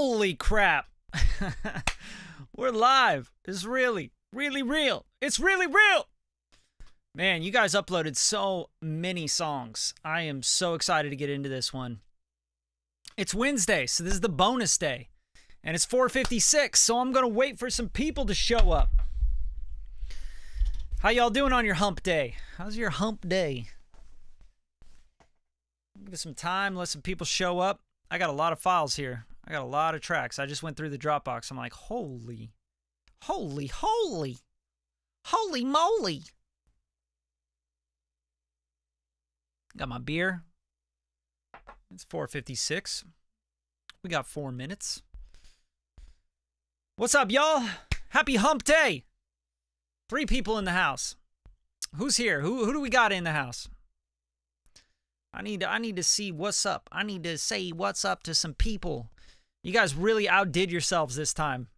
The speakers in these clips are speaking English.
Holy crap. We're live. It's really, really real. It's really real. Man, you guys uploaded so many songs. I am so excited to get into this one. It's Wednesday, so this is the bonus day. And it's 4:56, so I'm going to wait for some people to show up. How y'all doing on your hump day? How's your hump day? Give it some time, let some people show up. I got a lot of files here. I got a lot of tracks. I just went through the Dropbox. I'm like, holy moly. Got my beer. It's 4:56. We got 4 minutes. What's up, y'all? Happy hump day. 3 people in the house. Who's here? Who do we got in the house? I need to see what's up. I need to say what's up to some people. You guys really outdid yourselves this time.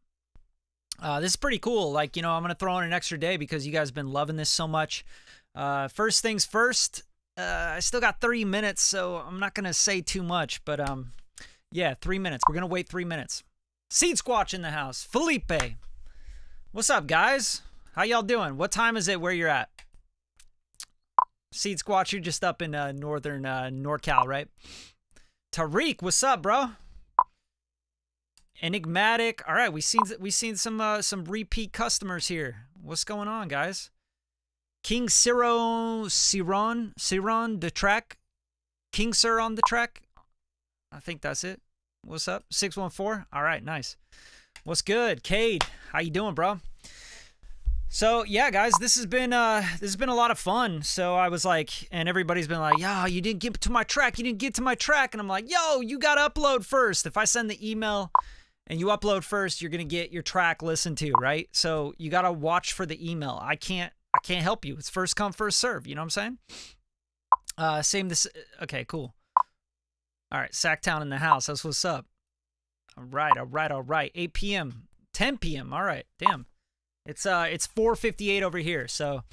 This is pretty cool. Like, you know, I'm going to throw in an extra day because you guys have been loving this so much. First things first, I still got 3 minutes, so I'm not going to say too much. But, yeah, 3 minutes. We're going to wait 3 minutes. Seed Squatch in the house. Felipe. What's up, guys? How y'all doing? What time is it where you're at? Seed Squatch, you're just up in northern NorCal, right? Tariq, what's up, bro? Enigmatic. All right, we seen some repeat customers here. What's going on, guys? King Ciron the track. King Sir on the track. I think that's it. What's up? 614. All right, nice. What's good, Cade? How you doing, bro? So yeah, guys, this has been a lot of fun. So I was like, and everybody's been like, yo, you didn't get to my track. You didn't get to my track. And I'm like, yo, you got to upload first. If I send the email and you upload first, you're going to get your track listened to, right? So you got to watch for the email. I can't help you. It's first come, first serve. You know what I'm saying? Okay, cool. All right. Sacktown in the house. That's what's up. All right. 8 p.m., 10 p.m. All right. Damn. It's 4:58 over here, so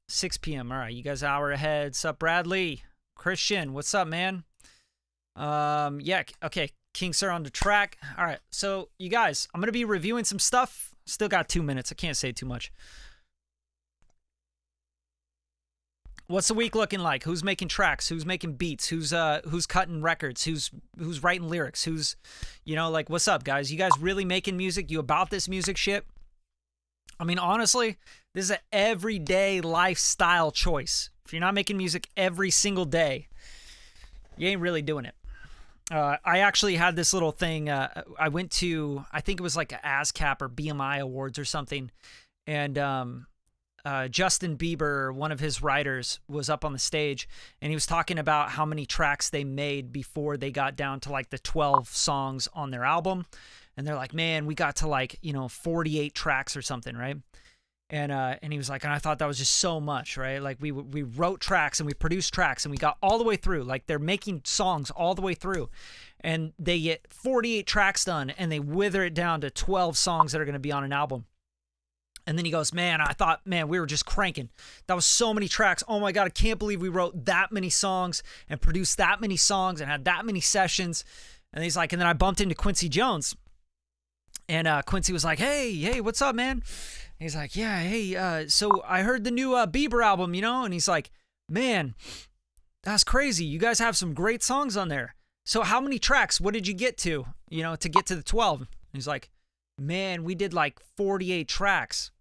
6 p.m. All right, you guys hour ahead. Sup, Bradley? Christian, what's up, man? Yeah, okay. King Sir on the track. All right, so you guys, I'm gonna be reviewing some stuff. Still got 2 minutes. I can't say too much. What's the week looking like? Who's making tracks? Who's making beats? Who's cutting records? Who's writing lyrics? Who's, you know, like, what's up, guys? You guys really making music? You about this music shit? I mean, honestly, this is an everyday lifestyle choice. If you're not making music every single day, you ain't really doing it. I actually had this little thing. I went to, I think it was like an ASCAP or BMI Awards or something. And Justin Bieber, one of his writers, was up on the stage. And he was talking about how many tracks they made before they got down to like the 12 songs on their album. And they're like, man, we got to like, 48 tracks or something, right? And he was like, and I thought that was just so much, right? Like we wrote tracks and we produced tracks and we got all the way through. Like they're making songs all the way through. And they get 48 tracks done and they wither it down to 12 songs that are going to be on an album. And then he goes, man, I thought, man, we were just cranking. That was so many tracks. Oh my God, I can't believe we wrote that many songs and produced that many songs and had that many sessions. And he's like, and then I bumped into Quincy Jones. And Quincy was like, hey, what's up, man? And he's like, yeah, hey, so I heard the new Bieber album, And he's like, man, that's crazy. You guys have some great songs on there. So how many tracks? What did you get to, to get to the 12? And he's like, man, we did like 48 tracks.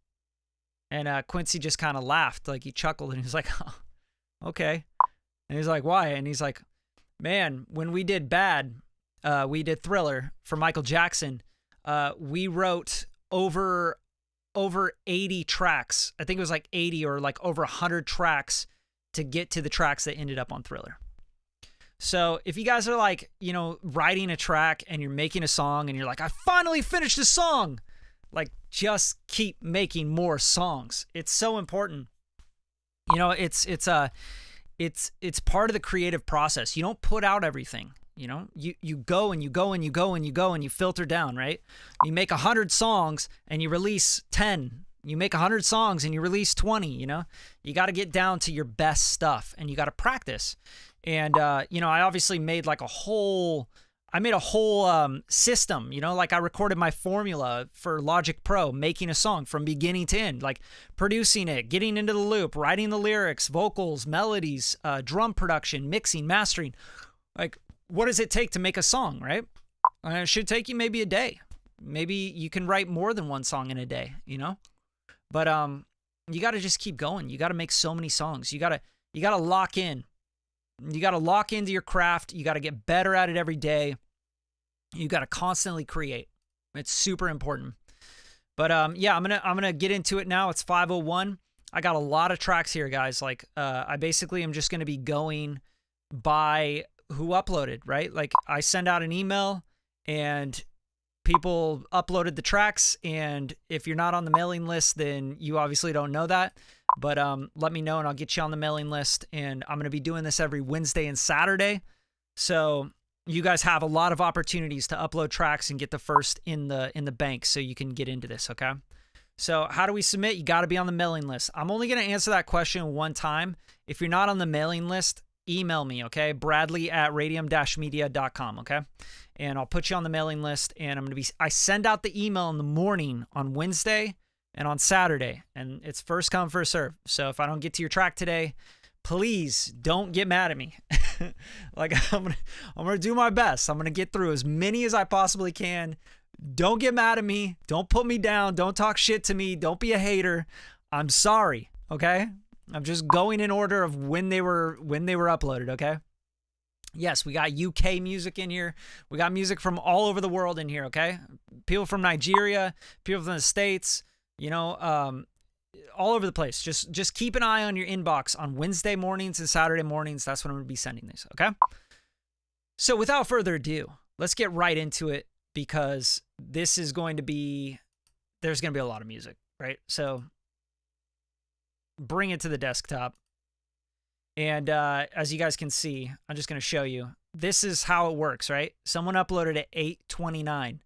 And Quincy just kind of laughed, like he chuckled, and he's like, oh, okay. And he's like, why? And he's like, man, when we did Bad, we did Thriller for Michael Jackson. We wrote over 80 tracks. I think it was like 80 or like over 100 tracks to get to the tracks that ended up on Thriller. So if you guys are like, writing a track and you're making a song and you're like, I finally finished the song, like just keep making more songs. It's so important. It's part of the creative process. You don't put out everything. You go and you go and you go and you go and you filter down, right? You make 100 songs and you release 10. You make 100 songs and you release 20, You got to get down to your best stuff and you got to practice. And, I obviously made like a whole I made a whole system, you know, like I recorded my formula for Logic Pro, making a song from beginning to end, like producing it, getting into the loop, writing the lyrics, vocals, melodies, drum production, mixing, mastering. Like, what does it take to make a song, right? It should take you maybe a day. Maybe you can write more than one song in a day, you know? But you got to just keep going. You got to make so many songs. You got to lock in. You got to lock into your craft. You got to get better at it every day. You got to constantly create. It's super important. But yeah, I'm going to get into it now. It's 5:01. I got a lot of tracks here, guys. Like I basically am just going to be going by who uploaded, right? Like I send out an email and people uploaded the tracks, and if you're not on the mailing list, then you obviously don't know that. But let me know and I'll get you on the mailing list. And I'm going to be doing this every Wednesday and Saturday. So you guys have a lot of opportunities to upload tracks and get the first in the bank so you can get into this, okay? So how do we submit? You got to be on the mailing list. I'm only going to answer that question one time. If you're not on the mailing list, email me, okay? Bradley@radium-media.com, okay? And I'll put you on the mailing list, and I send out the email in the morning on Wednesday and on Saturday, and it's first come, first serve. So if I don't get to your track today, please don't get mad at me. Like I'm gonna do my best. I'm gonna get through as many as I possibly can. Don't get mad at me. Don't put me down. Don't talk shit to me. Don't be a hater. I'm sorry, okay? I'm just going in order of when they were uploaded, okay? Yes, we got UK music in here. We got music from all over the world in here, okay? People from Nigeria, people from the States, you know, all over the place. Just keep an eye on your inbox on Wednesday mornings and Saturday mornings. That's when I'm going to be sending these, okay? So without further ado, let's get right into it, because this is going to be, there's going to be a lot of music, right? So bring it to the desktop. And as you guys can see, I'm just going to show you. This is how it works, right? Someone uploaded at 8:29,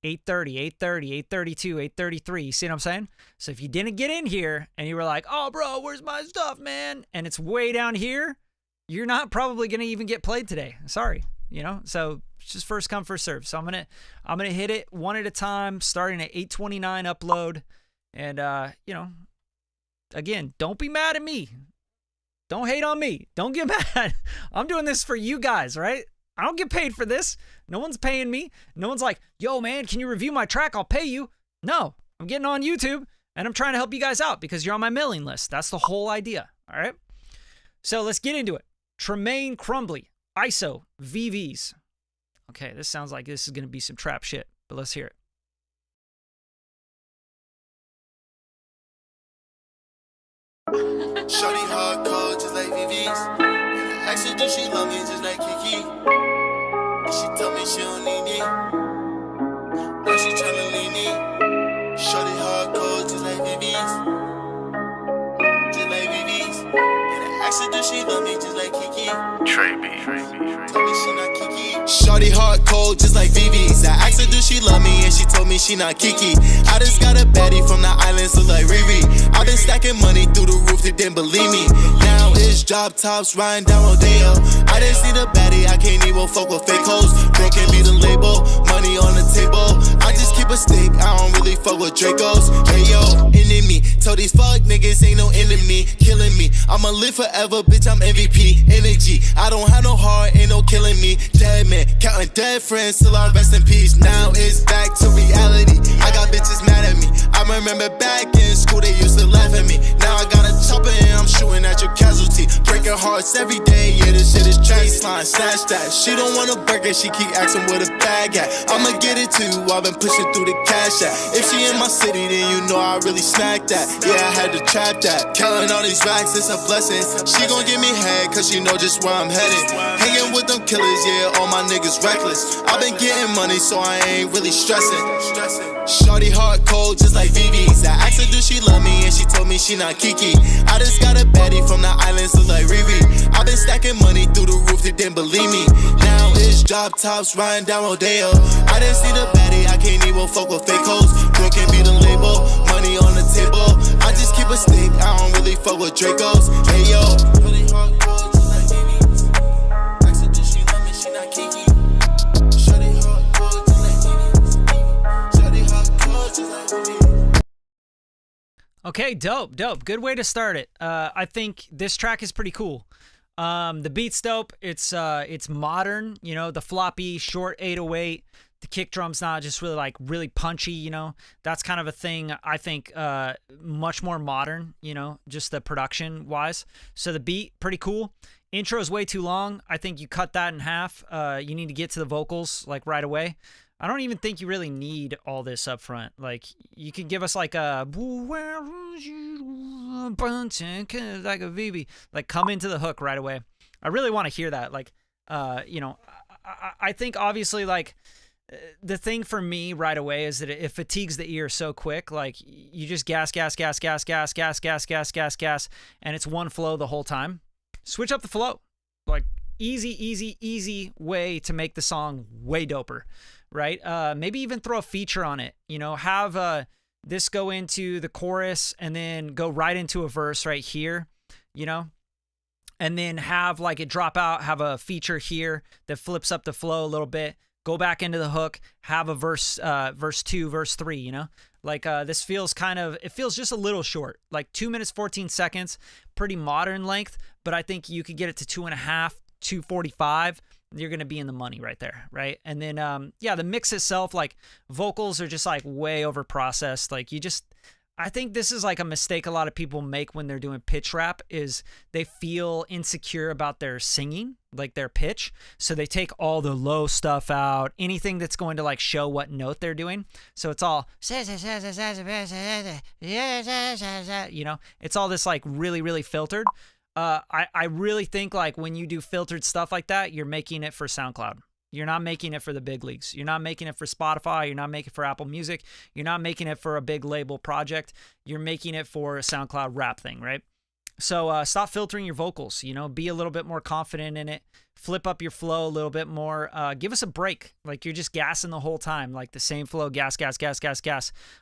8:30, 8:30, 8:32, 8:33. You see what I'm saying? So if you didn't get in here and you were like, oh, bro, where's my stuff, man? And it's way down here, you're not probably going to even get played today. Sorry, you know? So it's just first come, first serve. So I'm gonna hit it one at a time, starting at 8:29 upload. And, you know, again, don't be mad at me. Don't hate on me. Don't get mad. I'm doing this for you guys, right? I don't get paid for this. No one's paying me. No one's like, yo, man, can you review my track? I'll pay you. No, I'm getting on YouTube and I'm trying to help you guys out because you're on my mailing list. That's the whole idea. All right. So let's get into it. Tremaine, Crumbly, ISO, VVs. Okay, this sounds like this is going to be some trap shit, but let's hear it. Shorty hardcore just like VVs. Asked her do she love me just like Kiki. And she told me she don't need me. Now she tryna leave me. Shorty hardcore just like VVs. Just like VVs. And I asked her do she love me just like Kiki. Tremaine. Told me she not Kiki. Shorty hardcore just like VVs. I asked her do she love me and she told me she not Kiki. I just got a baddie from the islands look like Riri. I've been stacking money through the roof, they didn't believe me. Now it's drop tops, riding down Rodeo. I didn't see the baddie, I can't even fuck with fake hoes. Broken be the label, money on the table. I just keep a stick, I don't really fuck with Dracos. Hey yo, enemy, told these fuck niggas ain't no enemy. Killing me, I'ma live forever, bitch, I'm MVP. Energy, I don't have no heart, ain't no killing me. Dead man, counting dead friends till I rest in peace. Now it's back to reality, I got bitches mad at me. I remember back in school, they used to laugh at me. Now I got a chopper and I'm shooting at your casualty. Breaking hearts every day, yeah, this shit is baseline, snatch that. She don't want a burger, she keep asking where the bag at. I'ma get it too, I've been pushing through the cash app. If she in my city, then you know I really smacked that. Yeah, I had to trap that. Counting all these racks, it's a blessing. She gon' give me head, cause she know just where I'm headed. Hanging with them killers, yeah, all my niggas reckless. I've been getting money, so I ain't really stressing. Shorty hard cold, just like VVs. I asked her do she love me and she told me she not Kiki. I just got a baddie from the islands look like Riri. I've been stacking money through the roof, they didn't believe me. Now it's drop tops, riding down Rodeo. I didn't see the baddie, I can't even fuck with fake hoes. Broken be the label, money on the table. I just keep a stick, I don't really fuck with Dracos. Hey yo, shorty hard cold, just like VVs. Asked her do she love me, she not Kiki. Shorty Okay, dope. Good way to start it. I think this track is pretty cool. The beat's dope. It's modern, you know, the floppy short 808. The kick drum's not just really punchy, you know. That's kind of a thing I think much more modern, you know, just the production wise. So the beat, pretty cool. Intro is way too long. I think you cut that in half. You need to get to the vocals like right away. I don't even think you really need all this up front. Like, you could give us like a VB, like come into the hook right away. I really want to hear that. Like, you know, I think obviously like the thing for me right away is that it fatigues the ear so quick. Like you just gas, and it's one flow the whole time. Switch up the flow. Like easy way to make the song way doper. Right? Maybe even throw a feature on it, you know, have this go into the chorus and then go right into a verse right here, you know, and then have like it drop out, have a feature here that flips up the flow a little bit, go back into the hook, have a verse 2, verse 3, you know, like this feels it feels just a little short, like 2 minutes, 14 seconds, pretty modern length, but I think you could get it to 2.5, 2:45. You're going to be in the money right there, right? And then, yeah, the mix itself, like, vocals are just, like, way over-processed. Like, I think this is, like, a mistake a lot of people make when they're doing pitch rap is they feel insecure about their singing, like, their pitch. So they take all the low stuff out, anything that's going to, like, show what note they're doing. So it's all, you know, it's all this, like, really filtered. I really think like when you do filtered stuff like that, you're making it for SoundCloud. You're not making it for the big leagues. You're not making it for Spotify. You're not making it for Apple Music. You're not making it for a big label project. You're making it for a SoundCloud rap thing, right? So stop filtering your vocals, you know, be a little bit more confident in it. Flip up your flow a little bit more. Give us a break. Like you're just gassing the whole time, like the same flow, gas.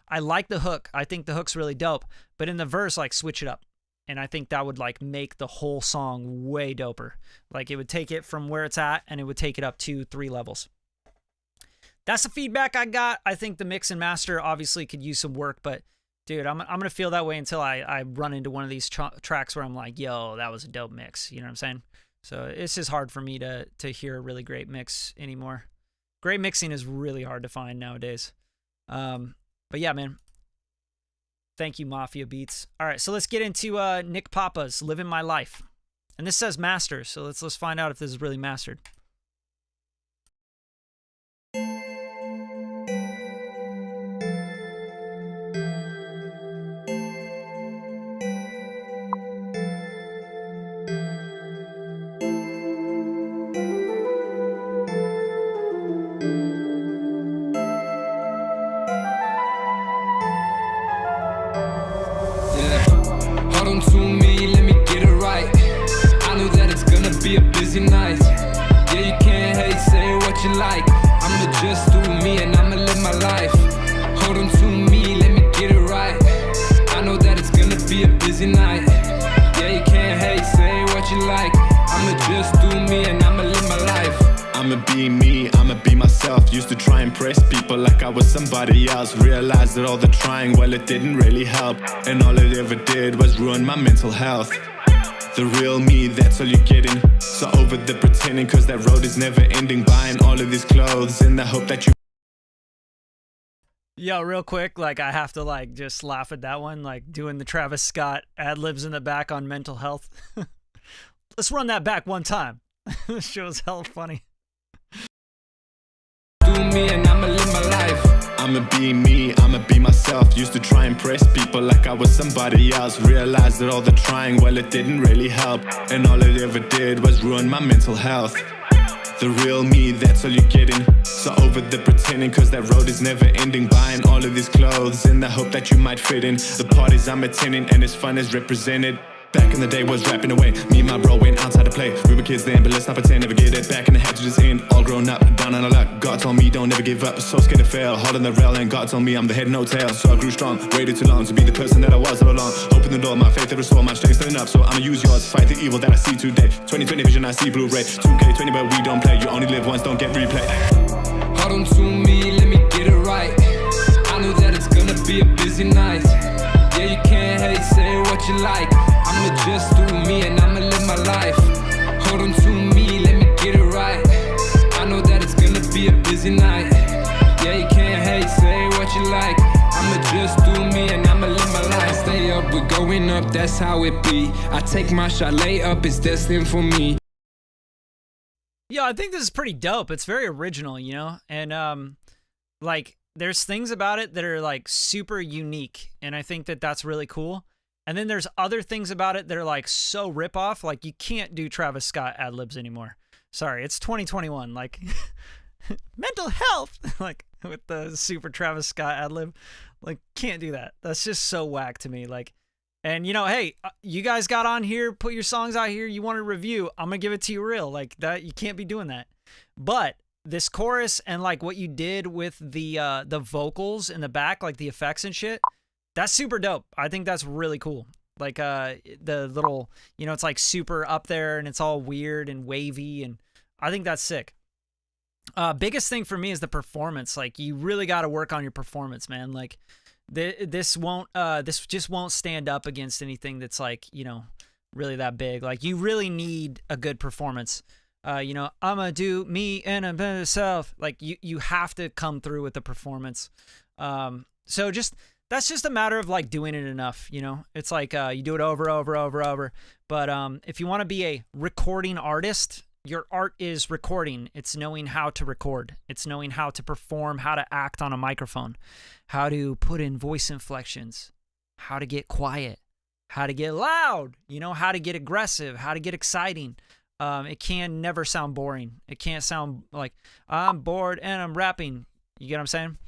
I like the hook. I think the hook's really dope. But in the verse, like switch it up. And I think that would like make the whole song way doper. Like it would take it from where it's at and it would take it up 2-3 levels. That's the feedback I got. I think the mix and master obviously could use some work, but dude, I'm going to feel that way until I run into one of these tracks where I'm like, yo, that was a dope mix. You know what I'm saying? So it's just hard for me to hear a really great mix anymore. Great mixing is really hard to find nowadays. But yeah, man. Thank you, Mafia Beats. All right, so let's get into Nick Papa's Living My Life. And this says master, so let's find out if this is really mastered. Night. Yeah, you can't hate, say what you like. I'ma just do me and I'ma live my life. Hold on to me, let me get it right. I know that it's gonna be a busy night. Yeah, you can't hate, say what you like. I'ma just do me and I'ma live my life. I'ma be me, I'ma be myself. Used to try and impress people like I was somebody else. Realized that all the trying, well, it didn't really help. And all it ever did was ruin my mental health. The real me, that's all you're getting. So over the pretending, cause that road is never ending. Buying all of these clothes in the hope that you... Yo, real quick, like I have to like just laugh at that one, like doing the Travis Scott ad-libs in the back on mental health. Let's run that back one time. This show is hella funny. Do me and I'ma live my life. I'ma be me, I'ma be myself. Used to try and impress people like I was somebody else. Realized that all the trying, well, it didn't really help. And all it ever did was ruin my mental health. The real me, that's all you're getting. So over the pretending, cause that road is never ending. Buying all of these clothes in the hope that you might fit in. The parties I'm attending and as fun as represented. Back in the day was rapping away. Me and my bro went outside to play. We were kids then, but let's not pretend. Never get it back and it had to just end. All grown up, down on the luck. God told me don't ever give up. So scared to fail. Hard on the rail and God told me I'm the head no tail. So I grew strong, waited too long to be the person that I was all along. Open the door, my faith that restored, my strength standing up. So I'ma use yours, fight the evil that I see today. 2020 vision, I see Blu-ray. 2K20, but we don't play. You only live once, don't get replay. Hold on to me, let me get it right. I know that it's gonna be a busy night. Yeah, you can't you like. I'ma just do me and I'ma live my life. Hold on to me, let me get it right. I know that it's gonna be a busy night. Yeah, you can't hate, say what you like. I'ma just do me and I'ma live my life. Stay up, we're going up, that's how it be. I take my shot, lay up, it's destined for me. Yeah, I think this is pretty dope. It's very original, you know? And, like, there's things about it that are, like, super unique. And I think that that's really cool. And then there's other things about it that are, like, so rip-off. Like, you can't do Travis Scott ad-libs anymore. Sorry, it's 2021. Like, mental health! Like, with the super Travis Scott ad-lib. Like, can't do that. That's just so whack to me. Like, and, you know, hey, you guys got on here, put your songs out here, you want a review, I'm gonna give it to you real. Like, that, you can't be doing that. But this chorus and, like, what you did with the vocals in the back, like the effects and shit, that's super dope. I think that's really cool. Like, the little, you know, it's, like, super up there, and it's all weird and wavy, and I think that's sick. Biggest thing for me is the performance. Like, you really got to work on your performance, man. Like, this just won't stand up against anything that's, like, you know, really that big. Like, you really need a good performance. You know, I'ma do me and a better self. Like, you have to come through with the performance. So that's just a matter of, like, doing it enough, you know? It's like, you do it over. But if you want to be a recording artist, your art is recording. It's knowing how to record. It's knowing how to perform, how to act on a microphone, how to put in voice inflections, how to get quiet, how to get loud, you know, how to get aggressive, how to get exciting. It can never sound boring. It can't sound like, I'm bored and I'm rapping. You get what I'm saying?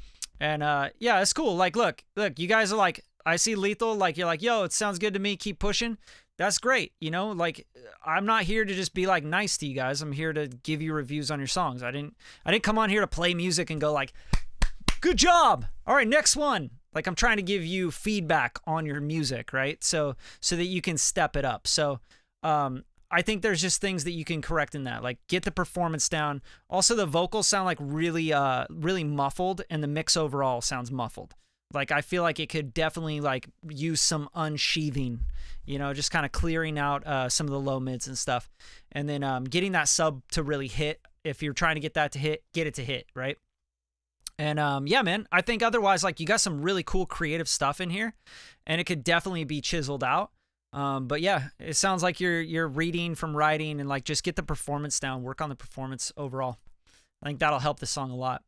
And yeah, it's cool. Like, look, you guys are like, I see Lethal, like, you're like, yo, it sounds good to me, keep pushing. That's great, you know, like, I'm not here to just be, like, nice to you guys. I'm here to give you reviews on your songs. I didn't come on here to play music and go like, good job. All right, next one. Like, I'm trying to give you feedback on your music, right? So that you can step it up. So, I think there's just things that you can correct in that, like, get the performance down. Also, the vocals sound like really muffled, and the mix overall sounds muffled. Like, I feel like it could definitely, like, use some unsheathing, you know, just kind of clearing out some of the low mids and stuff. And then getting that sub to really hit. If you're trying to get that to hit, get it to hit, right? And yeah, man, I think otherwise, like, you got some really cool creative stuff in here, and it could definitely be chiseled out. But yeah, it sounds like you're reading from writing, and, like, just get the performance down, work on the performance overall. I think that'll help the song a lot.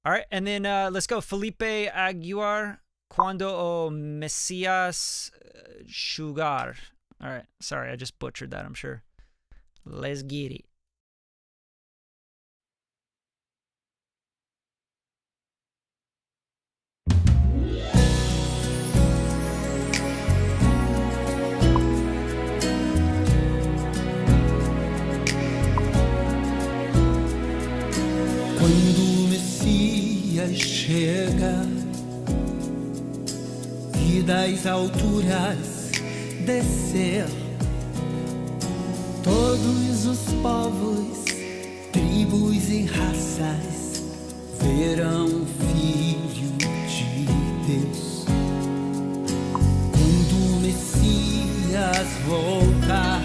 All right, and then let's go. Felipe Aguilar, Cuando o Messias Sugar. All right, sorry, I just butchered that, I'm sure. Let's get it. Quando o Messias chega e das alturas descer, todos os povos, tribos e raças verão o Filho de Deus. Quando o Messias voltar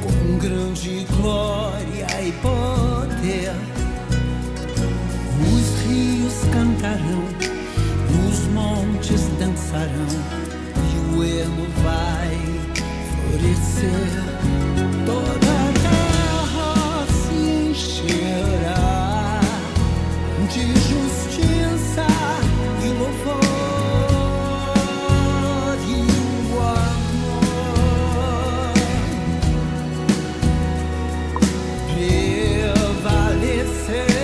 com grande glória e poder, os rios cantarão, os montes dançarão e o ermo vai florescer. Toda a terra se encherá de justiça e louvor. Resplandecer.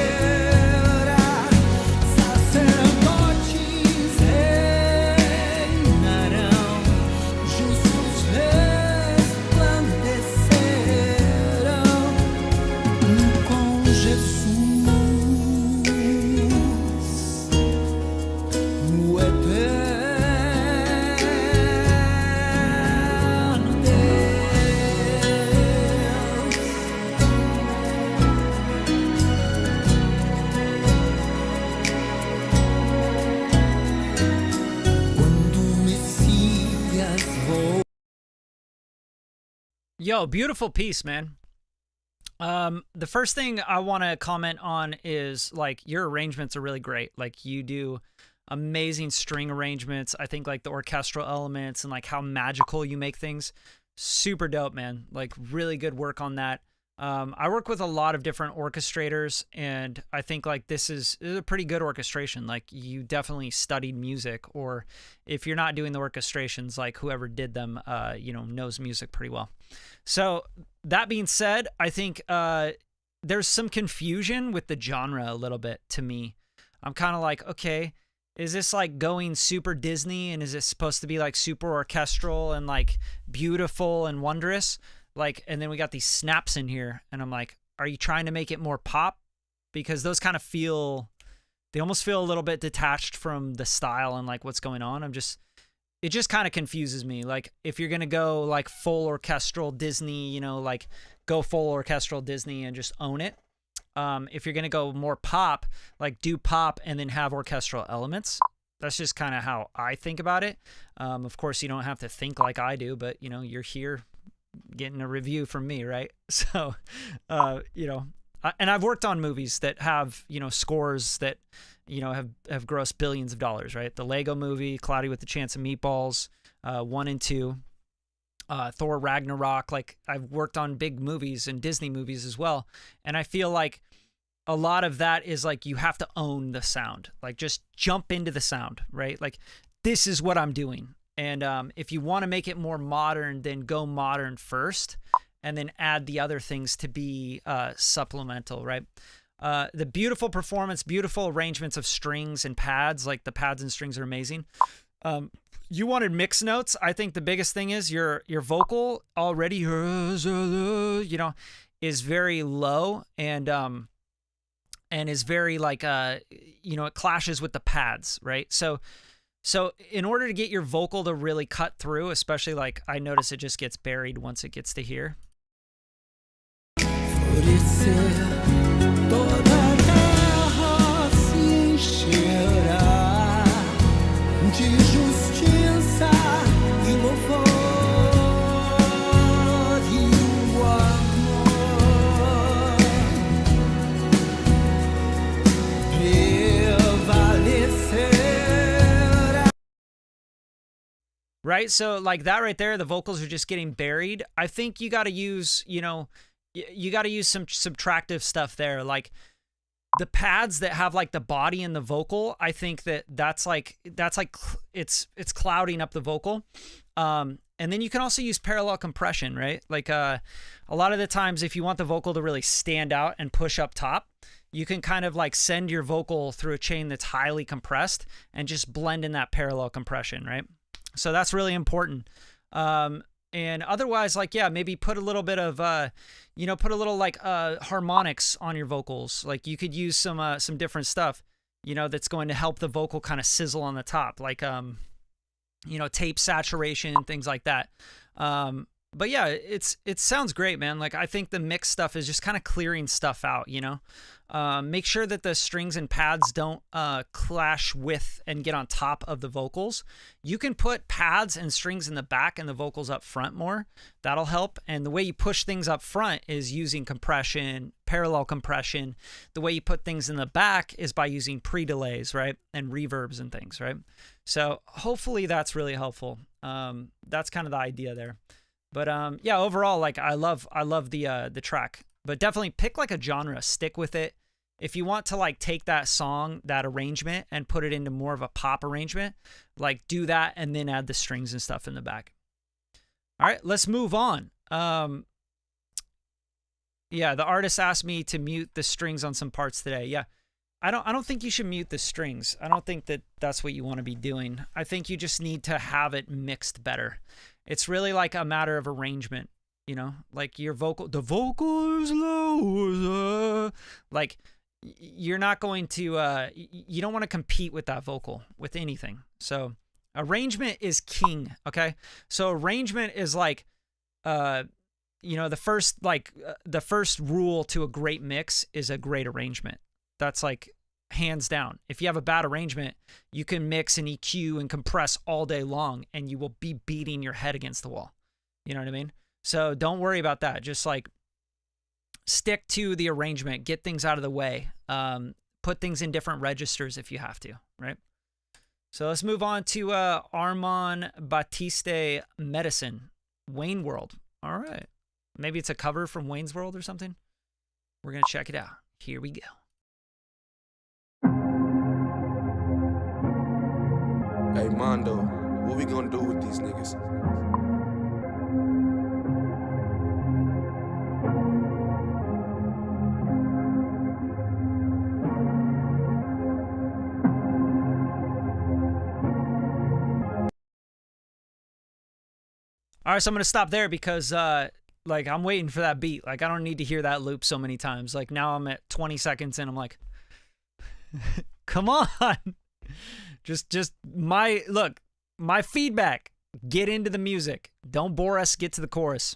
Yo, beautiful piece, man. The first thing I want to comment on is like your arrangements are really great. Like you do amazing string arrangements. I think like the orchestral elements and like how magical you make things. Super dope, man. Like really good work on that. I work with a lot of different orchestrators, and I think like this is a pretty good orchestration. Like you definitely studied music, or if you're not doing the orchestrations, like whoever did them, knows music pretty well. So that being said, I think there's some confusion with the genre a little bit to me. I'm kind of like, okay, is this like going super Disney, and is it supposed to be like super orchestral and like beautiful and wondrous? Like, and then we got these snaps in here, and I'm like, are you trying to make it more pop? Because those kind of they almost feel a little bit detached from the style and like what's going on. It just kind of confuses me. Like, if you're going to go like full orchestral Disney, like go full orchestral Disney and just own it. If you're going to go more pop, like do pop and then have orchestral elements. That's just kind of how I think about it. Of course, you don't have to think like I do, but you're here getting a review from me, right? So, and I've worked on movies that have, scores that, have grossed billions of dollars, right? The Lego movie, Cloudy with a Chance of Meatballs, 1 and 2, Thor Ragnarok. Like I've worked on big movies and Disney movies as well. And I feel like a lot of that is like, you have to own the sound, like just jump into the sound, right? Like this is what I'm doing. And if you want to make it more modern, then go modern first and then add the other things to be supplemental, right? The beautiful performance, beautiful arrangements of strings and pads, like the pads and strings are amazing. You wanted mix notes. I think the biggest thing is your vocal already, is very low and is very like, it clashes with the pads, right? So in order to get your vocal to really cut through, especially like I notice it just gets buried once it gets to here. Right? So like that right there, the vocals are just getting buried. I think you got to use, you got to use some subtractive stuff there. Like the pads that have like the body and the vocal, I think that's like it's clouding up the vocal. And then you can also use parallel compression, right? Like a lot of the times if you want the vocal to really stand out and push up top, you can kind of like send your vocal through a chain that's highly compressed and just blend in that parallel compression, right? So that's really important. And otherwise, like, yeah, maybe put a little bit of, put a little like harmonics on your vocals. Like you could use some different stuff, that's going to help the vocal kind of sizzle on the top, like, tape saturation, things like that. But yeah, it sounds great, man. Like I think the mix stuff is just kind of clearing stuff out, make sure that the strings and pads don't clash with and get on top of the vocals. You can put pads and strings in the back and the vocals up front more. That'll help. And the way you push things up front is using compression, parallel compression. The way you put things in the back is by using pre-delays, right? And reverbs and things, right? So hopefully that's really helpful. That's kind of the idea there. But yeah, overall, like I love the track. But definitely pick like a genre, stick with it. If you want to like take that song, that arrangement, and put it into more of a pop arrangement, like do that and then add the strings and stuff in the back. All right, let's move on. Yeah, the artist asked me to mute the strings on some parts today. Yeah, I don't think you should mute the strings. I don't think that that's what you want to be doing. I think you just need to have it mixed better. It's really like a matter of arrangement, like your vocal, the vocal is low, like you're not going to, you don't want to compete with that vocal with anything. So arrangement is king. Okay. So arrangement is like, the first rule to a great mix is a great arrangement. That's like hands down. If you have a bad arrangement, you can mix and EQ and compress all day long and you will be beating your head against the wall. You know what I mean? So don't worry about that. Just like stick to the arrangement, get things out of the way, put things in different registers if you have to, right? So let's move on to Armon Batiste Medicine, Wayne World. All right. Maybe it's a cover from Wayne's World or something. We're going to check it out. Here we go. Hey, Mondo, what we gonna do with these niggas? All right, so I'm going to stop there because, like, I'm waiting for that beat. Like, I don't need to hear that loop so many times. Like, now I'm at 20 seconds and I'm like, come on. Just my feedback. Get into the music. Don't bore us. Get to the chorus.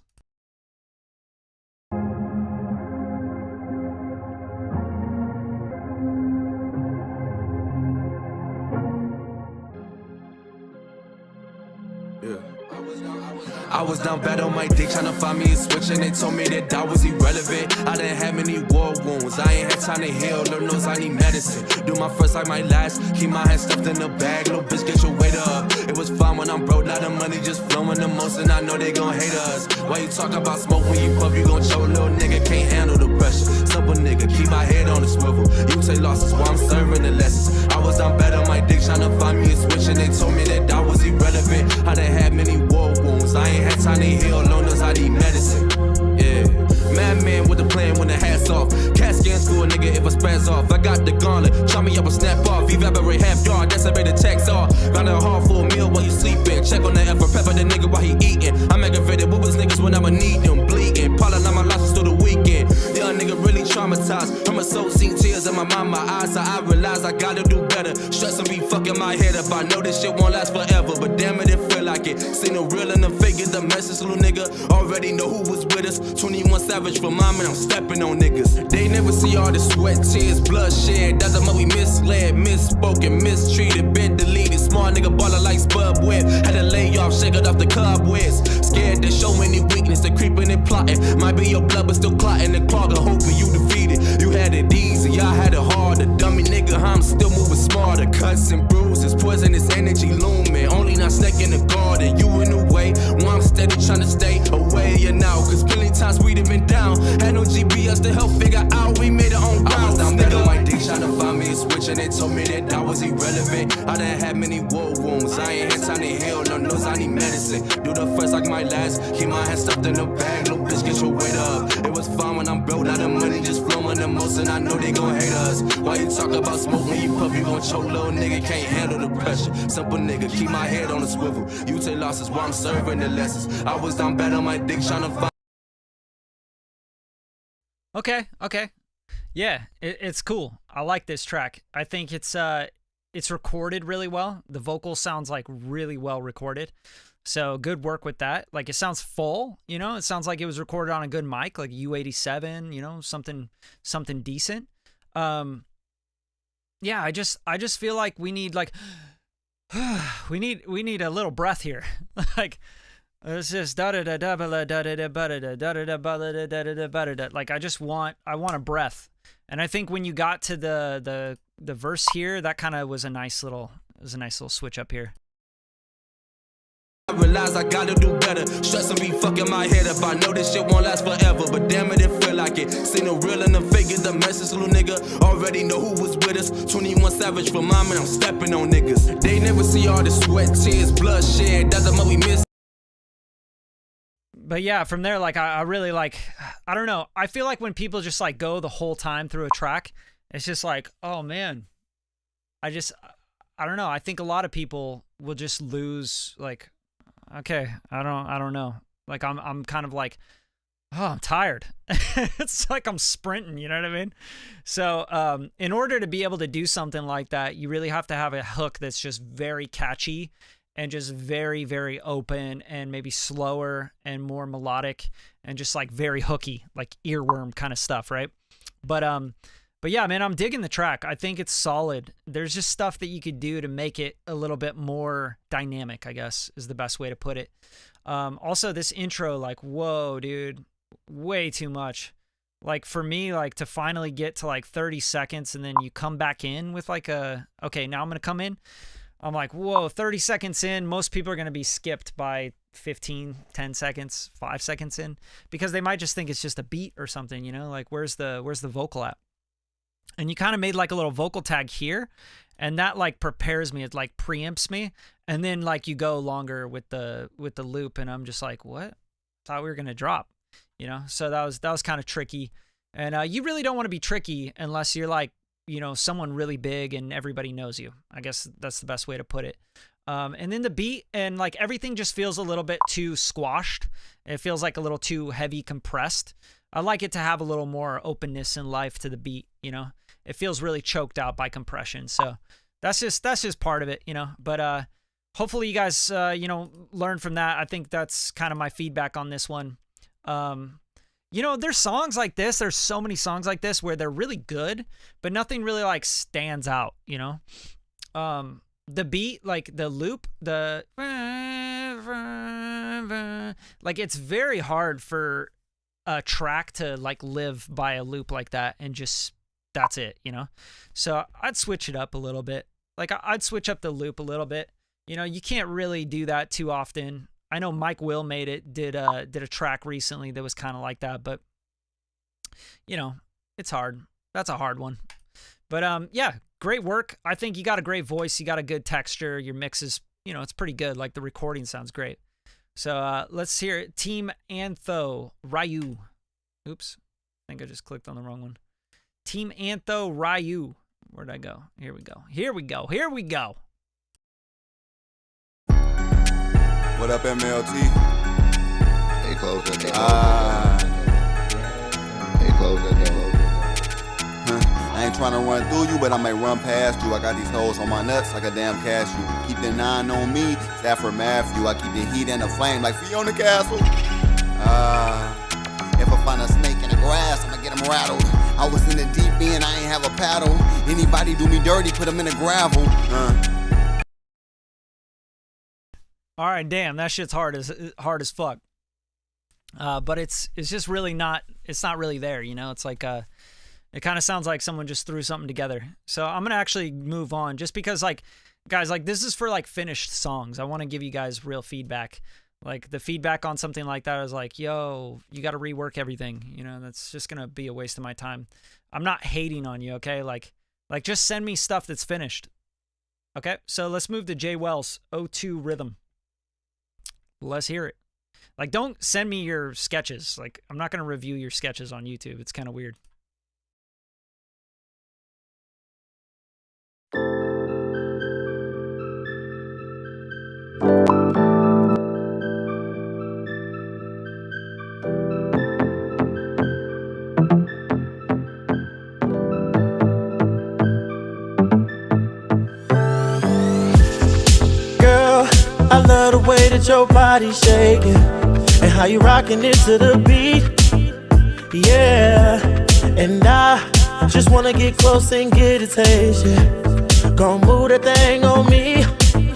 I was down bad on my dick, tryna find me a switch, and they told me that I was irrelevant. I didn't have many war wounds, I ain't had time to heal, Lord knows I need medicine. Do my first like my last, keep my hands stuffed in the bag, little bitch get your weight up. It was fun when I'm broke, now the money just flowing the most, and I know they gon' hate us. Why you talk about smoke when you puff, you gon' choke, little nigga can't handle the pressure. Simple nigga, keep my head on the swivel. You take losses while I'm serving the lessons. I was down bad on my dick, tryna find me a switch, and they told me that I was irrelevant. I done had many war wounds, I ain't had time to heal, Lord knows I need medicine. Yeah, madman with the plan when the hat's off. Cat scans for a nigga if I spaz off. I got the gauntlet, chop me up and snap off. Evaporate half yard, that's a way to text off. Round a hard for a meal while you sleeping. Check on the effort, pepper the nigga while he eating. I'm aggravated with his niggas when I'ma need them. Bleeding, piling on my losses through the weekend. Young nigga really traumatized. From a soul seen tears in my mind, my eyes. So I realize I gotta do better. Stressing be fucking my head up. I know this shit won't last forever, but damn it, it feel like it. Seen the real and the fake is the message, little nigga. Already know who was with us. 21 Savage for mom and I'm stepping on niggas. They never see all the sweat, tears, bloodshed. That's the we misled, misspoken, mistreated, been deleted. Small nigga baller like Spud Webb. Had to lay off, shake it off the cobwebs. Scared to show any weakness, they creeping and plotting. Might be your blood, but still clotting and clogging, hoping you defeated. You had it easy, I had it hard. The dummy nigga, I'm still moving smarter. Cuts and bruises, poisonous energy looming. Only not snake in the garden, you in the way. While I'm steady trying to stay away and out. Cause plenty times we'd have been down. Had no GPS to help figure out, we made our own routes. I was down bad on my dick, trying to find me a switch, and they told me that I was irrelevant. I done had many war wounds, I ain't had time to heal, no knows I need medicine. Do the first like my last, keep my hands stuffed in the bag, little bitch get your weight up. It was fun when I'm broke, now the money just flowing the most, and I know they gon' hate us. Why you talk about smoke when you puff, you gon' choke, little nigga can't handle the pressure. Simple nigga, keep my head on the swivel. You take losses while I'm serving the lessons. I was down bad on my dick, trying to find. Okay. Yeah, it's cool. I like this track. I think it's recorded really well. The vocal sounds like really well recorded. So good work with that. Like it sounds full, you know, it sounds like it was recorded on a good mic, like U87, you know, something decent. Yeah, I just feel like we need like we need a little breath here. Like it's just da da da da da da da da da da da da da. Like I want a breath. And I think when you got to the verse here, that kind of was a nice little switch up here. I realize I gotta do better. Stressing be fucking my head up. I know this shit won't last forever, but damn it, it feel like it. Seen the real and the fake is the message, little nigga. Already know who was with us. 21 Savage for mom and I'm stepping on niggas. They never see all the sweat, tears, bloodshed. That's what we miss. But yeah, from there, like I really like, I don't know. I feel like when people just like go the whole time through a track, it's just like, oh man, I don't know. I think a lot of people will just lose like, okay, I don't know. Like I'm kind of like, oh, I'm tired. It's like I'm sprinting, you know what I mean? So in order to be able to do something like that, you really have to have a hook that's just very catchy and just very, very open and maybe slower and more melodic and just like very hooky, like earworm kind of stuff, right? But But yeah, man, I'm digging the track. I think it's solid. There's just stuff that you could do to make it a little bit more dynamic, I guess, is the best way to put it. Also, this intro, like, whoa, dude, way too much. Like, for me, like, to finally get to, like, 30 seconds and then you come back in with, like, okay, now I'm going to come in. I'm like, whoa, 30 seconds in, most people are going to be skipped by 15, 10 seconds, 5 seconds in, because they might just think it's just a beat or something, you know, like, where's the vocal at? And you kind of made like a little vocal tag here, and that like prepares me, it like preempts me, and then like you go longer with the loop, and I'm just like, what? Thought we were going to drop, you know? So that was kind of tricky. And you really don't want to be tricky unless you're like, you know, someone really big and everybody knows you. I guess that's the best way to put it. And then the beat and like everything just feels a little bit too squashed. It feels like a little too heavy compressed. I like it to have a little more openness and life to the beat, you know. It feels really choked out by compression. So that's just part of it, you know. But hopefully you guys you know, learn from that. I think that's kind of my feedback on this one. You know, there's songs like this. There's so many songs like this where they're really good, but nothing really like stands out, you know? The beat, like the loop, like it's very hard for a track to like live by a loop like that and just, that's it, you know? So I'd switch it up a little bit. Like I'd switch up the loop a little bit. You know, you can't really do that too often. I know Mike Will did a track recently that was kind of like that, but you know, it's hard. That's a hard one. But yeah, great work. I think you got a great voice. You got a good texture. Your mix is, you know, it's pretty good. Like the recording sounds great. So let's hear it. Team Anthoryu. Oops. I think I just clicked on the wrong one. Team Anthoryu. Where'd I go? Here we go. Here we go. Here we go. What up, MLT? Hey, close that door. Hey, close that door. I ain't trying to run through you, but I might run past you. I got these hoes on my nuts like a damn cashew. Keep the 9 on me, Stafford Matthew. I keep the heat and the flame like Fiona Castle. If I find a snake in the grass, I'ma get him rattled. I was in the deep end, I ain't have a paddle. Anybody do me dirty, put him in the gravel. All right, damn, that shit's hard as fuck. But it's just really not, it's not really there, you know? It's like, it kind of sounds like someone just threw something together. So I'm going to actually move on just because, like, guys, like, this is for, like, finished songs. I want to give you guys real feedback. Like, the feedback on something like that is like, yo, you got to rework everything. You know, that's just going to be a waste of my time. I'm not hating on you, okay? Like, just send me stuff that's finished. Okay? So let's move to Jay Wells, O2 Rhythm. Let's hear it. Like, don't send me your sketches. Like, I'm not going to review your sketches on YouTube. It's kind of weird. I love the way that your body's shaking and how you rocking it to the beat. Yeah, and I just wanna get close and get a taste. Yeah, gon' move that thing on me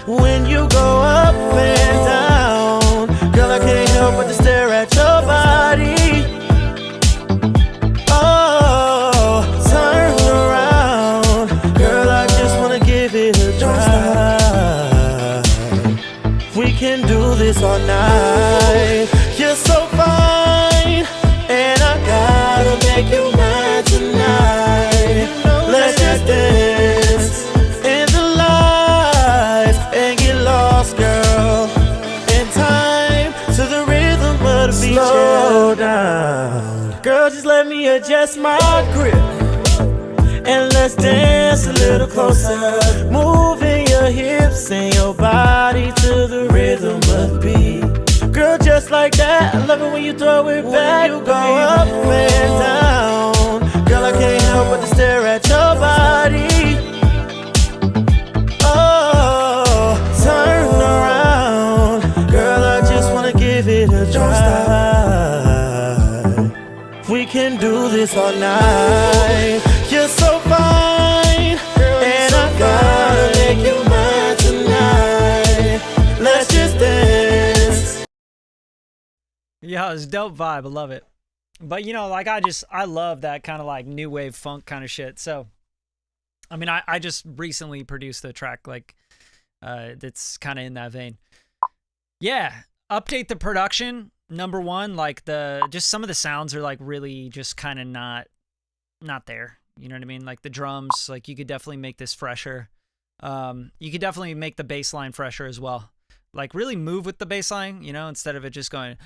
when you go up and down. Girl, I can't help but to stare at your body. Oh, turn around, girl, I just wanna give it a try. We can do this all night. You're so fine, and I gotta make you mine tonight. Let's just dance in the life and get lost, girl. In time to the rhythm of the beat. Slow down, girl, just let me adjust my grip. And let's dance a little closer, moving your hips and your body to the rhythm of the beat. Girl, just like that, I love it when you throw it back. You go up and down. Girl, I can't help but to stare at your body. Oh, turn around. Girl, I just wanna give it a try. We can do this all night. You're so Yeah, it's dope vibe. I love it. But you know, like I love that kind of like new wave funk kind of shit. So, I mean, I just recently produced a track like that's kind of in that vein. Yeah, update the production. Number one, like just some of the sounds are like really just kind of not there. You know what I mean? Like the drums, like you could definitely make this fresher. You could definitely make the bass line fresher as well. Like really move with the bass line, you know, instead of it just going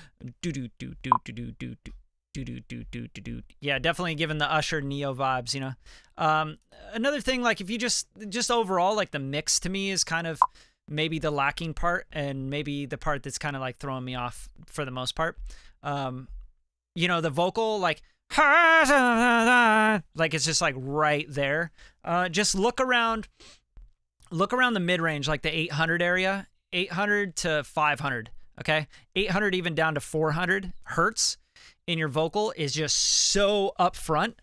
do do do do do do do do do do do do. Yeah, definitely giving the Usher Neo vibes, you know. Another thing, like if you just overall, like the mix to me is kind of maybe the lacking part, and maybe the part that's kind of like throwing me off for the most part. You know, the vocal, like it's just like right there. Just look around the mid-range, like the 800 area, 800 to 500, okay? 800 even down to 400 hertz in your vocal is just so up front.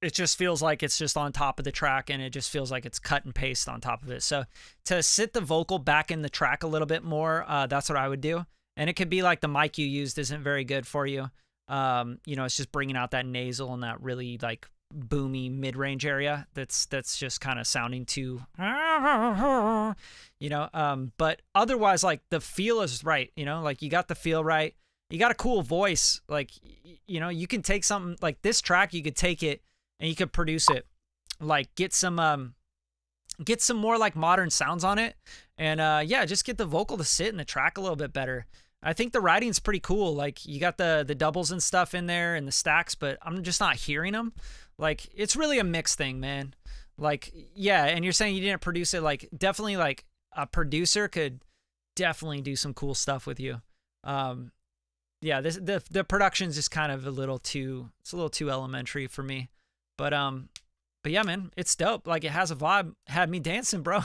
It just feels like it's just on top of the track, and it just feels like it's cut and paste on top of it. So to sit the vocal back in the track a little bit more, that's what I would do. And it could be like the mic you used isn't very good for you. You know, it's just bringing out that nasal and that really like boomy mid-range area that's just kind of sounding too, you know, but otherwise, like the feel is right, you know, like you got the feel right, you got a cool voice, like, you know, you can take something like this track, you could take it and you could produce it, like get some more like modern sounds on it, and yeah, just get the vocal to sit in the track a little bit better. I think the writing's pretty cool. Like you got the doubles and stuff in there and the stacks, but I'm just not hearing them. Like it's really a mix thing, man. Like, yeah. And you're saying you didn't produce it. Like definitely like a producer could definitely do some cool stuff with you. Yeah, the production's just kind of a little too elementary for me. But yeah, man, it's dope. Like it has a vibe, had me dancing, bro.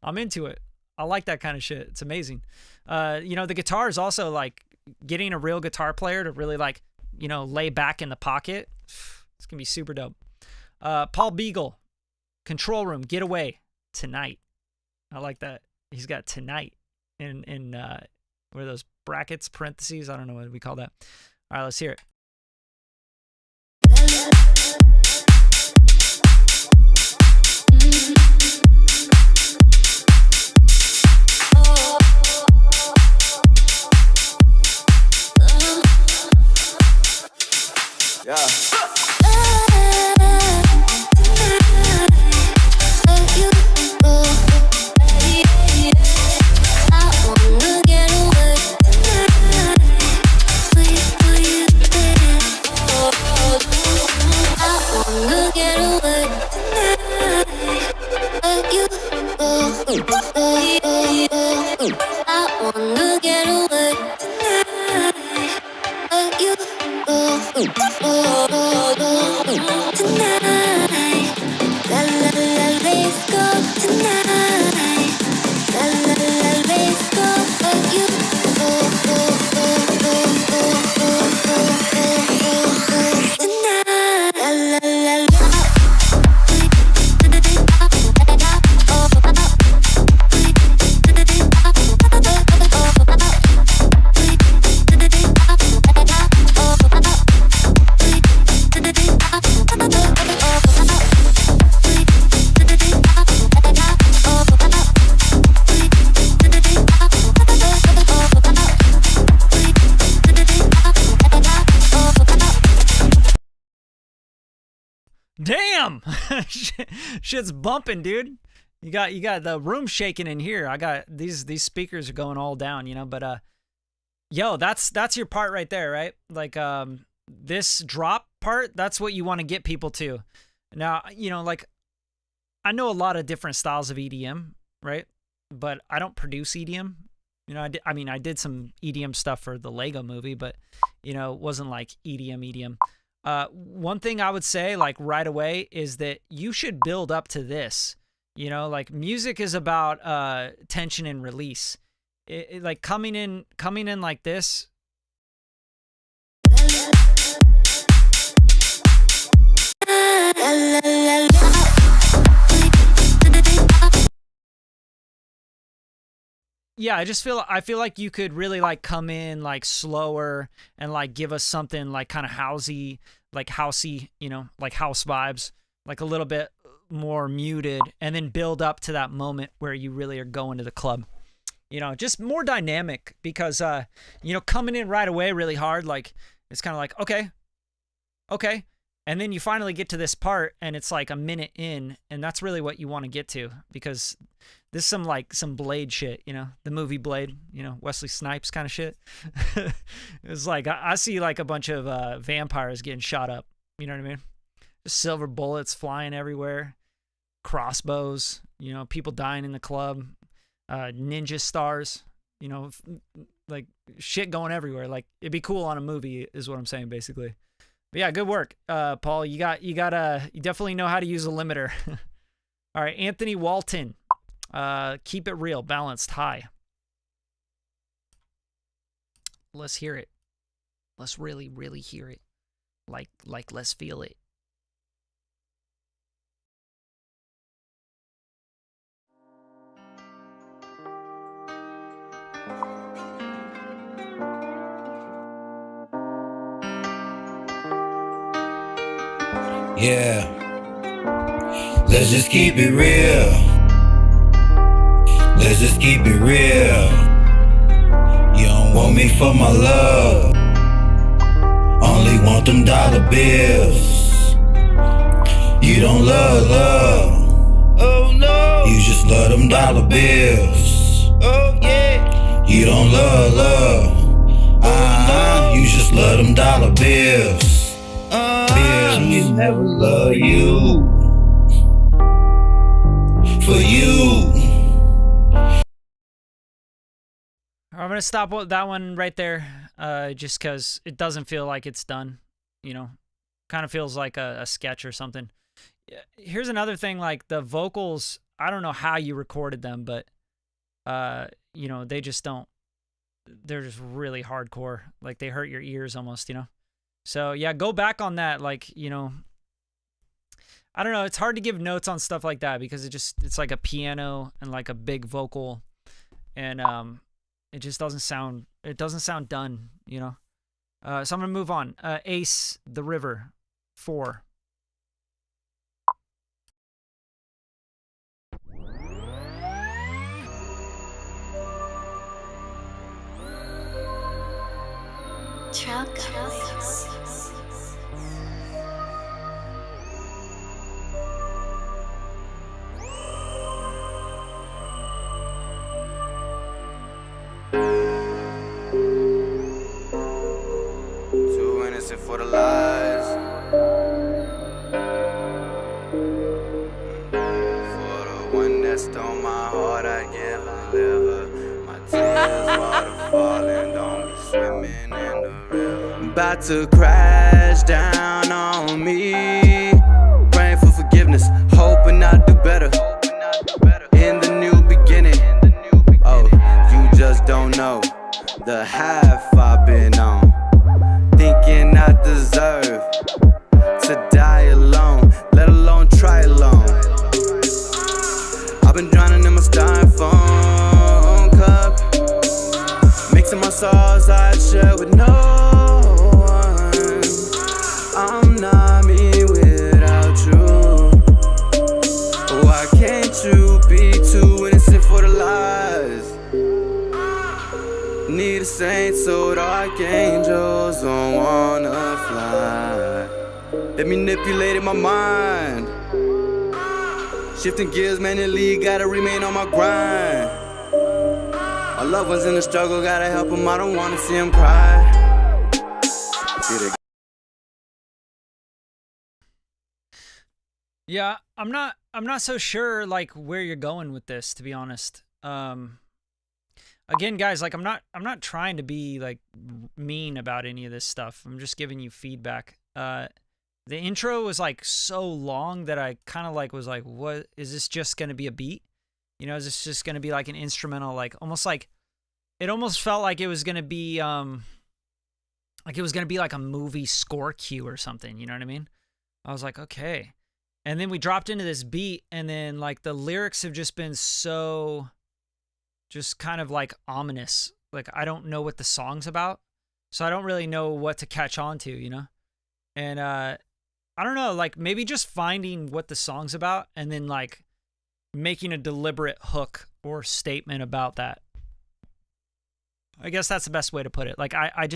I'm into it. I like that kind of shit. It's amazing. You know, the guitar is also like getting a real guitar player to really like, you know, lay back in the pocket. It's going to be super dope. Paul Beagle, Control Room, Get Away, Tonight. I like that. He's got tonight in what are those brackets, parentheses? I don't know what we call that. All right, let's hear it. Yeah. Damn, shit's bumping, dude. You got the room shaking in here. I got these speakers are going all down, you know. But yo, that's your part right there, right? Like this drop part, that's what you want to get people to. Now, you know, like I know a lot of different styles of EDM, right? But I don't produce EDM. You know, I did some EDM stuff for the Lego movie, but you know, it wasn't like EDM. One thing I would say like right away is that you should build up to this, you know, like music is about tension and release. It like coming in like this. yeah, I feel like you could really like come in like slower and like give us something like kind of housey, you know, like house vibes, like a little bit more muted, and then build up to that moment where you really are going to the club. You know, just more dynamic, because you know, coming in right away really hard, like it's kind of like okay. And then you finally get to this part and it's like a minute in, and that's really what you want to get to, because this is some Blade shit, you know, the movie Blade, you know, Wesley Snipes kind of shit. It's like, I see like a bunch of vampires getting shot up, you know what I mean? Just silver bullets flying everywhere, crossbows, you know, people dying in the club, ninja stars, you know, like shit going everywhere. Like, it'd be cool on a movie is what I'm saying, basically. But yeah, good work, Paul. You definitely know how to use a limiter. All right, Anthony Walton. Keep it real, balanced, high. Let's hear it. Let's really, really hear it. Like let's feel it. Yeah, let's just keep it real. Let's just keep it real. You don't want me for my love, only want them dollar bills. You don't love, oh no. You just love them dollar bills. Oh yeah. You don't love, you just love them dollar bills. She never love you for you. I'm gonna stop that one right there, just because it doesn't feel like it's done. You know, kind of feels like a sketch or something. Here's another thing, like the vocals. I don't know how you recorded them, but you know, they just don't. They're just really hardcore. Like they hurt your ears almost. You know. So yeah, go back on that. Like, you know, I don't know. It's hard to give notes on stuff like that because it's like a piano and like a big vocal, and it just doesn't sound done, you know. So I'm gonna move on. Ace the River 4. Too innocent for the lies. For the one that stole my heart, I give a liver. My tears water falling, don't be swimming in the river. About to crash down on me. Praying for forgiveness, hoping I do better. In the new beginning. Oh, you just don't know the half I've been on. Thinking I deserve to die alone, let alone try alone. I've been drowning in my styrofoam cup, mixing my sauce I share with no one. I'm not me without you. Why can't you be too innocent for the lies? Need a saint so the archangels don't wanna fly. They manipulated my mind, shifting gears manually, gotta remain on my grind. My loved ones in the struggle, gotta help them, I don't wanna see them cry. Yeah, I'm not so sure like where you're going with this, to be honest. Again, guys, like I'm not trying to be like mean about any of this stuff. I'm just giving you feedback. The intro was like so long that I kind of like was like, what is this just going to be a beat? You know, is this just going to be like an instrumental, like almost like it almost felt like it was going to be like a movie score cue or something, you know what I mean? I was like, okay. And then we dropped into this beat, and then like the lyrics have just been so just kind of like ominous. Like I don't know what the song's about, so I don't really know what to catch on to, you know? And I don't know, like maybe just finding what the song's about and then like making a deliberate hook or statement about that. I guess that's the best way to put it. Like I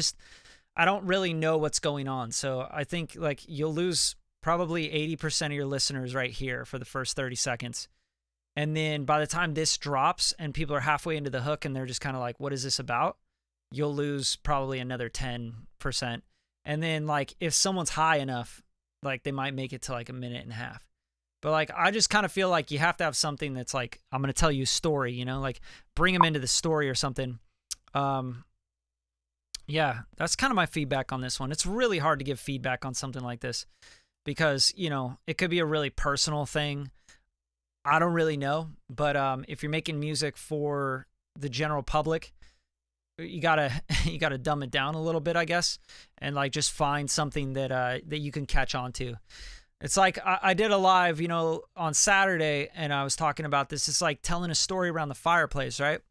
don't really know what's going on. So I think like you'll lose probably 80% of your listeners right here for the first 30 seconds. And then by the time this drops and people are halfway into the hook and they're just kind of like, what is this about? You'll lose probably another 10%. And then like if someone's high enough, like they might make it to like a minute and a half. But like I just kind of feel like you have to have something that's like, I'm going to tell you a story, you know, like bring them into the story or something. Yeah, that's kind of my feedback on this one. It's really hard to give feedback on something like this because, you know, it could be a really personal thing. I don't really know, but if you're making music for the general public, you gotta dumb it down a little bit, I guess, and like just find something that that you can catch on to. It's like I did a live, you know, on Saturday, and I was talking about this. It's like telling a story around the fireplace, right?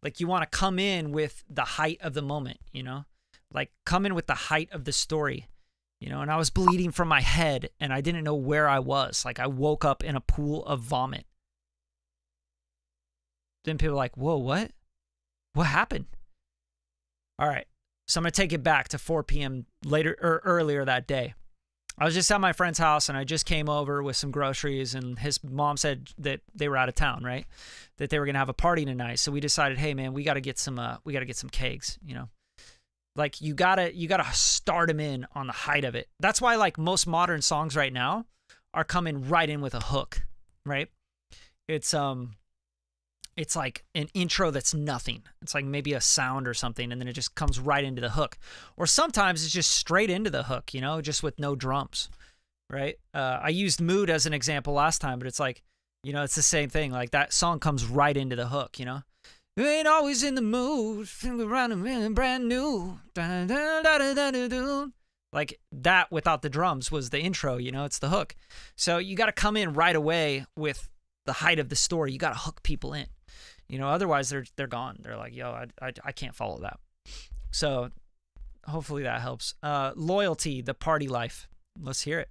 Like you want to come in with the height of the moment, you know, like come in with the height of the story, you know. And I was bleeding from my head, and I didn't know where I was. Like I woke up in a pool of vomit. Then people are like, "Whoa, what? What happened?" All right, so I'm gonna take it back to 4 p.m. later or earlier that day. I was just at my friend's house and I just came over with some groceries, and his mom said that they were out of town, right? That they were going to have a party tonight. So we decided, hey man, we got to get some kegs, you know? Like you gotta start them in on the height of it. That's why like most modern songs right now are coming right in with a hook, right? It's like an intro that's nothing. It's like maybe a sound or something, and then it just comes right into the hook. Or sometimes it's just straight into the hook, you know, just with no drums, right? I used Mood as an example last time, but it's like, you know, it's the same thing. Like that song comes right into the hook, you know? You ain't always in the mood, finger around a million brand new. Like that without the drums was the intro, you know, it's the hook. So you got to come in right away with the height of the story. You got to hook people in. You know, otherwise they're gone. They're like, yo, I can't follow that. So hopefully that helps. Loyalty, the party life. Let's hear it.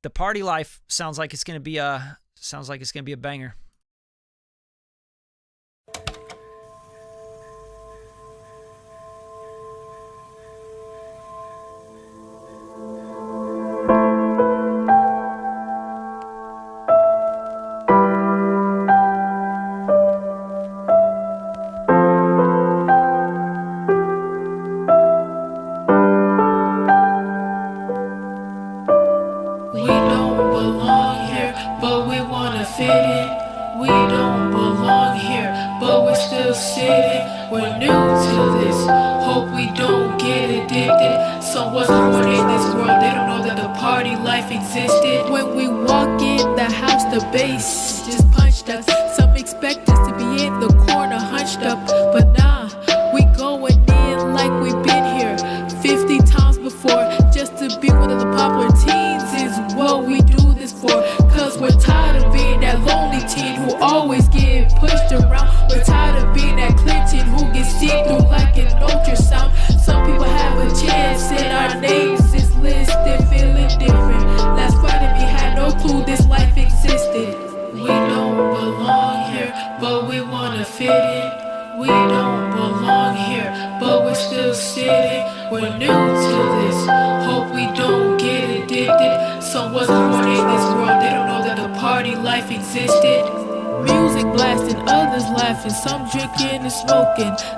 The party life sounds like it's gonna be a banger.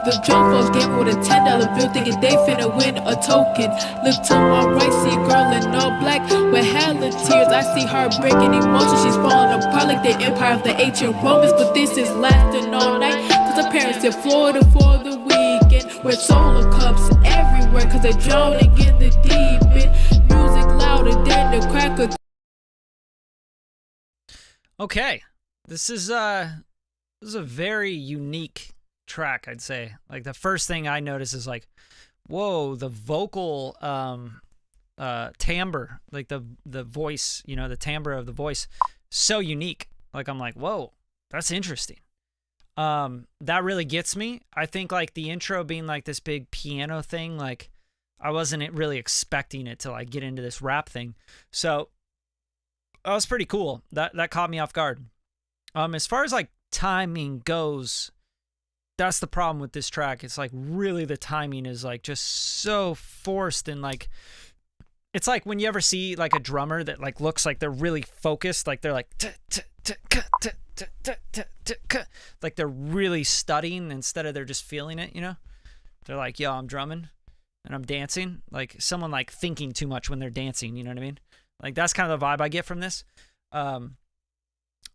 The drunk folks gave me with a $10 bill, thinking they finna win a token. Look to my right, see a girl in all black with hella tears. I see her breaking emotions, she's falling apart like the empire of the ancient Romans. But this is lasting all night, cause her parents in Florida for the weekend. With solar cups everywhere, cause they're drowning in the deep end. Music louder than the cracker. Okay, this is a very unique track, I'd say. Like the first thing I notice is like, whoa, the vocal timbre, like the voice, you know, the timbre of the voice, so unique. Like I'm like, whoa, that's interesting. That really gets me. I think like the intro being like this big piano thing, like I wasn't really expecting it to like get into this rap thing. So that was pretty cool. That caught me off guard. As far as like timing goes, that's the problem with this track. It's like really the timing is like just so forced, and like it's like when you ever see like a drummer that like looks like they're really focused, like they're like like they're really studying instead of they're just feeling it, you know? They're like, yo, I'm drumming and I'm dancing. Like someone like thinking too much when they're dancing, you know what I mean? Like that's kind of the vibe I get from this.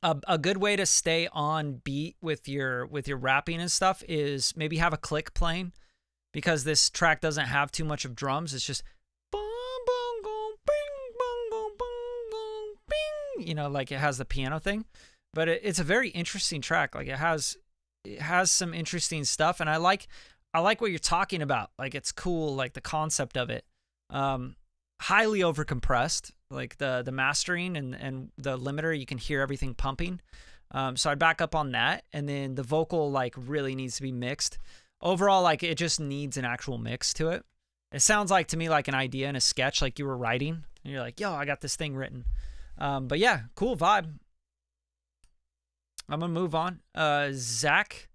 A good way to stay on beat with your rapping and stuff is maybe have a click playing, because this track doesn't have too much of drums. It's just you know, like it has the piano thing, but it's a very interesting track. Like it has some interesting stuff, and I like what you're talking about. Like it's cool, like the concept of it. Highly overcompressed, like the mastering and the limiter, you can hear everything pumping. So I'd back up on that, and then the vocal like really needs to be mixed. Overall, like it just needs an actual mix to it. It sounds like to me like an idea in a sketch, like you were writing, and you're like, yo, I got this thing written. But yeah, cool vibe. I'm gonna move on. Zavek,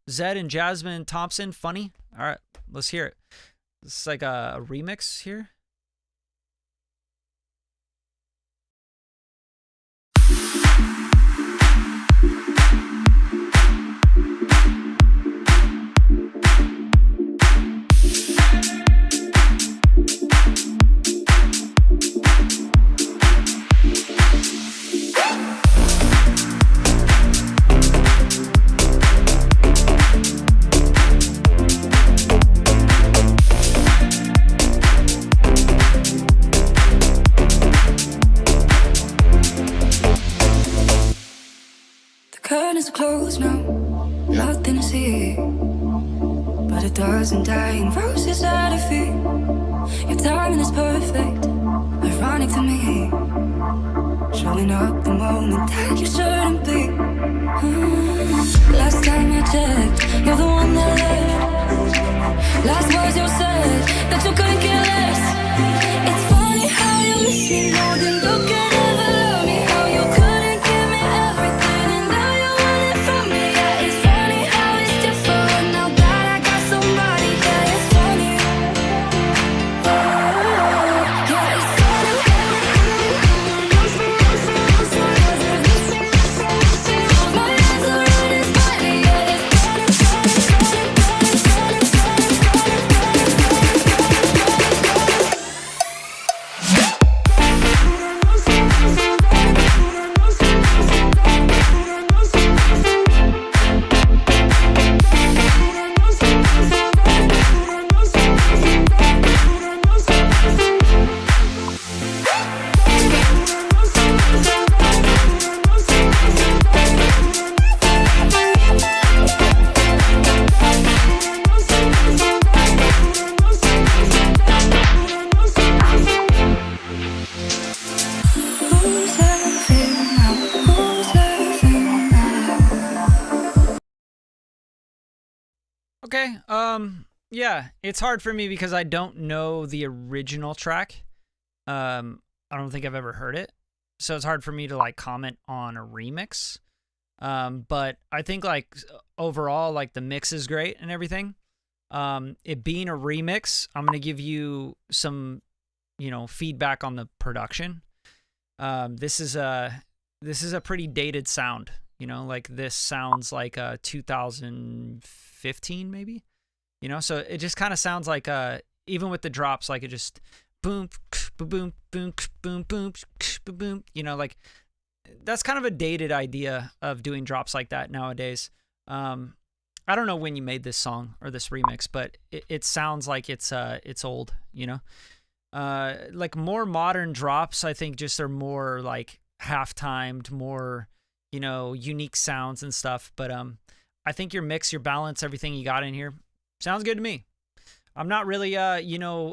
Zed and Jasmine Thompson, funny. All right, let's hear it. It's like a remix here. Curtains are closed now, nothing to see, but it doesn't die in roses at her feet. Your timing is perfect, ironic to me, showing up the moment that you shouldn't be. Last time I checked, you're the one that left. Last words you said, that you couldn't care less. It's funny how you miss me more than you can ever love me. How you couldn't give me everything, and now you want it from me. Yeah, it's funny how it's different now that I got somebody. Yeah, it's funny. Yeah, it's funny. My hands are in his body. Yeah, it's Okay, yeah, it's hard for me because I don't know the original track. I don't think I've ever heard it, so it's hard for me to like comment on a remix. But I think like overall, like the mix is great and everything. It being a remix, I'm gonna give you some, feedback on the production. This is a pretty dated sound. Like this sounds like 2015 maybe. So it just kind of sounds like even with the drops, like it just boom, boom, boom, boom, boom, boom. Like that's kind of a dated idea of doing drops like that nowadays. I don't know when you made this song or this remix, but it sounds like it's old. Like more modern drops, I think just are more like half-timed, more unique sounds and stuff. But I think your mix, your balance, everything you got in here sounds good to me. I'm not really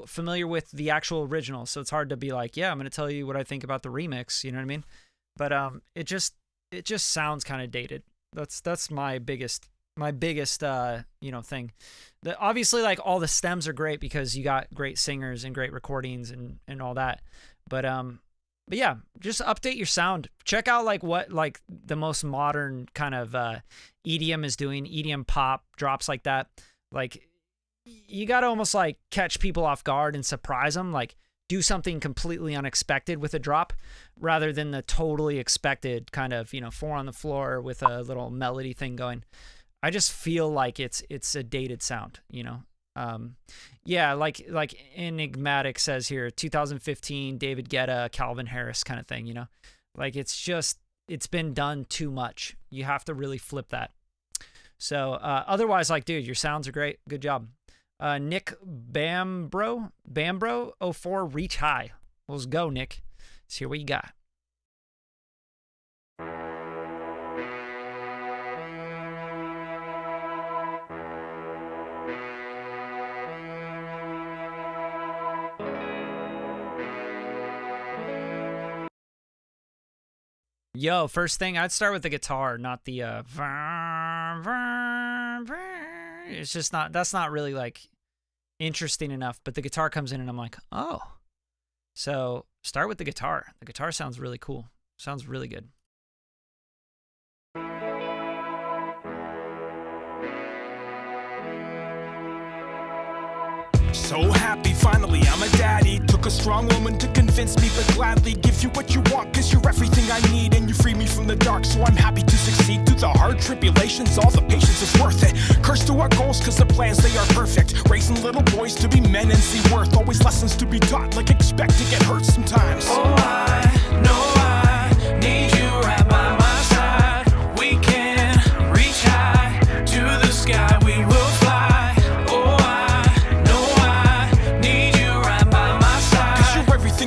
familiar with the actual original, so it's hard to be like, yeah, I'm gonna tell you what I think about the remix. You know what I mean? But it just sounds kind of dated. That's my biggest thing. Obviously, like, all the stems are great because you got great singers and great recordings and all that. But yeah, just update your sound. Check out like what like the most modern kind of EDM is doing, EDM pop drops like that. Like, you got to almost like catch people off guard and surprise them, like do something completely unexpected with a drop rather than the totally expected kind of, 4 on the floor with a little melody thing going. I just feel like it's a dated sound, yeah, like Enigmatic says here, 2015 David Guetta, Calvin Harris kind of thing, like it's been done too much. You have to really flip that. So otherwise, like, dude, your sounds are great. Good job. Nick Bambro 04 Reach High. Let's go, Nick. Let's hear what you got. Yo, first thing, I'd start with the guitar, not the it's just not, that's not really like interesting enough, but the guitar comes in and I'm like, oh. So start with the guitar. The guitar sounds really cool. Sounds really good. So happy, finally, I'm a daddy. Took a strong woman to convince me, but gladly give you what you want, cause you're everything I need, and you free me from the dark, so I'm happy to succeed. Through the hard tribulations, all the patience is worth it. Cursed to our goals, cause the plans, they are perfect. Raising little boys to be men and see worth. Always lessons to be taught, like expect to get hurt sometimes. Oh, I know I need you right by my side. We can reach high to the sky, we will fly.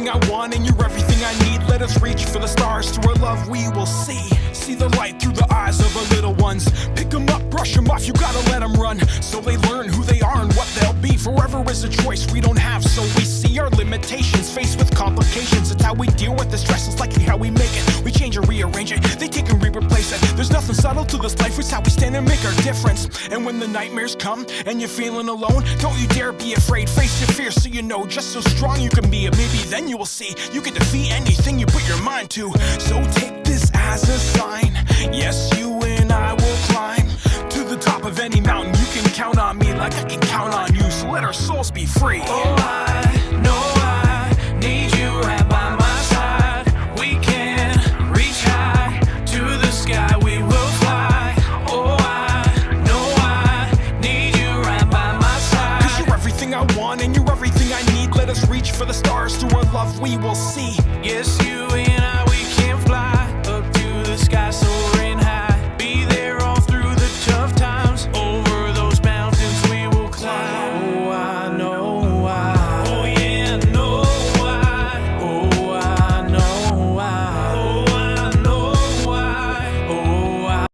I want and you're everything I need. Let us reach for the stars. Through our love we will see the light through the eyes of our little ones. Pick them up, brush them off, you gotta let them run, so they learn who they are and what they'll be. Forever is a choice we don't have, so we see our limitations faced with complications. It's how we deal with the stress, it's likely how we make it. We change or rearrange it, they take and replace it. There's nothing subtle to this life, it's how we stand and make our difference. And when the nightmares come and you're feeling alone, don't you dare be afraid. Face your fears so you know just so strong you can be. And maybe then you will see you can defeat anything you put your mind to. So take this as a sign. Yes, you and I will climb to the top of any mountain. You can count on me like I can count on you. So let our souls be free. Oh, I know I need you right by my side. We can reach high to the sky, we will fly. Oh, I know I need you right by my side. Cause you're everything I want and you're everything I need. Let us reach for the stars. Through our love we will see. Yes, you and I, we can fly up to the sky, soaring high. Be there all through the tough times. Over those mountains we will climb. Oh, I know why. Oh, yeah, I know why. Oh, I know why. Oh, I know why. Oh, I.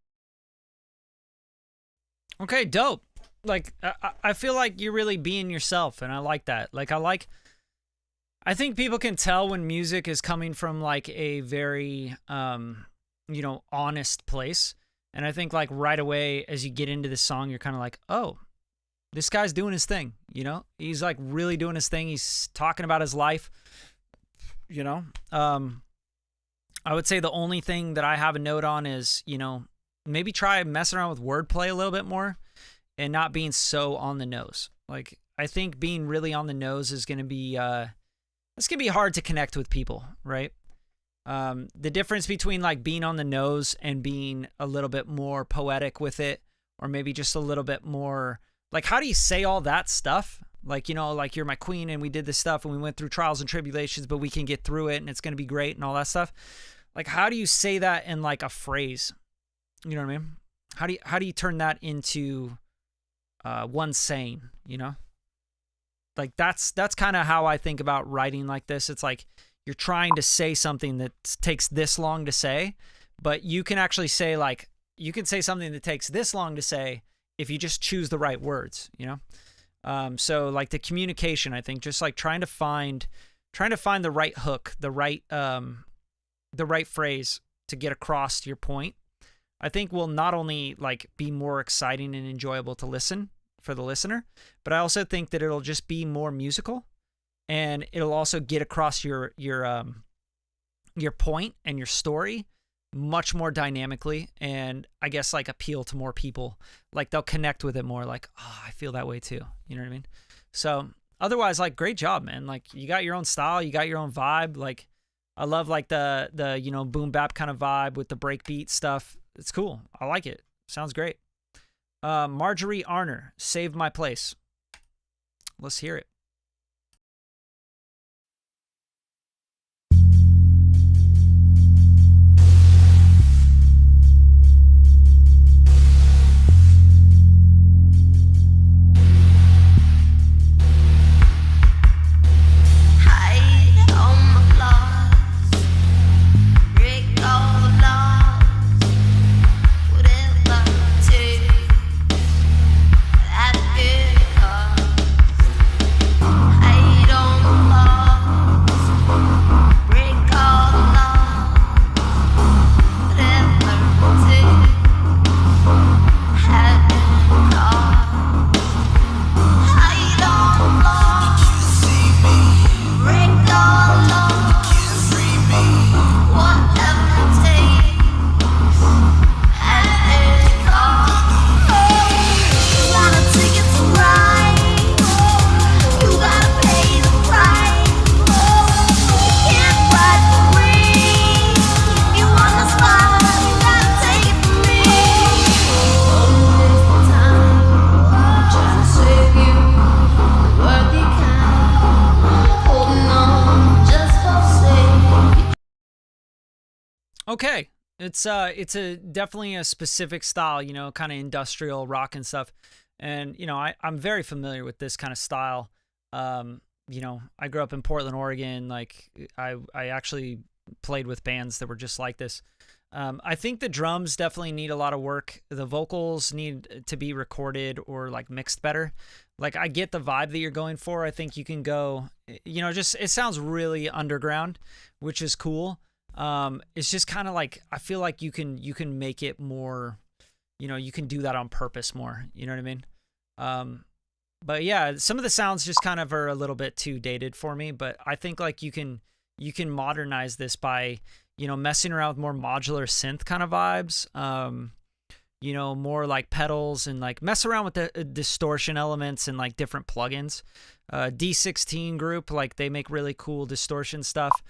Okay, dope. Like, I feel like you're really being yourself, and I like that. Like, I think people can tell when music is coming from like a very, honest place. And I think like right away as you get into this song, you're kind of like, oh, this guy's doing his thing. He's like really doing his thing. He's talking about his life. I would say the only thing that I have a note on is, maybe try messing around with wordplay a little bit more and not being so on the nose. Like, I think being really on the nose is going to be, it's going to be hard to connect with people, right? The difference between like being on the nose and being a little bit more poetic with it, or maybe just a little bit more like, how do you say all that stuff? Like, like you're my queen and we did this stuff and we went through trials and tribulations, but we can get through it and it's going to be great and all that stuff. Like, how do you say that in like a phrase? You know what I mean? How do you turn that into one saying, Like that's kind of how I think about writing like this. It's like you're trying to say something that takes this long to say, but you can actually say like, you can say something that takes this long to say if you just choose the right words, So like the communication, I think just like trying to find the right hook, the right phrase to get across your point. I think will not only like be more exciting and enjoyable to listen for the listener, but I also think that it'll just be more musical, and it'll also get across your point and your story much more dynamically, and I guess like appeal to more people. Like they'll connect with it more, like, oh, I feel that way too. You know what I mean? So otherwise, like, great job, man. Like, you got your own style, you got your own vibe. Like, I love like the you know, boom bap kind of vibe with the breakbeat stuff. It's cool. I like it. Sounds great. Marjorie Arner, Save My Place. Let's hear it. Okay, it's a definitely a specific style, you know, kind of industrial rock and stuff, and you know, I'm very familiar with this kind of style. You know, I grew up in Portland, Oregon. Like I actually played with bands that were just like this. I think the drums definitely need a lot of work. The vocals need to be recorded or like mixed better. Like I get the vibe that you're going for. I think you can go, you know, just it sounds really underground, which is cool. It's just kind of like I feel like you can make it more, you know, you can do that on purpose more. You know what I mean? But yeah, some of the sounds just kind of are a little bit too dated for me. But I think like you can modernize this by, you know, messing around with more modular synth kind of vibes. You know, more like pedals and like mess around with the distortion elements and like different plugins. D16 group, like they make really cool distortion stuff.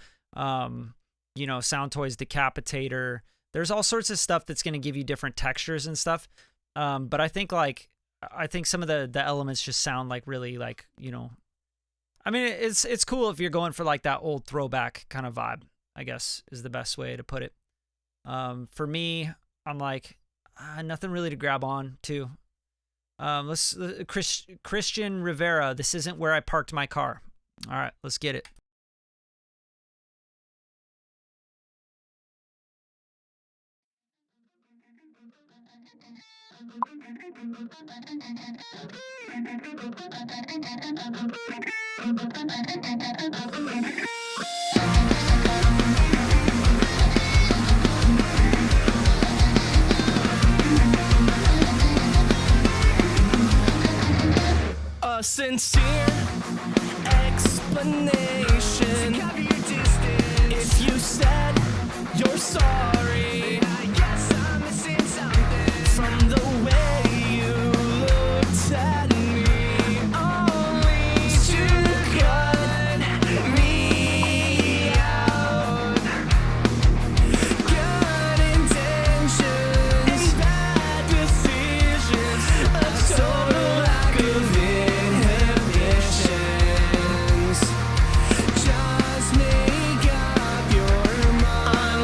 You know, Sound Toys Decapitator. There's all sorts of stuff that's going to give you different textures and stuff. But I think some of the elements just sound like really like, you know, I mean, it's cool if you're going for like that old throwback kind of vibe, I guess is the best way to put it. For me, I'm like, nothing really to grab on to. Christian Rivera, This Isn't Where I Parked My Car. All right, let's get it. A sincere explanation. If you said you're sorry, I guess I'm missing something from the way you looked at me. Only to cut me out. Good intentions and bad decisions. A total lack of inhibitions. Just make up your mind.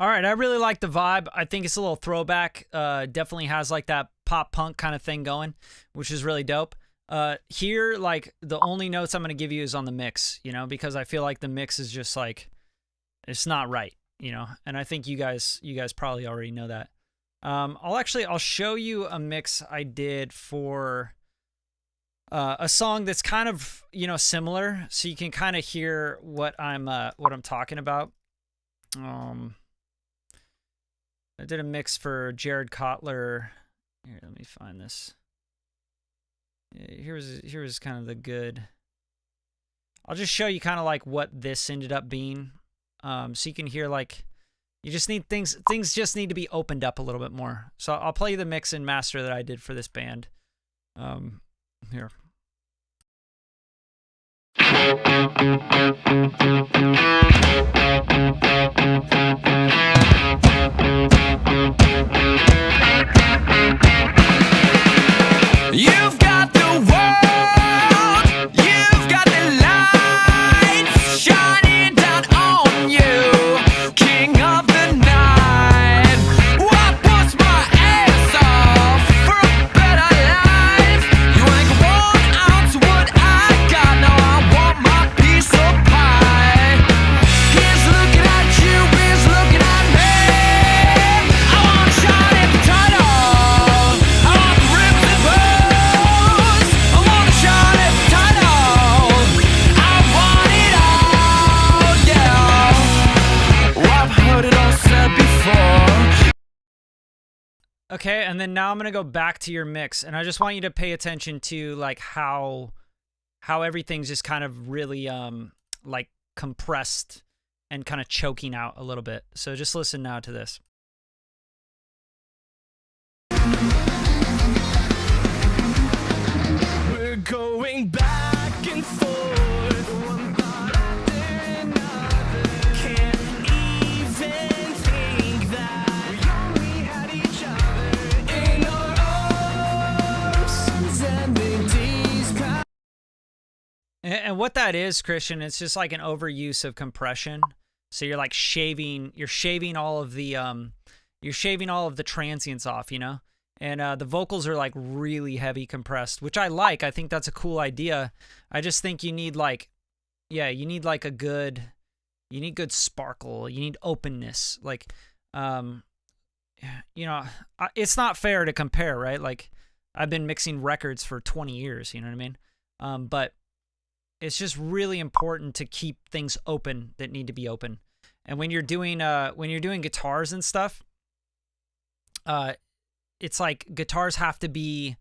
All right, I really like the vibe. I think it's a little throwback. Definitely has like that pop punk kind of thing going, which is really dope. Here, like the only notes I'm gonna give you is on the mix, you know, because I feel like the mix is just like it's not right, you know, and I think you guys probably already know that. I'll show you a mix I did for a song that's kind of, you know, similar, so you can kind of hear what I'm talking about. I did a mix for Jared Kotler. Here, let me find this. Here was kind of the good. I'll just show you kind of like what this ended up being, so you can hear like you just need things just need to be opened up a little bit more. So I'll play you the mix and master that I did for this band. Here. You've got the world, you've got the lights shining down on you, king of the night. I bust my ass off for a better life. You ain't got 1 ounce of what I got, now I want my piece of pie. Here's looking at you, here's looking at me. I wanna shine at the title, I want the rips and bows, I wanna shine at the title, I want it all, yeah. Oh, I've heard it all said before. Okay, and then now I'm gonna go back to your mix, and I just want you to pay attention to like how everything's just kind of really like compressed and kind of choking out a little bit. So just listen now to this. We're going back and forth, one thought after another. Can't even think that we only had each other in our arms. And days pass. And what that is, Christian, it's just like an overuse of compression. So you're like shaving all of the transients off, you know? And the vocals are like really heavy compressed, which I like. I think that's a cool idea. I just think you need like, you need good sparkle. You need openness. Like, you know, it's not fair to compare, right? Like I've been mixing records for 20 years, you know what I mean? But it's just really important to keep things open that need to be open. And when you're doing guitars and stuff, it's like guitars have to be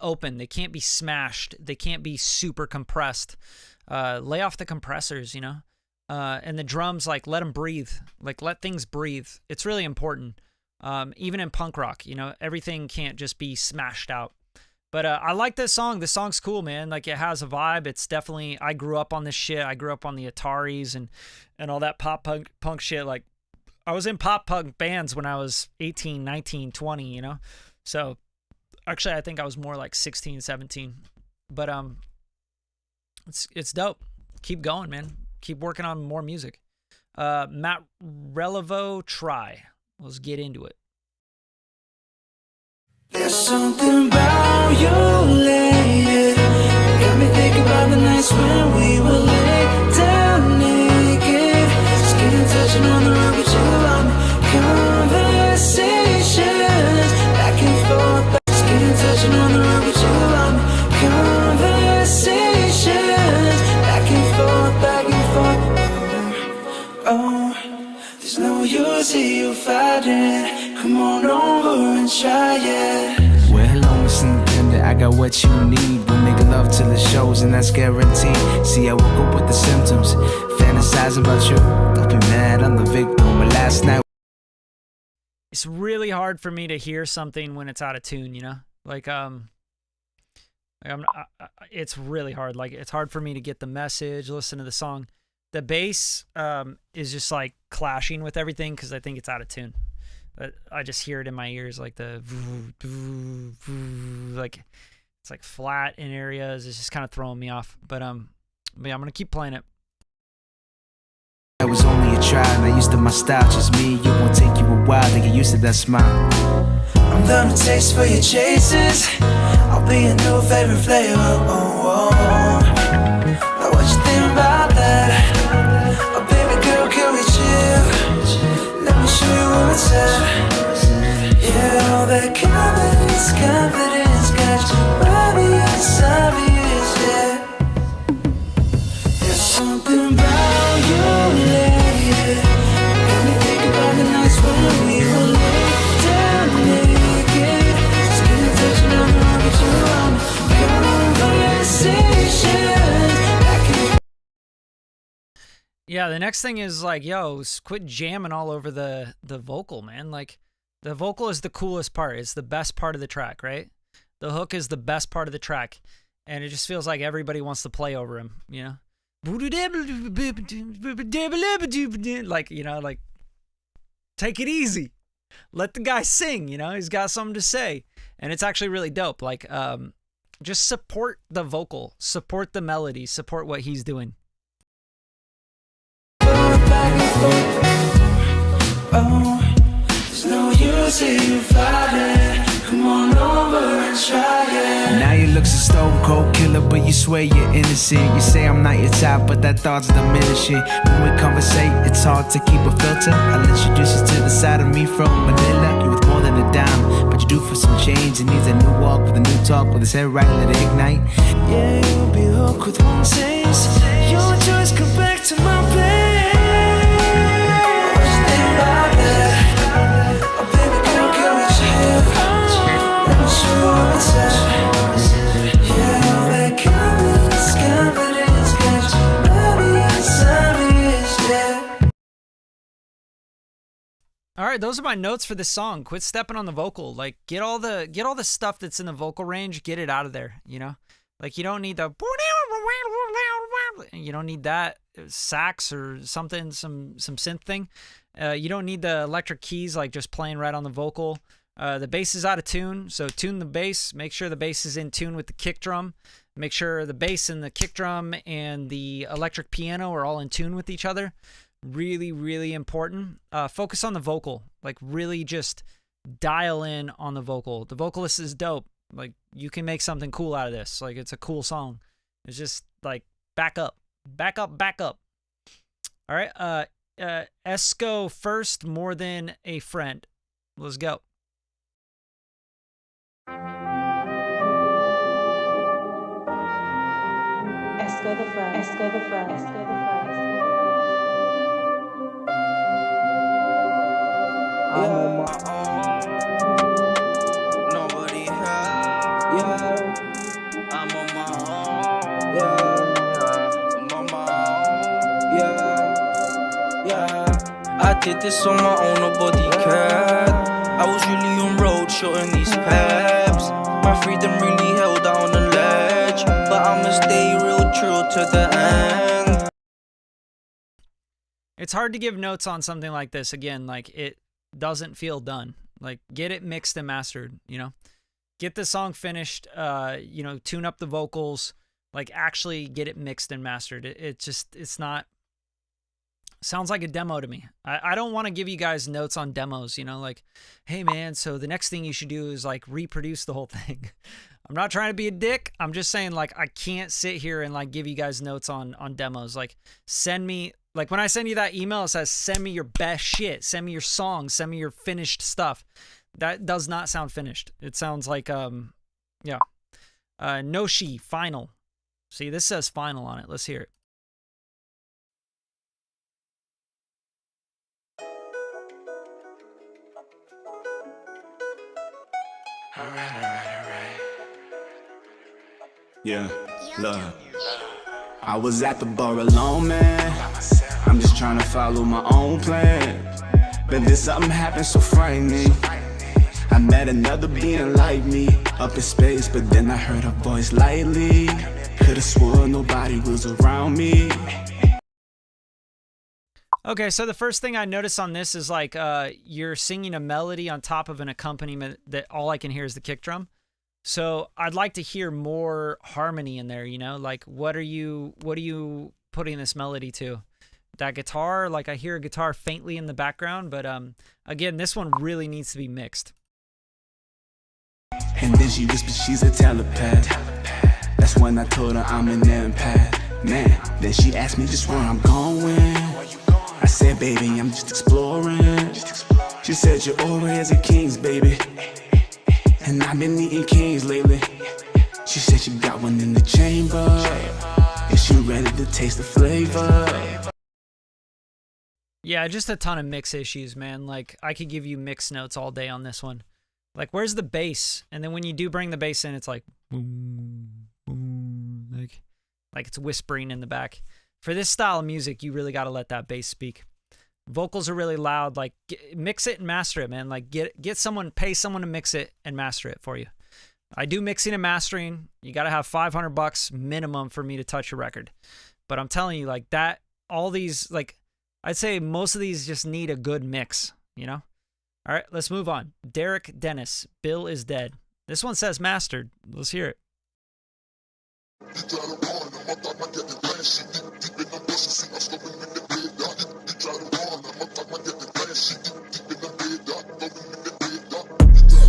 open. They can't be smashed. They can't be super compressed. Lay off the compressors, you know? And the drums, like, let them breathe. Like, let things breathe. It's really important. Even in punk rock, you know, everything can't just be smashed out. But I like this song. This song's cool, man. Like, it has a vibe. It's definitely, I grew up on this shit. I grew up on the Ataris and all that pop punk shit. Like, I was in pop punk bands when I was 18, 19, 20, you know? So, actually, I think I was more like 16, 17. But it's dope. Keep going, man. Keep working on more music. Matt Relavo, Try. Let's get into it. There's something about you, lady. Got me thinking about the nights when we were laid down naked. Skin touching on the rug with you on me. Conversations back and forth. Skin touching on the rug with you on me. Conversations back and forth, back and forth. Oh, there's no use in you fighting. Come on over and try it. Well, hello, Miss Independent, I got what you need. We'll make love till it shows, and that's guaranteed. See, I woke up with the symptoms, fantasizing about you. Don't be mad, I'm the victim. But last night, it's really hard for me to hear something when it's out of tune, you know? Like, it's really hard. Like, it's hard for me to get the message, listen to the song. The bass is just like clashing with everything because I think it's out of tune. I just hear it in my ears, like the like it's like flat in areas. It's just kind of throwing me off. But yeah, I'm gonna keep playing it. That was only a try, not used to my style, just me. It won't take you a while to get used to that smile. I'm done to taste for your chases. I'll be a new favorite flavor. Oh, oh. Now what you think about that? Oh baby girl, can we chill? Let me show you where it's at. Yeah, all that confidence got you obvious, yeah. There's something about you, lady. Got me thinking about the nights when we were laid down naked. Skin touching on the rocket, you're on conversations. Yeah, the next thing is like, yo, quit jamming all over the vocal, man. Like, the vocal is the coolest part. It's the best part of the track, right? The hook is the best part of the track. And it just feels like everybody wants to play over him, you know? Like, you know, like, take it easy. Let the guy sing, you know? He's got something to say. And it's actually really dope. Like, just support the vocal. Support the melody. Support what he's doing. Oh, there's no use in you fighting. Come on over and try it. Now you look so stone cold killer, but you swear you're innocent. You say I'm not your type, but that thought's diminishing. When we conversate, it's hard to keep a filter. I'll introduce you to the side of me from Manila. You with more than a dime, but you do for some change. And needs a new walk with a new talk, with his head right, let it ignite. Yeah, you'll be hooked with one taste. Your choice, come back to my place. All right, those are my notes for this song. Quit stepping on the vocal. Like, get all the stuff that's in the vocal range, get it out of there, you know? Like, you don't need the you don't need that sax or something, some synth thing. You don't need the electric keys like just playing right on the vocal. The bass is out of tune, so tune the bass. Make sure the bass is in tune with the kick drum. Make sure the bass and the kick drum and the electric piano are all in tune with each other. Really, really important. Focus on the vocal. Like, really just dial in on the vocal. The vocalist is dope. Like, you can make something cool out of this. Like, it's a cool song. It's just, like, back up. Back up, back up. All right. Esko first, More Than a Friend. Let's go. Esko the first. Esko the first. Esko the first. I'm on my own. Nobody help. Yeah. I'm on my own. Yeah. I'm on my own. Yeah. Yeah. I did this on my own, nobody cared. I was really on road, shooting these peps. My freedom really held out on the ledge, but I'ma stay real true to the end. It's hard to give notes on something like this. Again, like, it doesn't feel done. Like, get it mixed and mastered, you know? Get the song finished, you know, tune up the vocals, like, actually get it mixed and mastered. It's not, sounds like a demo to me. I don't want to give you guys notes on demos, you know, like, hey man, so the next thing you should do is like reproduce the whole thing. I'm not trying to be a dick. I'm just saying, like, I can't sit here and like give you guys notes on demos. Like, send me, like, when I send you that email, it says, send me your best shit. Send me your songs. Send me your finished stuff. That does not sound finished. It sounds like, yeah. No She, Final. See, this says Final on it. Let's hear it. Alright. Yeah, look. I was at the bar alone, man. I'm just trying to follow my own plan. But then something happened so frightening. I met another being like me up in space, but then I heard her voice lightly. Could've swore nobody was around me. Okay, so the first thing I noticed on this is like you're singing a melody on top of an accompaniment that all I can hear is the kick drum. So I'd like to hear more harmony in there, you know? Like, what are you putting this melody to? that guitar, like I hear a guitar faintly in the background, but again, this one really needs to be mixed. And then she whispered she's a telepath. That's when I told her I'm an empath. Man, then she asked me just where I'm going. I said, baby, I'm just exploring. She said, your aura is a king's, baby. And I've been eating kings lately. She said she got one in the chamber. And she ready to taste the flavor. Yeah, just a ton of mix issues, man. Like, I could give you mix notes all day on this one. Like, where's the bass? And then when you do bring the bass in, it's like, boom, boom, like it's whispering in the back. For this style of music, you really got to let that bass speak. Vocals are really loud. Like, mix it and master it, man. Like, get someone, pay someone to mix it and master it for you. I do mixing and mastering. You got to have $500 minimum for me to touch a record. But I'm telling you, like, that, all these, like, I'd say most of these just need a good mix, you know? All right, let's move on. Derek Dennis, Bill is Dead. This one says mastered. Let's hear it.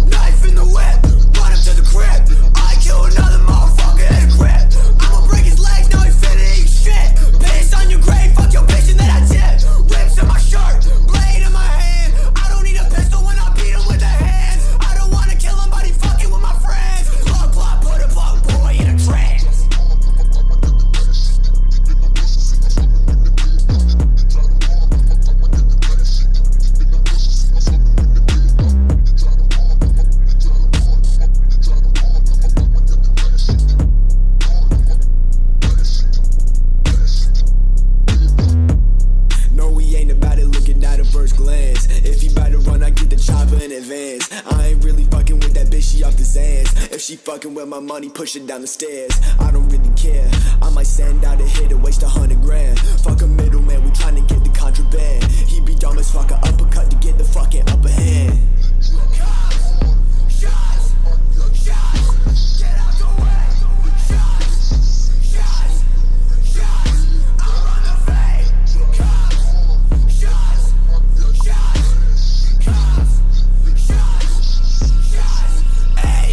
Knife in the whip, brought him to the crib. I kill another motherfucker at a crib. I'ma break his legs, now he finna eat shit. Piss on your grave, fuck your bitch and then I dip. Rips in my shirt, blade in my hand. I don't need a pistol when I beat him with the hands. I don't wanna kill him, but he fucking with my friends. Blood clot, put a fuck boy in a trance. If he bout to run, I get the chopper in advance. I ain't really fucking with that bitch, she off the Zans. If she fucking with my money, push it down the stairs. I don't really care, I might send out a hit and waste 100 grand. Fuck a middleman, we tryna get the contraband. He be dumb as fuck, a uppercut to get the fucking upper hand. Shots, shots, get out the way. Shots, shots, shots, I'll run the fade. Shots, shots, hey,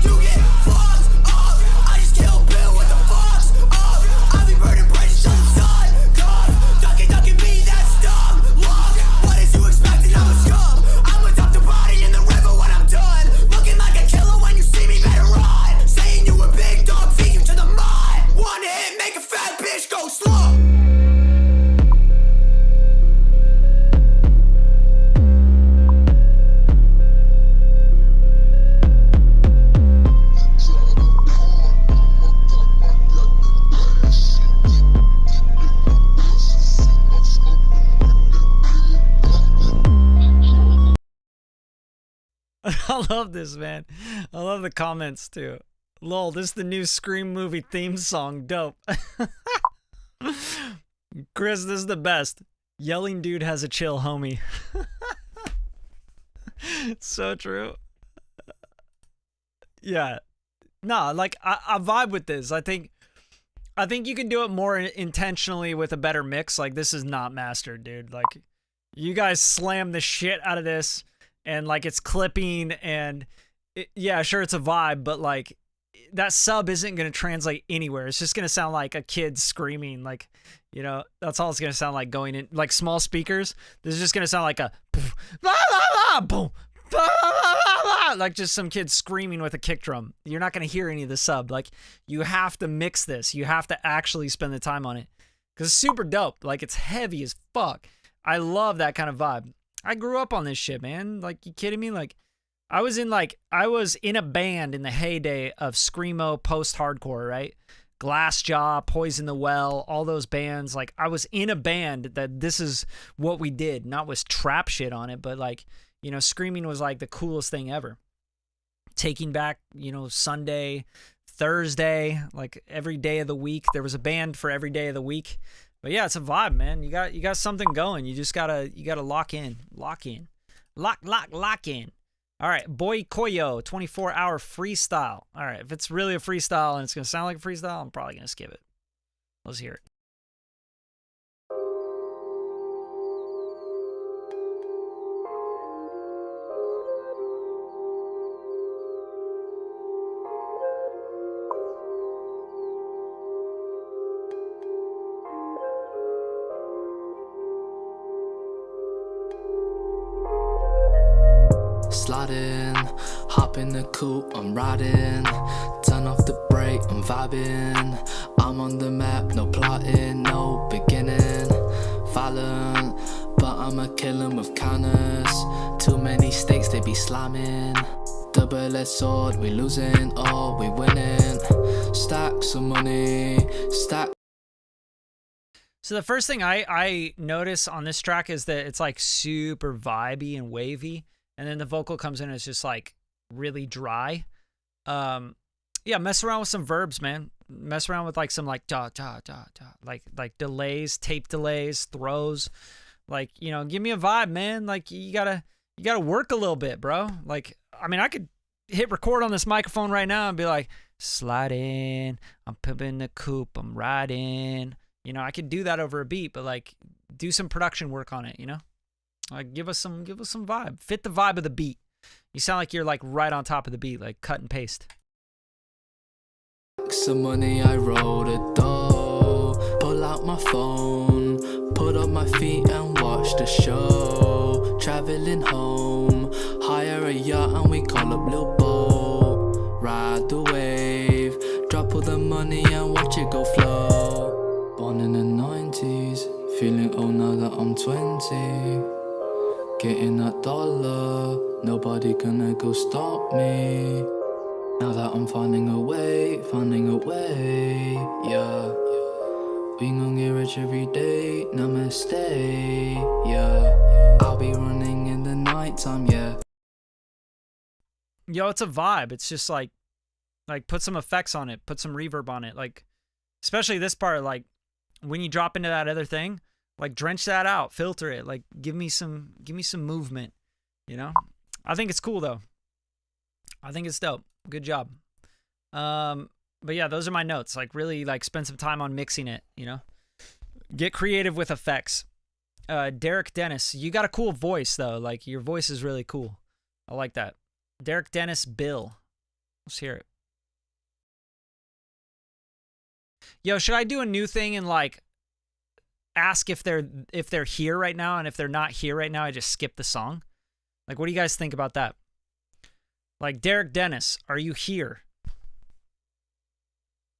you get fucked up. I just killed Bill, what the fuck's up? I be burning bridges till the sun comes. Ducking me, that's dumb. Look, what is you expecting? I'm a scum. I'ma dump the body in the river when I'm done. Looking like a killer when you see me, better run. Saying you a big dog, feed you to the mud. One hit, make a fat bitch go slow. I love this, man. I love the comments, too. Lol, this is the new Scream movie theme song. Dope. Chris, this is the best. Yelling dude has a chill, homie. So true. Yeah. Nah, like, I vibe with this. I think you can do it more intentionally with a better mix. Like, this is not mastered, dude. Like, you guys slam the shit out of this. And, like, it's clipping, and, yeah, sure, it's a vibe, but, like, that sub isn't going to translate anywhere. It's just going to sound like a kid screaming, like, you know, that's all it's going to sound like going in, like, small speakers. This is just going to sound like a, boom, like just some kid screaming with a kick drum. You're not going to hear any of the sub. Like, you have to mix this. You have to actually spend the time on it, because it's super dope. Like, it's heavy as fuck. I love that kind of vibe. I grew up on this shit, man. Like, you kidding me? Like, I was in a band in the heyday of screamo post-hardcore, right? Glassjaw, Poison the Well, all those bands. Like, I was in a band that this is what we did. Not with trap shit on it, but, like, you know, screaming was, like, the coolest thing ever. Taking Back, you know, Sunday, Thursday, like, every day of the week. There was a band for every day of the week. But yeah, it's a vibe, man. You got something going. You just gotta lock in. Lock in. All right, Boy Coyo, 24-hour freestyle. All right, if it's really a freestyle and it's gonna sound like a freestyle, I'm probably gonna skip it. Let's hear it. sliding. Hop in the coupe, I'm riding. Turn off the brake, I'm vibing. I'm on the map, no plotting, no beginning. Violent, but I'ma kill 'em with kindness. Too many stakes, they be slamming. Double-edged sword, we losing or we winning. Stacks of money, stack. So the first thing I notice on this track is that it's like super vibey and wavy, and then the vocal comes in and it's just like really dry. Yeah, mess around with some verbs, man. Mess around with like some like da da da da, like delays, tape delays, throws. Like, you know, give me a vibe, man. Like you gotta work a little bit, bro. Like, I mean, I could hit record on this microphone right now and be like, slide in, I'm pimping the coupe, I'm riding. You know, I could do that over a beat, but like do some production work on it, you know? Like give us some vibe. Fit the vibe of the beat. You sound like you're like right on top of the beat, like cut and paste. Some money, I roll the dough. Pull out my phone, put up my feet and watch the show. Traveling home, hire a yacht and we call up Lil Bo. Ride the wave, drop all the money and watch it go flow. Born in the 90s, feeling old now that I'm 20. Getting that dollar, nobody gonna go stop me. Now that I'm finding a way, yeah. We gon' get rich every day, namaste, yeah. I'll be running in the nighttime, yeah. Yo, it's a vibe. It's just like put some effects on it, put some reverb on it. Like, especially this part, like when you drop into that other thing, like drench that out, filter it, like give me some movement, you know? I think it's cool though. I think it's dope. Good job. But yeah, those are my notes. Like really like spend some time on mixing it, you know? Get creative with effects. Derek Dennis, you got a cool voice though. Like your voice is really cool. I like that. Derek Dennis Bill. Let's hear it. Yo, should I do a new thing and like ask if they're here right now, and if they're not here right now, I just skip the song? Like, what do you guys think about that? Like, Derek Dennis, are you here?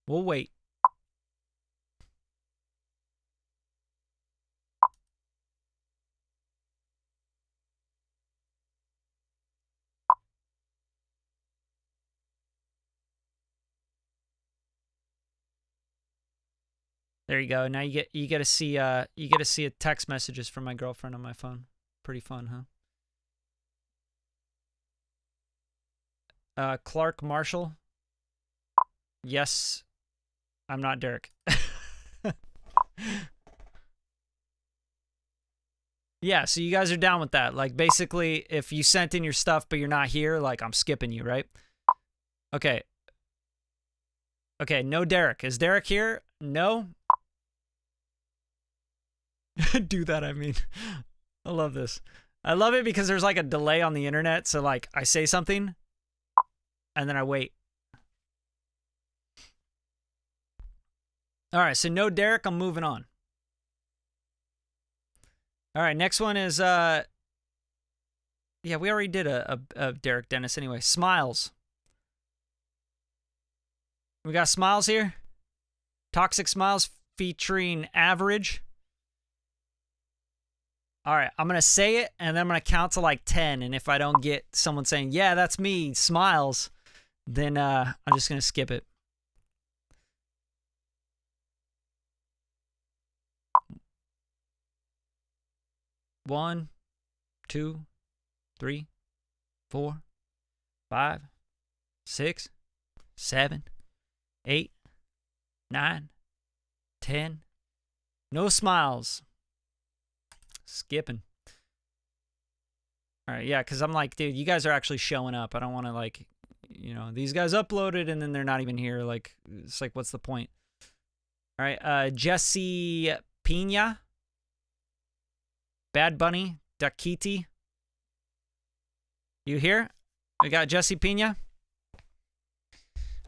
We'll wait. There you go. Now you get to see a text messages from my girlfriend on my phone. Pretty fun, huh? Clark Marshall. Yes, I'm not Derek. Yeah, so you guys are down with that. Like basically, if you sent in your stuff but you're not here, like I'm skipping you, right? Okay. Okay, no Derek. Is Derek here? No. Do that, I mean. I love this. I love it because there's like a delay on the internet. So like I say something and then I wait. All right, so no Derek, I'm moving on. All right, next one is yeah, we already did a Derek Dennis anyway. Smiles. We got Smiles here. Toxic Smiles featuring Average. All right, I'm going to say it, and then I'm going to count to like 10, and if I don't get someone saying, yeah, that's me, Smiles, then I'm just going to skip it. One, 2, 3, 4, 5, 6, 7, 8, 9, 10. No Smiles. Skipping. All right, yeah, because I'm like, dude, you guys are actually showing up. I don't want to, like, you know, these guys uploaded and then they're not even here. Like, it's like, what's the point? All right, Jessie Pina. Bad Bunny, Dakiti. You here? We got Jessie Pina.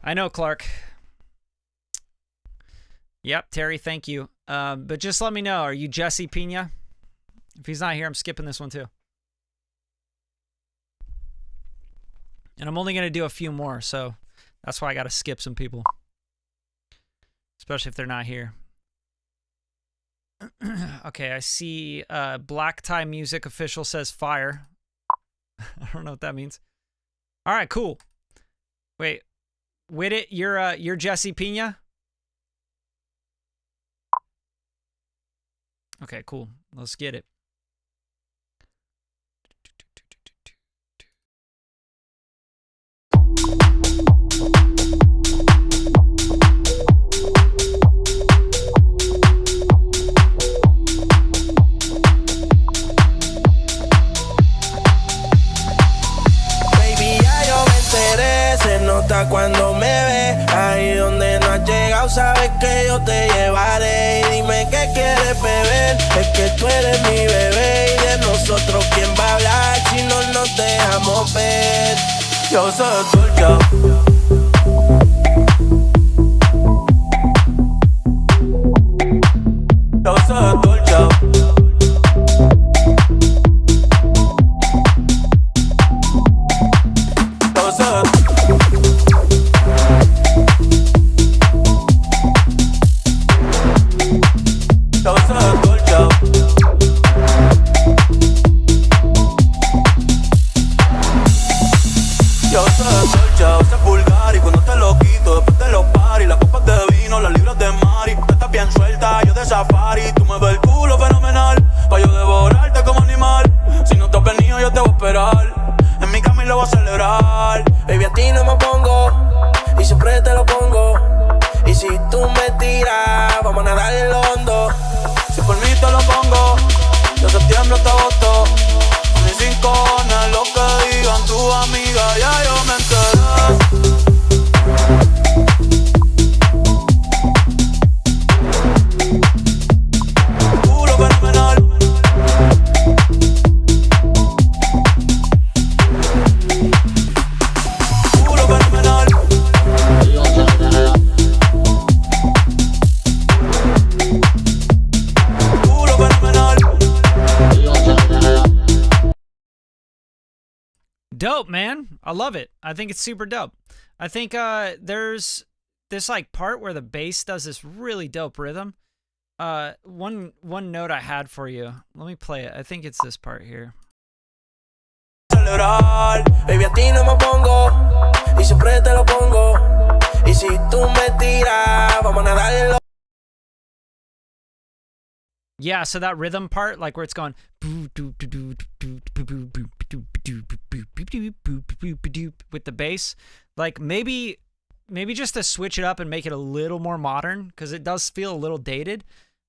I know, Clark. Yep, Terry, thank you. But just let me know, are you Jessie Pina? If he's not here, I'm skipping this one too. And I'm only going to do a few more, so that's why I got to skip some people. Especially if they're not here. Okay, I see Black Tie Music Official says fire. I don't know what that means. All right, cool. Wait, Widit, you're Jessie Pina? Okay, cool. Let's get it. Se nota cuando me ves, ahí donde no has llegado sabes que yo te llevaré. Y dime qué quieres beber, es que tú eres mi bebé. Y de nosotros quién va a hablar si no nos dejamos ver. Yo soy tuyo. Yo soy tuyo. Yo soy safari, tú me ves el culo fenomenal, pa' yo devorarte como animal. Si no te has venido yo te voy a esperar, en mi cama y lo voy a celebrar. Baby, a ti no me pongo, y siempre te lo pongo. Y si tú me tiras, vamos a nadar en lo hondo. Si por mí te lo pongo, de septiembre hasta agosto. A mis 5 cojones lo que digan tus amigas, ya yo me enteré. Dope, man. I love it. I think it's super dope. I think there's this like part where the bass does this really dope rhythm. One note I had for you. Let me play it. I think it's this part here. Baby, a ti no me pongo, y siempre te lo pongo. Y si tú me tiras, vamos a nadar. Yeah, so that rhythm part, like where it's going with the bass, like maybe just to switch it up and make it a little more modern, because it does feel a little dated.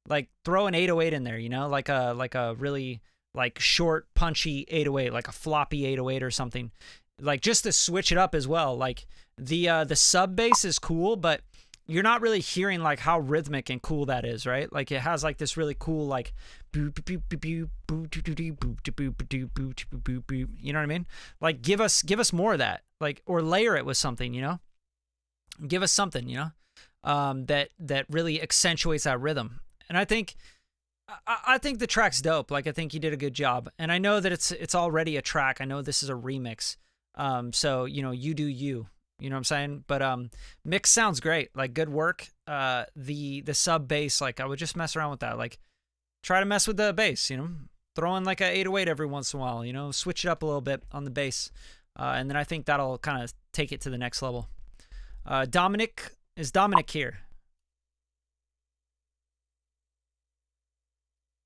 Like throw an 808 in there, you know, like a really like short, punchy 808, like a floppy 808 or something, like just to switch it up as well. Like the sub bass is cool, but you're not really hearing like how rhythmic and cool that is, right? Like it has like this really cool like you know what I mean? Like give us more of that, like, or layer it with something, you know? Give us something, you know, that really accentuates that rhythm. And I think the track's dope. Like I think you did a good job, and I know that it's already a track. I know this is a remix, so you know, you do you. You know what I'm saying? But mix sounds great. Like good work. The sub bass, like I would just mess around with that. Like try to mess with the bass, you know? Throw in like a 808 every once in a while, you know? Switch it up a little bit on the bass. And then I think that'll kind of take it to the next level. Dominic, is Dominic here?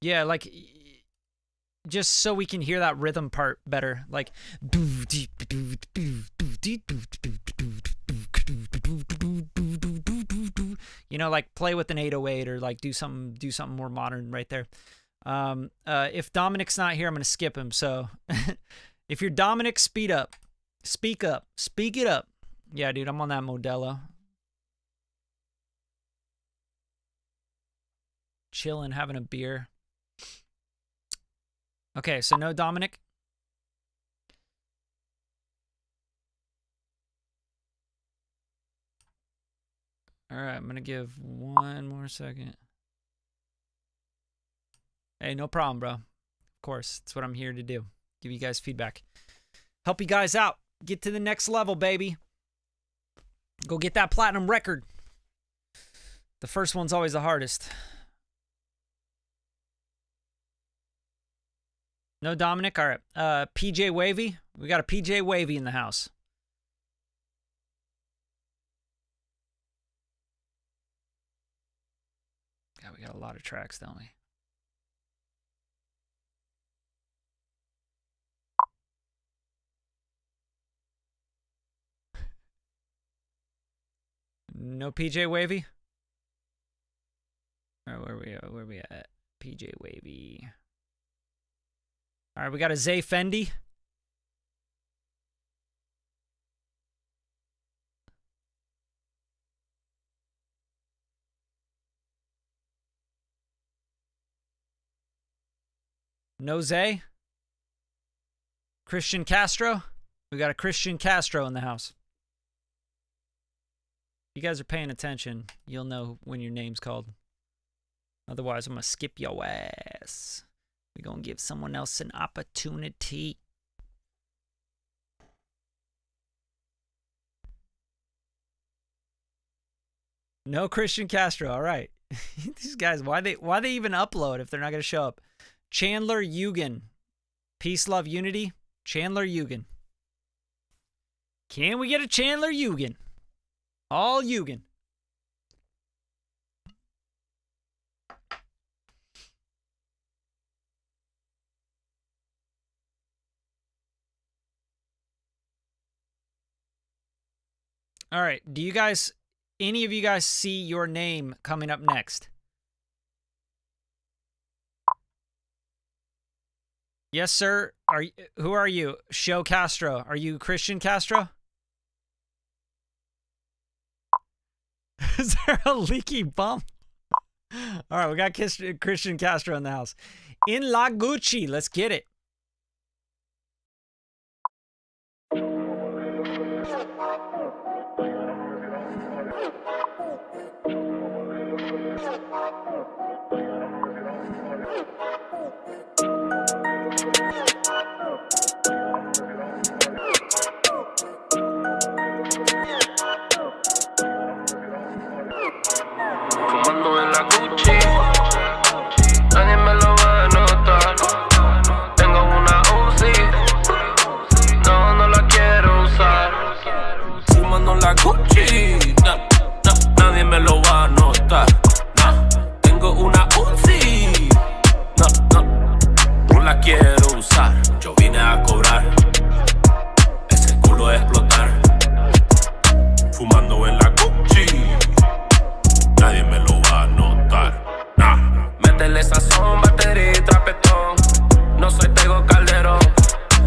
Yeah, like just so we can hear that rhythm part better. Like you know, like play with an 808 or like do something more modern right there. If Dominic's not here, I'm gonna skip him. So if you're Dominic, speak it up. Yeah, dude, I'm on that Modelo. Chilling, having a beer. Okay, so no Dominic. All right, I'm going to give one more second. Hey, no problem, bro. Of course, that's what I'm here to do. Give you guys feedback. Help you guys out. Get to the next level, baby. Go get that platinum record. The first one's always the hardest. No Dominic? All right. PJ Wavy. We got a PJ Wavy in the house. God, we got a lot of tracks, don't we? No PJ Wavy? All right, where we at? PJ Wavy. All right, we got a Zay Fendi. No Zay. Christian Castro. We got a Christian Castro in the house. You guys are paying attention, you'll know when your name's called. Otherwise, I'm going to skip your ass. We're going to give someone else an opportunity. No Christian Castro. All right. These guys, why they even upload if they're not going to show up? Chandler Eugen. Peace, love, unity. Chandler Eugen. Can we get a Chandler Eugen? All Eugen. All right. Do you guys, any of you guys see your name coming up next? Yes, sir. Who are you? Show Castro. Are you Christian Castro? Is there a leaky bump? All right, we got Christian Castro in the house. In La Gucci. Let's get it. Fumando en la Gucci, nadie me lo va a notar. Tengo una Uzi, no la quiero usar. Fumando en la Gucci, nadie me lo va a notar. Tengo una Uzi, no la quiero usar. Yo vine a cobrar, ese culo a explotar. Fumando en la Gucci, nadie me lo va a notar. Métele sazón, batería y trapetón. No soy Tego Calderón,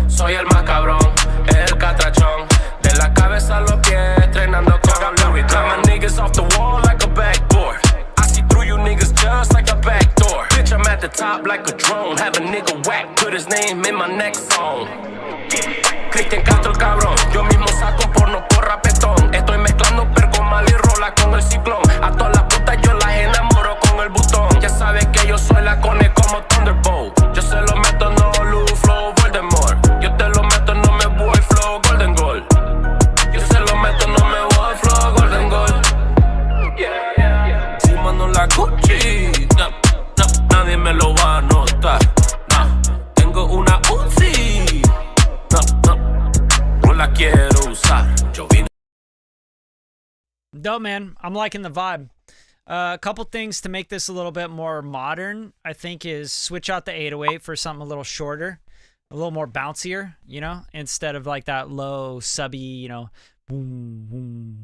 soy el más cabrón, el catrachón. De la cabeza a los pies, entrenando con Louis. Got my niggas off the wall like a backboard. I see through you niggas just like a back door. Bitch, I'm at the top like a drone. Have a nigga whack, put his name in my next song. Cristian Castro, cabrón. Yo mismo saco porno por rapetón. Estoy mezclando perco mal y rola con el ciclón. A todas las putas yo las enamoro con el botón. Ya sabes que yo soy la cone como Thunderbolt. Yo se lo meto, no Lu, flow, Voldemort. Yo te lo meto, no me voy, flow, Golden Goal. Yo se lo meto, no me voy, flow, Golden Goal. Fumando la Gucci, nadie me lo va a notar. Tengo una Uzi, no la quiero usar. Yo vine. Dope, man. I'm liking the vibe. A couple things to make this a little bit more modern, I think, is switch out the 808 for something a little shorter, a little more bouncier, you know, instead of like that low, subby, you know, boom, boom,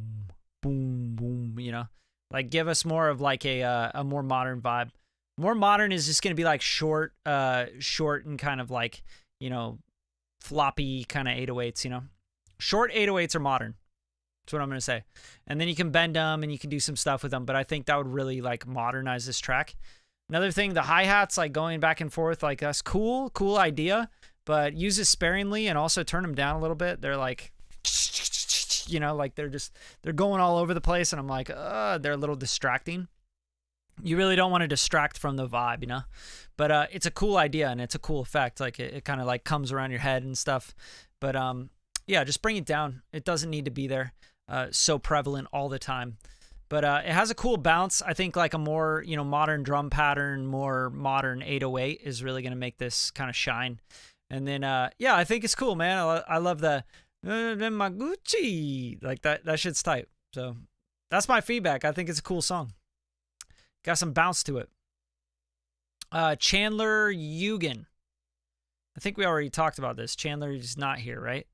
boom, boom, you know. Like, give us more of like a more modern vibe. More modern is just going to be like short and kind of like, you know, floppy kind of 808s, you know. Short 808s are modern. That's what I'm going to say. And then you can bend them and you can do some stuff with them. But I think that would really like modernize this track. Another thing, the hi-hats, like going back and forth, like that's cool idea. But use it sparingly and also turn them down a little bit. They're like, you know, like they're going all over the place. And I'm like, they're a little distracting. You really don't want to distract from the vibe, you know. But it's a cool idea and it's a cool effect. Like it kind of like comes around your head and stuff. But yeah, just bring it down. It doesn't need to be there so prevalent all the time. But it has a cool bounce. I think like a more, modern drum pattern, more modern 808 is really going to make this kind of shine. And then, yeah, I think it's cool, man. I love the Maguchi. Like that shit's tight. So that's my feedback. I think it's a cool song. Got some bounce to it. Chandler Eugen. I think we already talked about this. Chandler is not here, right?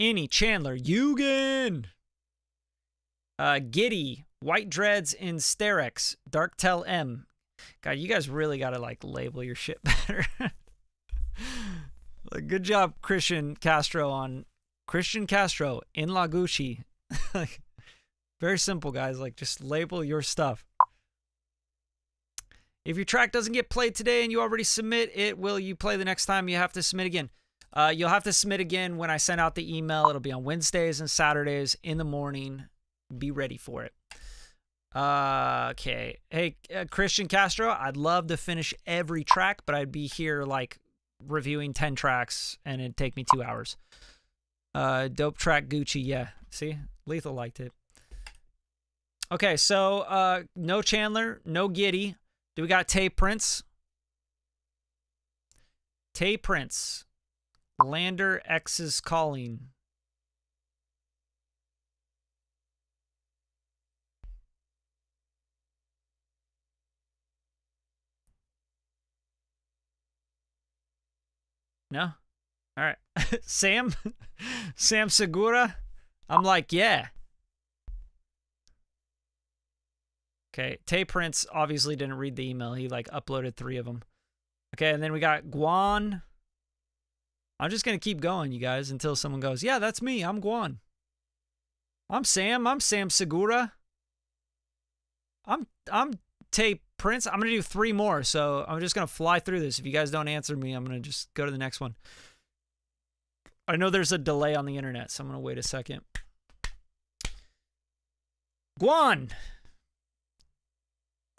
Any Chandler Eugen. Giddy, White Dreads in Sterex, Darktel M. God, you guys really got to like label your shit better. Like, good job, Christian Castro in Laguchi. Like, very simple, guys. Like, just label your stuff. If your track doesn't get played today and you already submit it, will you play the next time you have to submit again? You'll have to submit again when I send out the email. It'll be on Wednesdays and Saturdays in the morning. Be ready for it. Okay. Hey, Christian Castro, I'd love to finish every track, but I'd be here like reviewing 10 tracks and it'd take me 2 hours. Dope track Gucci. Yeah. See? Lethal liked it. Okay. So, no Chandler, no Giddy. Do we got Tay Prince? Tay Prince. Lander X is calling. No? All right. Sam Segura? I'm like, yeah. Okay. Tay Prince obviously didn't read the email. He like uploaded 3 of them. Okay. And then we got Guan. I'm just going to keep going, you guys, until someone goes, yeah, that's me. I'm Guan. I'm Sam Segura. I'm Tay Prince. I'm going to do 3 more, so I'm just going to fly through this. If you guys don't answer me, I'm going to just go to the next one. I know there's a delay on the internet, so I'm going to wait a second. Guan.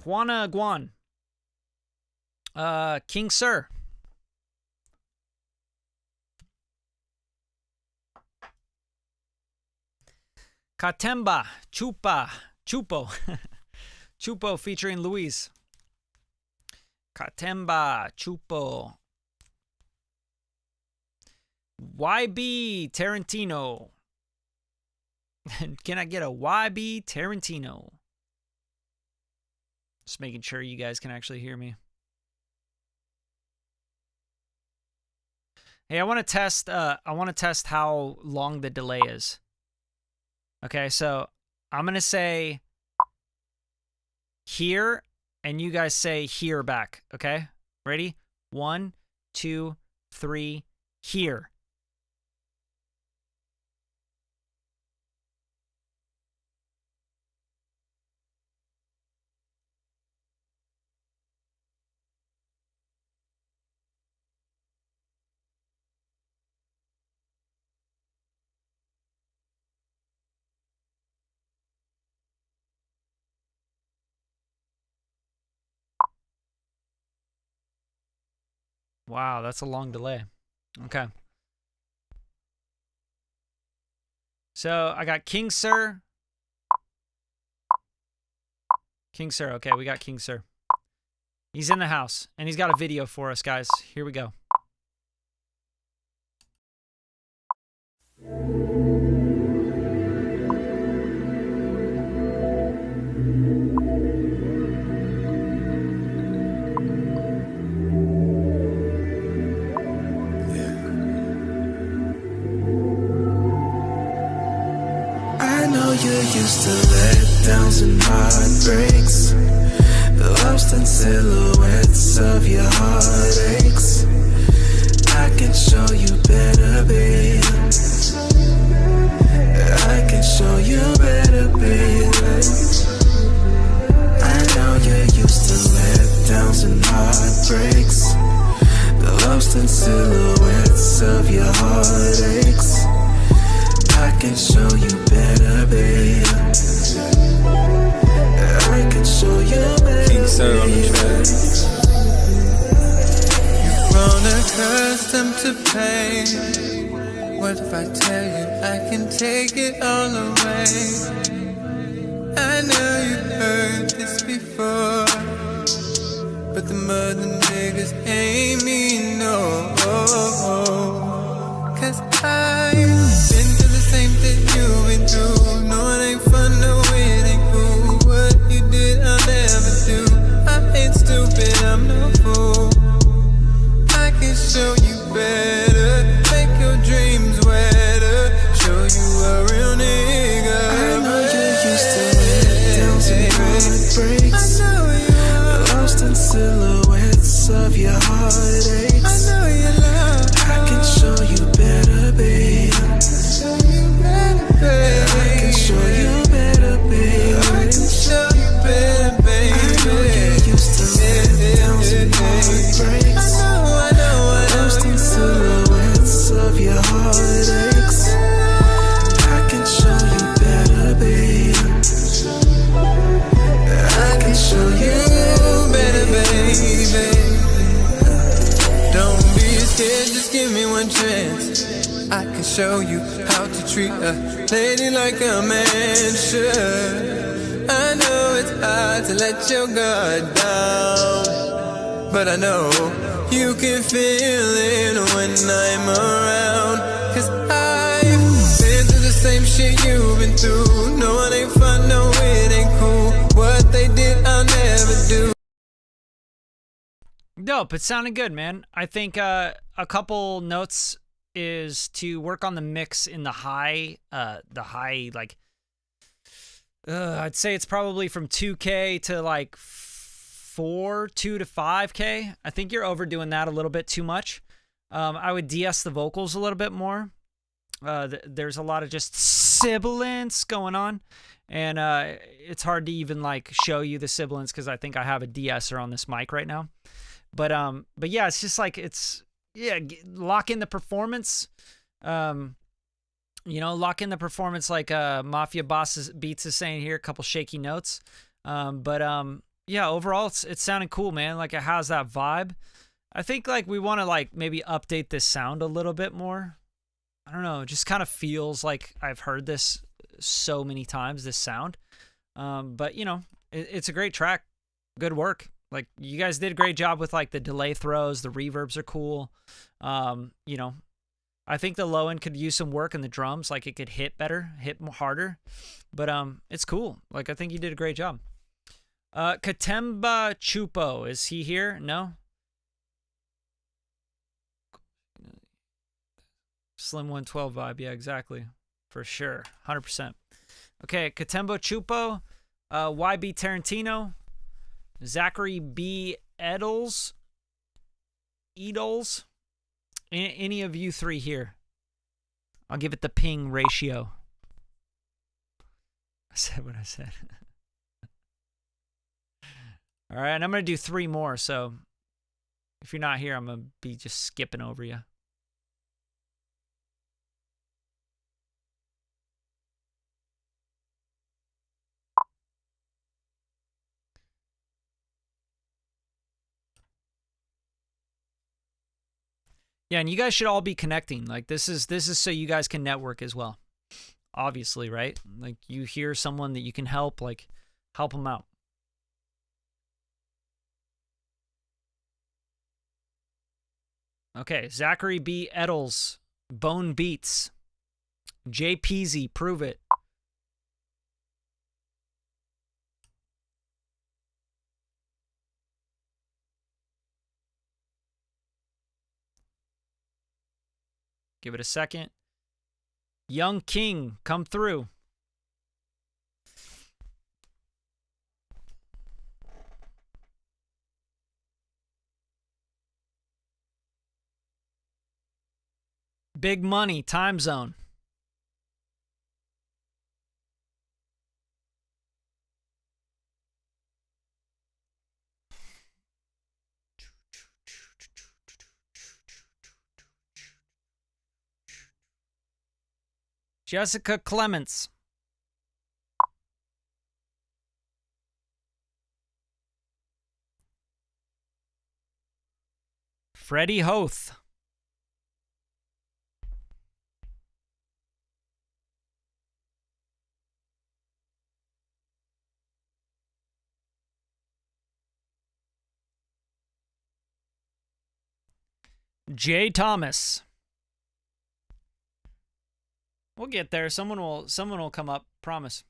Guan. King Sir. Katemba. Chupo. Chupo featuring Luis. Katemba, Chupo. YB Tarantino. Can I get a YB Tarantino? Just making sure you guys can actually hear me. Hey, I want to test how long the delay is. Okay, so I'm going to say here, and you guys say here back, okay? Ready? 1, 2, 3, here. Wow, that's a long delay. Okay. So I got King Sir. King Sir. Okay, we got King Sir. He's in the house, and he's got a video for us, guys. Here we go. You're used to letdowns and heartbreaks, lost in silhouettes of your heartaches. I can show you better, babe. I can show you better, babe. I know you're used to letdowns and heartbreaks, lost in silhouettes of your heartaches. I can show you better, babe. accustomed to pain. What if I tell you I can take it all away? I know you heard this before, but the mother niggas ain't me, no. Cause I've been through the same thing you've been through. No, it ain't fun, no, it ain't cool. What you did, I'll never do. I ain't stupid, I'm no fool. I can show you better, make your dreams wetter, show you a real nigga. I know you used to let down some heartbreaks. I know you are. Lost in silhouettes of your heartaches. I know you love. I can show you better, babe. I can show you better, babe. I can show you better, babe. I know you used to let down some heartbreaks. I know. Lost in silhouettes of your heartaches. I can show you better, babe. I can show you better, baby. Don't be scared, just give me one chance. I can show you how to treat a lady like a man should. I know it's hard to let your guard down, but I know you can feel it when I'm around. Cause I've been through the same shit you've been through. No, it ain't fun, no, it ain't cool. What they did, I'll never do. Dope. It sounded good, man. I think a couple notes is to work on the mix in the high, like, I'd say it's probably from 2K to like 2 to 5K. I think you're overdoing that a little bit too much. I would de-ess the vocals a little bit more. There's a lot of just sibilance going on, and it's hard to even like show you the sibilance because I think I have a de-esser on this mic right now. But yeah, it's just like lock in the performance. Lock in the performance like Mafia Boss Beats is saying here, a couple shaky notes. Yeah, overall it's sounding cool, man. Like it has that vibe. I think like we want to like maybe update this sound a little bit more. I don't know, it just kind of feels like I've heard this so many times, this sound. But it's a great track. Good work. Like you guys did a great job with like the delay throws, the reverbs are cool. I think the low end could use some work in the drums, like it could hit better, hit harder. But it's cool. Like I think you did a great job. Katemba Chupo, is he here? No? Slim 112 vibe, yeah, exactly. For sure. 100%. Okay, Katemba Chupo, YB Tarantino, Zachary B. Edels. Any of you three here? I'll give it the ping ratio. I said what I said. All right, and I'm going to do 3 more, so if you're not here, I'm going to be just skipping over you. Yeah, and you guys should all be connecting. Like this is so you guys can network as well. Obviously, right? Like you hear someone that you can help, like help them out. Okay, Zachary B. Edels, Bone Beats, J. Peasy, Prove It. Give it a second. Young King, come through. Big Money, Time Zone. Jessica Clements. Freddie Hoth. J. Thomas. We'll get there. Someone will come up. Promise.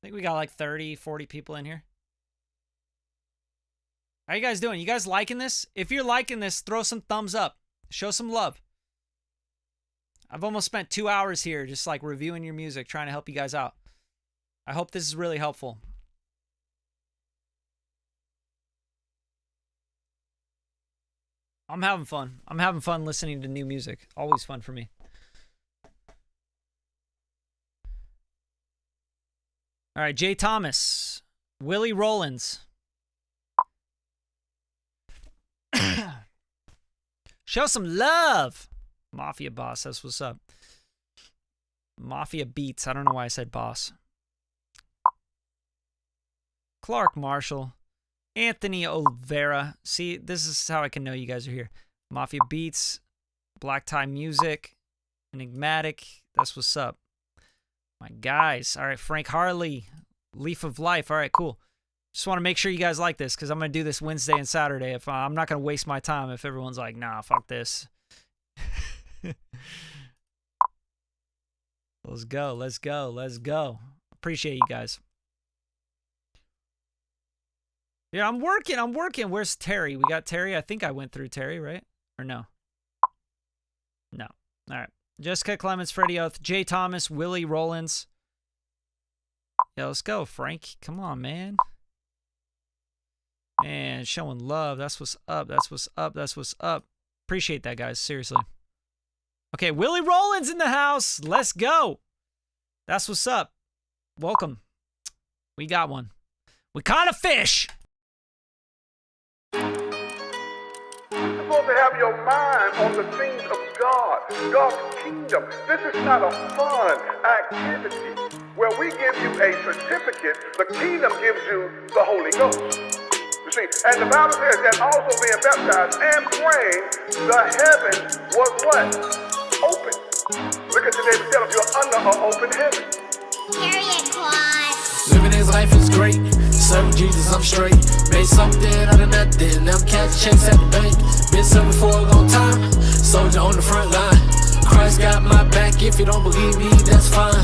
I think we got like 30, 40 people in here. How you guys doing? You guys liking this? If you're liking this, throw some thumbs up. Show some love. I've almost spent 2 hours here just like reviewing your music, trying to help you guys out. I hope this is really helpful. I'm having fun. I'm having fun listening to new music. Always fun for me. All right, Jay Thomas, Willie Rollins. Show some love. Mafia Boss, that's what's up. Mafia Beats, I don't know why I said boss. Clark Marshall. Anthony Olvera. See, this is how I can know you guys are here. Mafia Beats. Black Tie Music. Enigmatic. That's what's up. My guys. All right, Frank Harley. Leaf of Life. All right, cool. Just want to make sure you guys like this because I'm going to do this Wednesday and Saturday. If I'm not going to waste my time if everyone's like, nah, fuck this. Let's go. Let's go. Let's go. Appreciate you guys. Yeah, I'm working. I'm working. Where's Terry? We got Terry. I think I went through Terry, right? Or no? No. All right. Jessica Clemens, Freddie Oath, Jay Thomas, Willie Rollins. Yeah, let's go, Frank. Come on, man. Man, showing love. That's what's up. That's what's up. That's what's up. Appreciate that, guys. Seriously. Okay, Willie Rollins in the house. Let's go. That's what's up. Welcome. We got one. We caught a fish. You're supposed to have your mind on the things of God, God's kingdom. This is not a fun activity where we give you a certificate. The kingdom gives you the Holy Ghost. You see, and the Bible says that also being baptized and praying, the heavens was what? Open. Look at the neighbor, tell him you're under an open heaven. Period, Quad. Living his life is great. Serving Jesus, I'm straight. Made something out of nothing. Now I'm catching checks at the bank. Been serving for a long time. Soldier on the front line. Christ got my back. If you don't believe me, that's fine.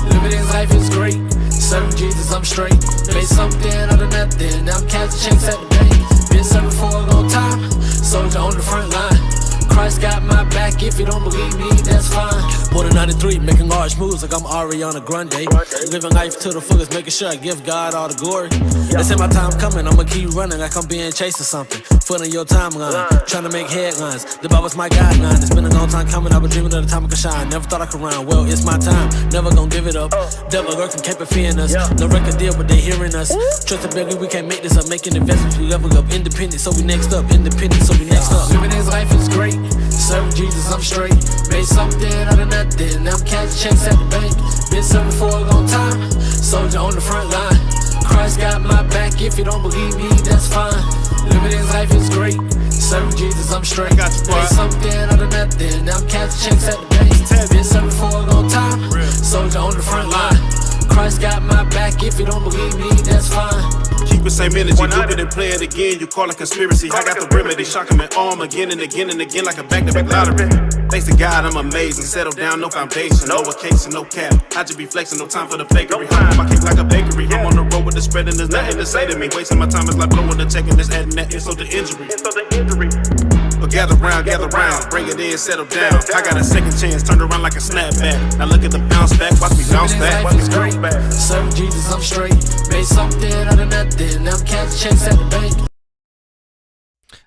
Living his life is great. Serving Jesus, I'm straight. Made something out of nothing. Now I'm catching checks at the bank. Been serving for a long time. Soldier on the front line. Christ got my back. If you don't believe me, that's fine. More than 93, making large moves like I'm Ariana Grande. Living life to the fullest, making sure I give God all the glory. They say my time coming, I'ma keep running like I'm being chased or something. Foot in your timeline, trying to make headlines. The Bible's my guideline. It's been a long time coming, I've been dreaming of the time I could shine. Never thought I could rhyme, well, it's my time. Never gonna give it up. Devil lurking, kept it fearing us. No record deal, but they hearing us. Trust and baby, we can't make this up. Making investments, we level up. Independent, so we next up. Independent, so we next up. Living his life is great. Serving Jesus, I'm straight. Made something out of nothing. Now I'm catching checks at the bank. Been serving for a long time. Soldier on the front line. Christ got my back. If you don't believe me, that's fine. Living his life is great. Serving Jesus, I'm straight. Made something out of nothing. Now I'm catching checks at the bank. Been serving for a long time. Soldier on the front line. Christ got my back. If you don't believe me, that's fine. Keep the same energy, do it and play it again. You call it conspiracy. I got the remedy, shock 'em and arm again and again and again like a back-to-back lottery. Thanks to God, I'm amazing. Settle down, no foundation, no case and no cap. I just be flexing, no time for the fakery. Humble my cake like a bakery. I'm on the road with the spread and there's nothing to say to me. Wasting my time is like blowing the check and just adding that insult to injury. But gather round, bring it in, settle down. I got a second chance, turned around like a snapback. Now look at the bounce back, watch me bounce back. Life is great. Serving Jesus, I'm straight. Made something out of nothing. Now I'm catching checks at the bank.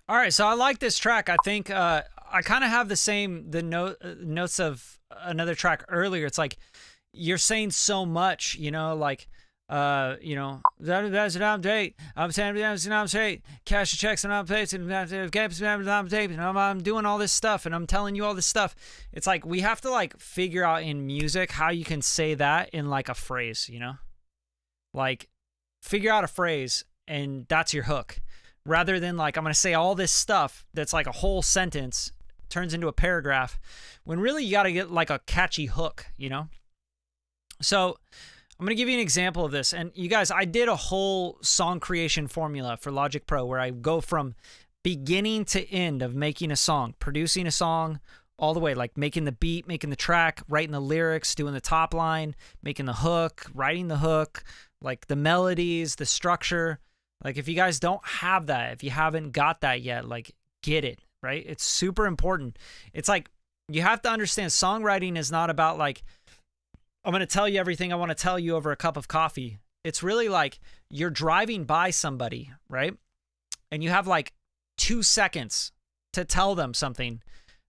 All right, so I like this track. I think I kind of have the notes of another track earlier. It's like you're saying so much, you know, like that's an update. I'm saying that's an update. Cash the checks and updates and I'm doing all this stuff and I'm telling you all this stuff. It's like we have to like figure out in music how you can say that in like a phrase, you know? Like figure out a phrase and that's your hook. Rather than like I'm gonna say all this stuff that's like a whole sentence turns into a paragraph when really you gotta get like a catchy hook, you know? So I'm going to give you an example of this. And you guys, I did a whole song creation formula for Logic Pro where I go from beginning to end of making a song, producing a song, all the way, like making the beat, making the track, writing the lyrics, doing the top line, making the hook, writing the hook, like the melodies, the structure. Like if you guys don't have that, if you haven't got that yet, like get it, right? It's super important. It's like you have to understand songwriting is not about like, I'm going to tell you everything I want to tell you over a cup of coffee. It's really like you're driving by somebody, right? And you have like 2 seconds to tell them something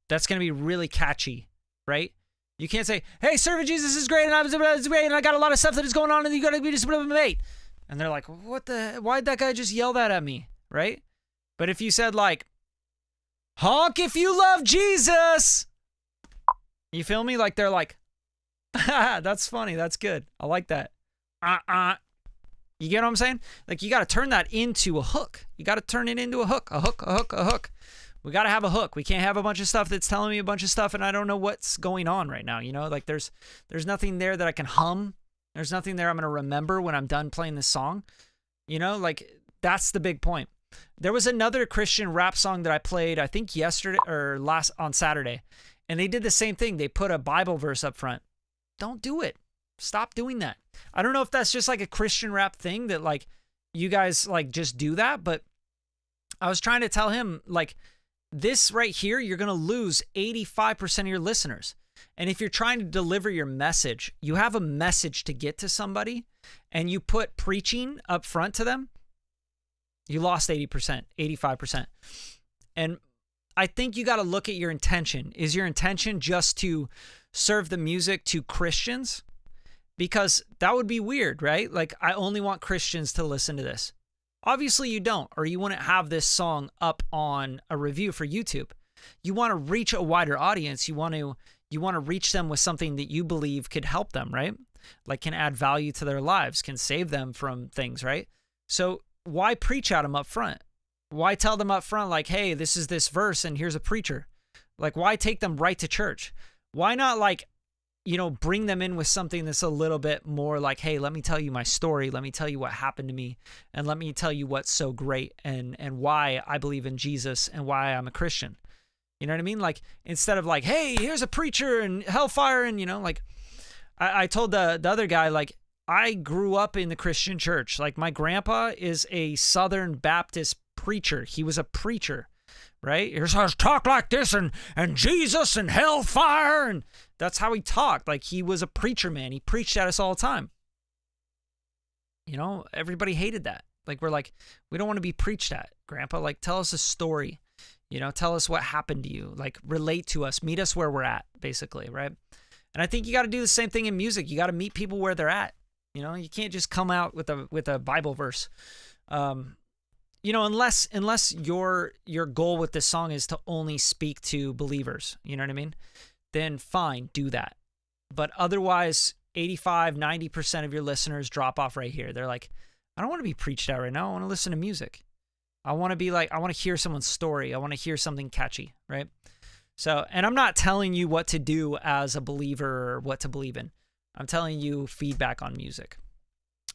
that's going to be really catchy, right? You can't say, hey, serving Jesus is great, and I got a lot of stuff that is going on, and you got to be just mate. And they're like, why'd that guy just yell that at me, right? But if you said like, honk if you love Jesus, you feel me? Like they're like, that's funny, that's good, I like that. You get what I'm saying? Like you got to turn that into a hook. You got to turn it into a hook. We got to have a hook. We can't have a bunch of stuff that's telling me a bunch of stuff and I don't know what's going on right now, you know? Like there's nothing there that I can hum. There's nothing there I'm going to remember when I'm done playing this song. You know, like that's the big point. There was another Christian rap song that I played, I think yesterday or on Saturday, and they did the same thing. They put a Bible verse up front. Don't do it. Stop doing that. I don't know if that's just like a Christian rap thing that like you guys like just do that, but I was trying to tell him like this right here, you're going to lose 85% of your listeners. And if you're trying to deliver your message, you have a message to get to somebody and you put preaching up front to them, you lost 80%, 85%. And I think you got to look at your intention. Is your intention just to serve the music to Christians? Because that would be weird, right? Like, I only want Christians to listen to this. Obviously you don't, or you wouldn't have this song up on a review for YouTube. You want to reach a wider audience. You want to reach them with something that you believe could help them, right? Like can add value to their lives, can save them from things, right? So why preach at them up front? Why tell them up front like, hey, this is this verse and here's a preacher? Like, why take them right to church? Why not like, you know, bring them in with something that's a little bit more like, hey, let me tell you my story. Let me tell you what happened to me. And let me tell you what's so great and why I believe in Jesus and why I'm a Christian. You know what I mean? Like, instead of like, hey, here's a preacher and hellfire. And, you know, like I told the other guy, like, I grew up in the Christian church. Like my grandpa is a Southern Baptist preacher. He was a preacher, right? He says, talk like this and Jesus and hellfire. And that's how he talked. Like he was a preacher, man. He preached at us all the time. You know, everybody hated that. Like, we're like, we don't want to be preached at, Grandpa. Like, tell us a story. You know, tell us what happened to you. Like, relate to us. Meet us where we're at, basically, right? And I think you got to do the same thing in music. You got to meet people where they're at. You know, you can't just come out with a Bible verse. You know, unless your goal with this song is to only speak to believers, you know what I mean? Then fine, do that. But otherwise, 85, 90% of your listeners drop off right here. They're like, I don't want to be preached at right now. I want to listen to music. I want to be like, I want to hear someone's story. I want to hear something catchy, right? So, and I'm not telling you what to do as a believer or what to believe in. I'm telling you feedback on music.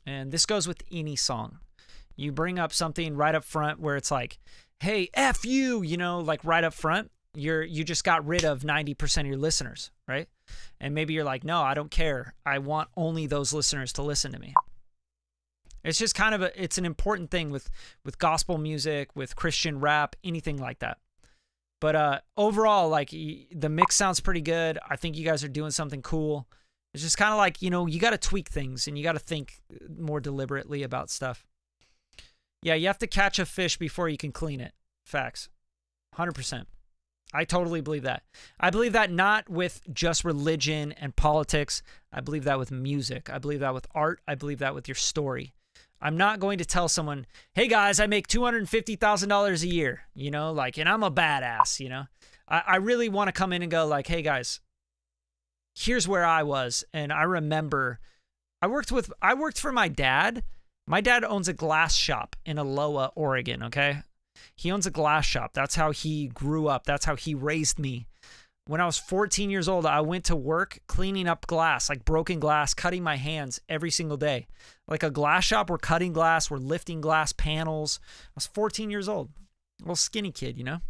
And this goes with any song. You bring up something right up front where it's like, hey, F you, you know, like right up front, you just got rid of 90% of your listeners, right? And maybe you're like, no, I don't care. I want only those listeners to listen to me. It's just kind of it's an important thing with gospel music, with Christian rap, anything like that. But overall, like the mix sounds pretty good. I think you guys are doing something cool. It's just kind of like, you know, you got to tweak things and you got to think more deliberately about stuff. Yeah, you have to catch a fish before you can clean it. Facts. 100%. I totally believe that. I believe that not with just religion and politics. I believe that with music. I believe that with art. I believe that with your story. I'm not going to tell someone, hey guys, I make $250,000 a year, you know, like, and I'm a badass, you know. I really want to come in and go like, hey guys, here's where I was. And I remember I worked for my dad. My dad owns a glass shop in Aloha, Oregon, okay? He owns a glass shop. That's how he grew up. That's how he raised me. When I was 14 years old, I went to work cleaning up glass, like broken glass, cutting my hands every single day. Like a glass shop, we're cutting glass, we're lifting glass panels. I was 14 years old. little skinny kid, you know?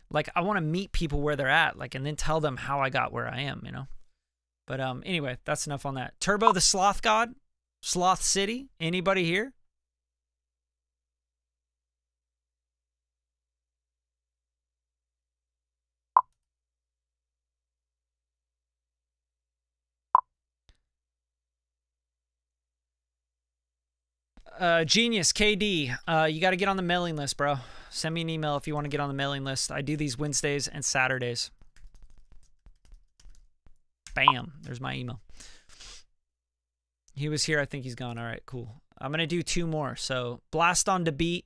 Like, I want to meet people where they're at, like, and then tell them how I got where I am, you know? But anyway, that's enough on that. Turbo the Sloth God, Sloth City. Anybody here? Genius KD, you got to get on the mailing list, bro. Send me an email if you want to get on the mailing list. I do these Wednesdays and Saturdays. Bam, there's my email. He was here. I think he's gone. All right, cool. I'm going to do 2 more. So Blast on the Beat,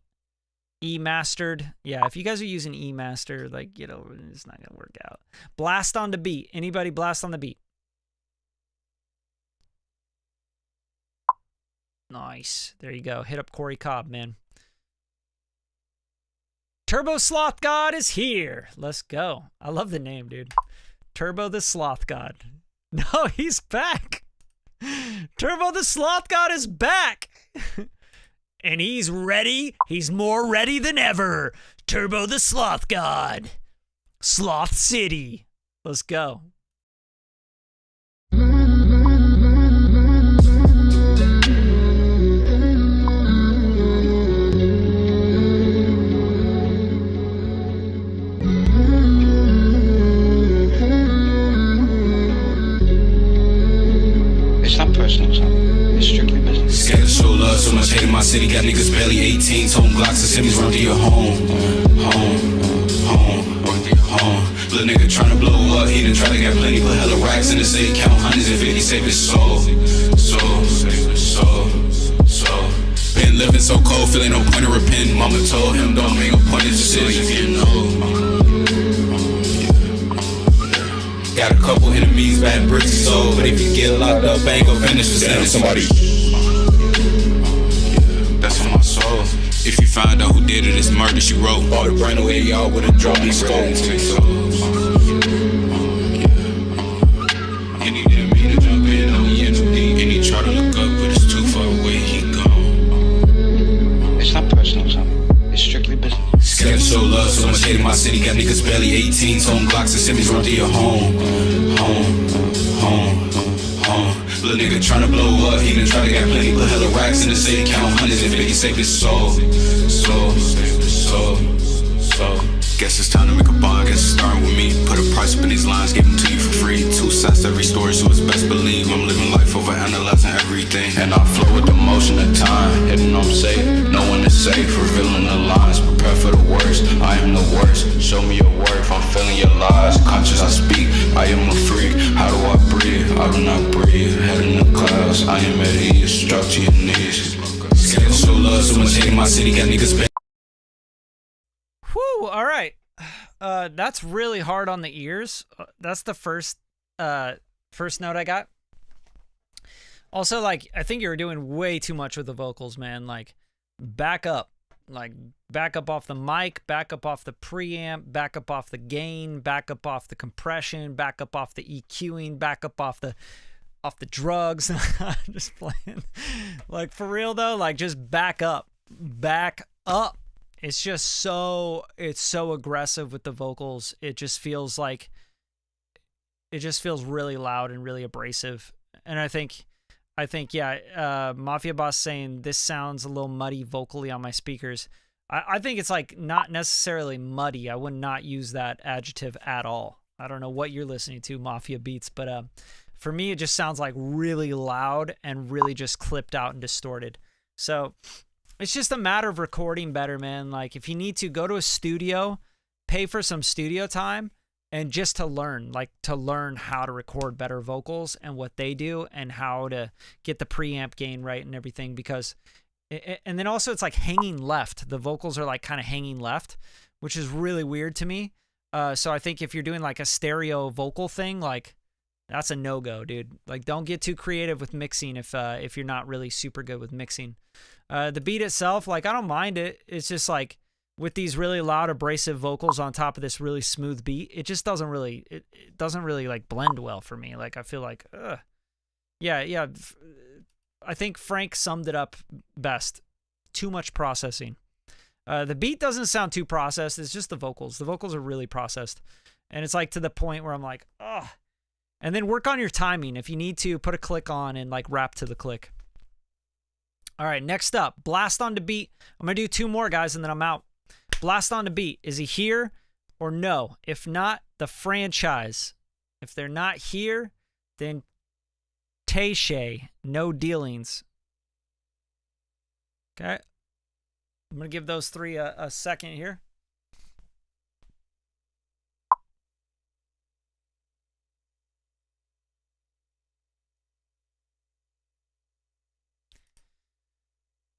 E-Mastered. Yeah, if you guys are using E-Master, like, you know, it's not going to work out. Blast on the Beat. Anybody blast on the beat? Nice. There you go. Hit up Corey Cobb, man. Turbo Sloth God is here. Let's go. I love the name, dude. Turbo the Sloth God. No, he's back. Turbo the Sloth God is back. And he's ready. He's more ready than ever. Turbo the Sloth God. Sloth City. Let's go. It's strictly business. Scared to show love, so much hate in my city. Got niggas barely 18, toting Glocks and semis run to your home. Little nigga tryna blow up, he done try to get plenty, put hella racks in the city, count hundreds and 50, save his soul. Been living so cold, feeling no point to repent. Mama told him don't make a point in the city, you know. Got a couple enemies, bad bricks and soul. But if you get locked up, I ain't gon' finish the sentence. Somebody. That's for my soul. If you find out who did it, it's murder, she wrote. All the brain away, y'all with a drum, he stole. And he didn't mean to jump in on the end too deep. And he tried to look up, but it's too far away, he gone. It's not personal, son. It's strictly business. Scared to show love, so much hate in my city. Got niggas barely 18, toting Glocks and semis run to your home. Little nigga tryna blow up, he done try to get plenty, put hella racks in the city, count hundreds and 50, save his soul. Guess it's time to make a bond, guess it's starting with me. Put a price up in these lines, give them to you for free. 2 sides to every story, so it's best believe I'm living life over analyzing everything. And I flow with the motion of time, hitting I'm safe. No one is safe, revealing the lines. Prepare for the worst, I am the worst. Show me your worth, I'm feeling your lies. Conscious I speak, I am a freak. How do I breathe? I do not breathe. Head in the clouds, I am at ease. Struck to your knees. Scared to show love, so much hate in my city. Got niggas. Whew, all right. That's really hard on the ears. That's the first note I got. Also, like, I think you were doing way too much with the vocals, man. Like, back up. Like, back up off the mic, back up off the preamp, back up off the gain, back up off the compression, back up off the EQing, back up off the drugs. Just playing. Like, for real though, like, just back up. Back up. It's just so aggressive with the vocals. It just feels really loud and really abrasive. And I think, yeah, Mafia Boss saying this sounds a little muddy vocally on my speakers. I think it's like not necessarily muddy. I would not use that adjective at all. I don't know what you're listening to, Mafia Beats, but for me, it just sounds like really loud and really just clipped out and distorted. So it's just a matter of recording better, man. Like, if you need to, go to a studio, pay for some studio time, and just to learn how to record better vocals and what they do and how to get the preamp gain right and everything. Because, and then also it's like hanging left. The vocals are like kind of hanging left, which is really weird to me. So I think if you're doing like a stereo vocal thing, like, that's a no-go, dude. Like, don't get too creative with mixing if you're not really super good with mixing. The beat itself, like, I don't mind it. It's just like with these really loud abrasive vocals on top of this really smooth beat, it just doesn't really like blend well for me. Like, I feel like, yeah. I think Frank summed it up best. Too much processing. The beat doesn't sound too processed. It's just the vocals. The vocals are really processed. And it's like to the point where I'm like, ugh. And then work on your timing. If you need to, put a click on and like rap to the click. All right, next up, Blast on the Beat. I'm going to do 2 more, guys, and then I'm out. Blast on the Beat. Is he here or no? If not, the franchise. If they're not here, then Tayshay, no dealings. Okay. I'm going to give those 3 a second here.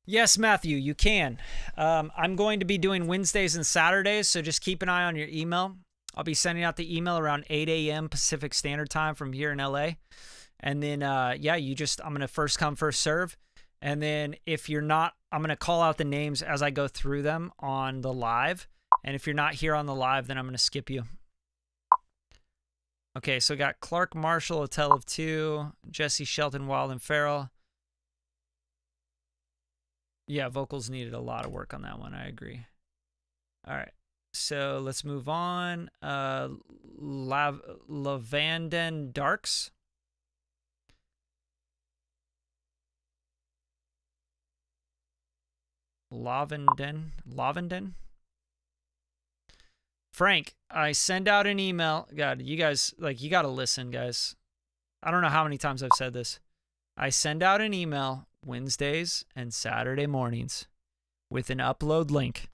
Yes, Matthew, you can. I'm going to be doing Wednesdays and Saturdays, so just keep an eye on your email. I'll be sending out the email around 8 a.m. Pacific Standard Time from here in LA. And then, yeah, I'm going to first come, first serve. And then if you're not, I'm going to call out the names as I go through them on the live. And if you're not here on the live, then I'm going to skip you. Okay, so we got Clark Marshall, A Tale of Two, Jessie, Shelton, Wild, and Farrell. Yeah, vocals needed a lot of work on that one. I agree. All right. So let's move on. Lavenden Darks. Lavenden. Frank, I send out an email. God, you guys, like, you got to listen, guys. I don't know how many times I've said this. I send out an email Wednesdays and Saturday mornings with an upload link.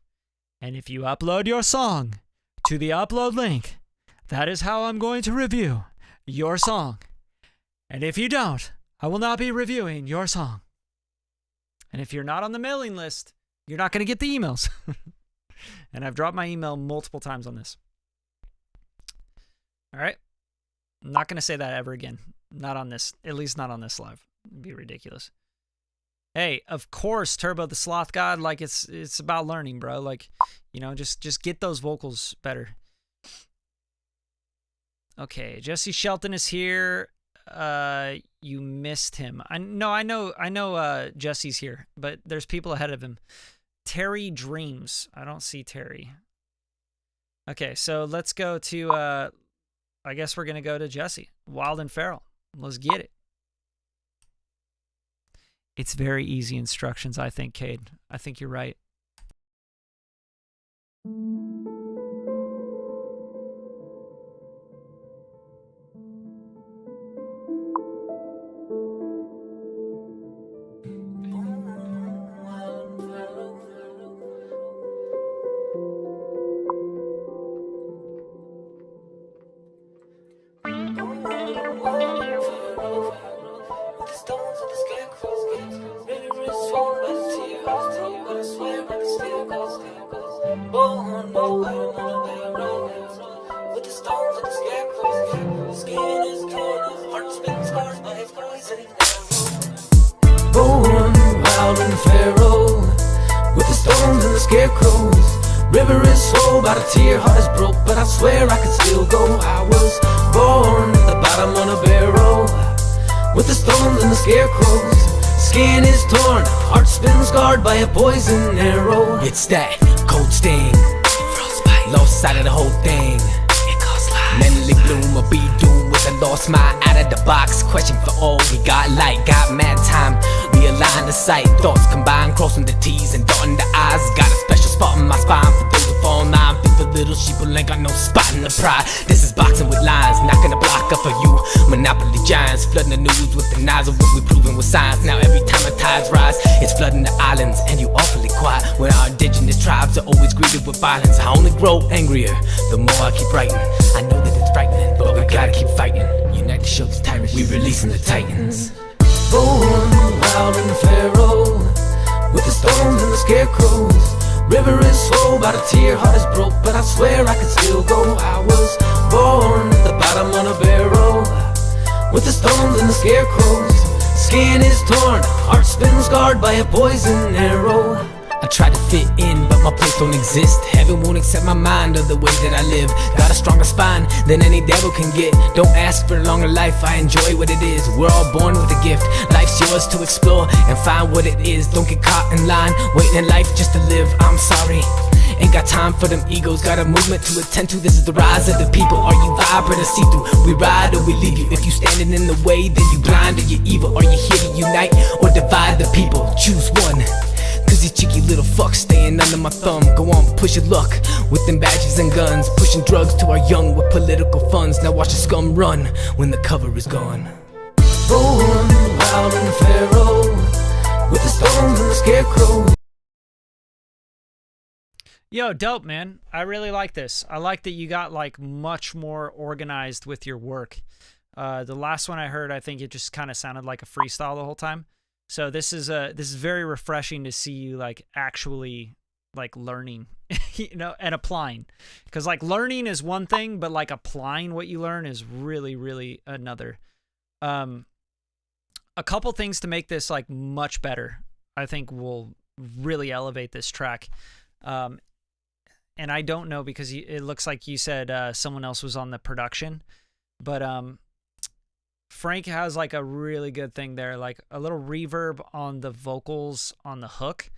And if you upload your song to the upload link, that is how I'm going to review your song. And if you don't, I will not be reviewing your song. And if you're not on the mailing list, you're not going to get the emails. And I've dropped my email multiple times on this. All right. I'm not going to say that ever again. Not on this, at least not on this live. It'd be ridiculous. Hey, of course, Turbo the Sloth God, like it's about learning, bro. Like, you know, just get those vocals better. Okay, Jesse Shelton is here. You missed him. I know Jesse's here, but there's people ahead of him. Terry Dreams. I don't see Terry. Okay, so let's go to I guess we're gonna go to Jesse. Wild and Feral. Let's get it. It's very easy instructions, I think, Cade. I think you're right. River is slow, by the tear, heart is broke, but I swear I can still go. I was born at the bottom of a barrel, with the stones and the scarecrows. Skin is torn, heart's been scarred by a poison arrow. It's that cold sting, frostbite, lost sight of the whole thing. It caused life. Mentally gloom or be doomed with a lost mind out of the box. Question for all we got, light, got mad time. Realign the sight, thoughts combine, crossing the T's and dotting the I's. Got a special spot in my spine for those who fall in line. Think the little sheep will ain't got no spot in the pride. This is boxing with lines, not gonna block up for you. Monopoly giants, flooding the news with the knives of what we proving with science. Now every time the tides rise, it's flooding the islands, and you awfully quiet. When our indigenous tribes are always greeted with violence, I only grow angrier the more I keep writing. I know that it's frightening, but we gotta keep fighting. Unite to show these tyrants, we releasing the titans. Born wild and feral, with the stones and the scarecrows. River is slow, by the tear, heart is broke, but I swear I can still go. I was born at the bottom of a barrel, with the stones and the scarecrows. Skin is torn, heart's been scarred by a poison arrow. A try to fit in, but my place don't exist. Heaven won't accept my mind or the way that I live. Got a stronger spine than any devil can get. Don't ask for a longer life, I enjoy what it is. We're all born with a gift. Life's yours to explore and find what it is. Don't get caught in line, waiting in life just to live. I'm sorry, ain't got time for them egos. Got a movement to attend to. This is the rise of the people. Are you vibrant or see-through? We ride or we leave you. If you standing in the way, then you blind or you evil. Are you here to unite or divide the people? Choose one. Cause these cheeky little fucks staying under my thumb. Go on, push your luck with them badges and guns. Pushing drugs to our young with political funds. Now watch the scum run when the cover is gone. Born wild and pharaoh, with the stones and the scarecrow. Yo, dope, man. I really like this. I like that you got like much more organized with your work. The last one I heard, I think it just kind of sounded like a freestyle the whole time. So this is very refreshing to see you like actually like learning, you know, and applying. Because like learning is one thing, but like applying what you learn is really, really another. A couple things to make this like much better, I think will really elevate this track. And I don't know because it looks like you said someone else was on the production, but Frank has like a really good thing there, like a little reverb on the vocals on the hook.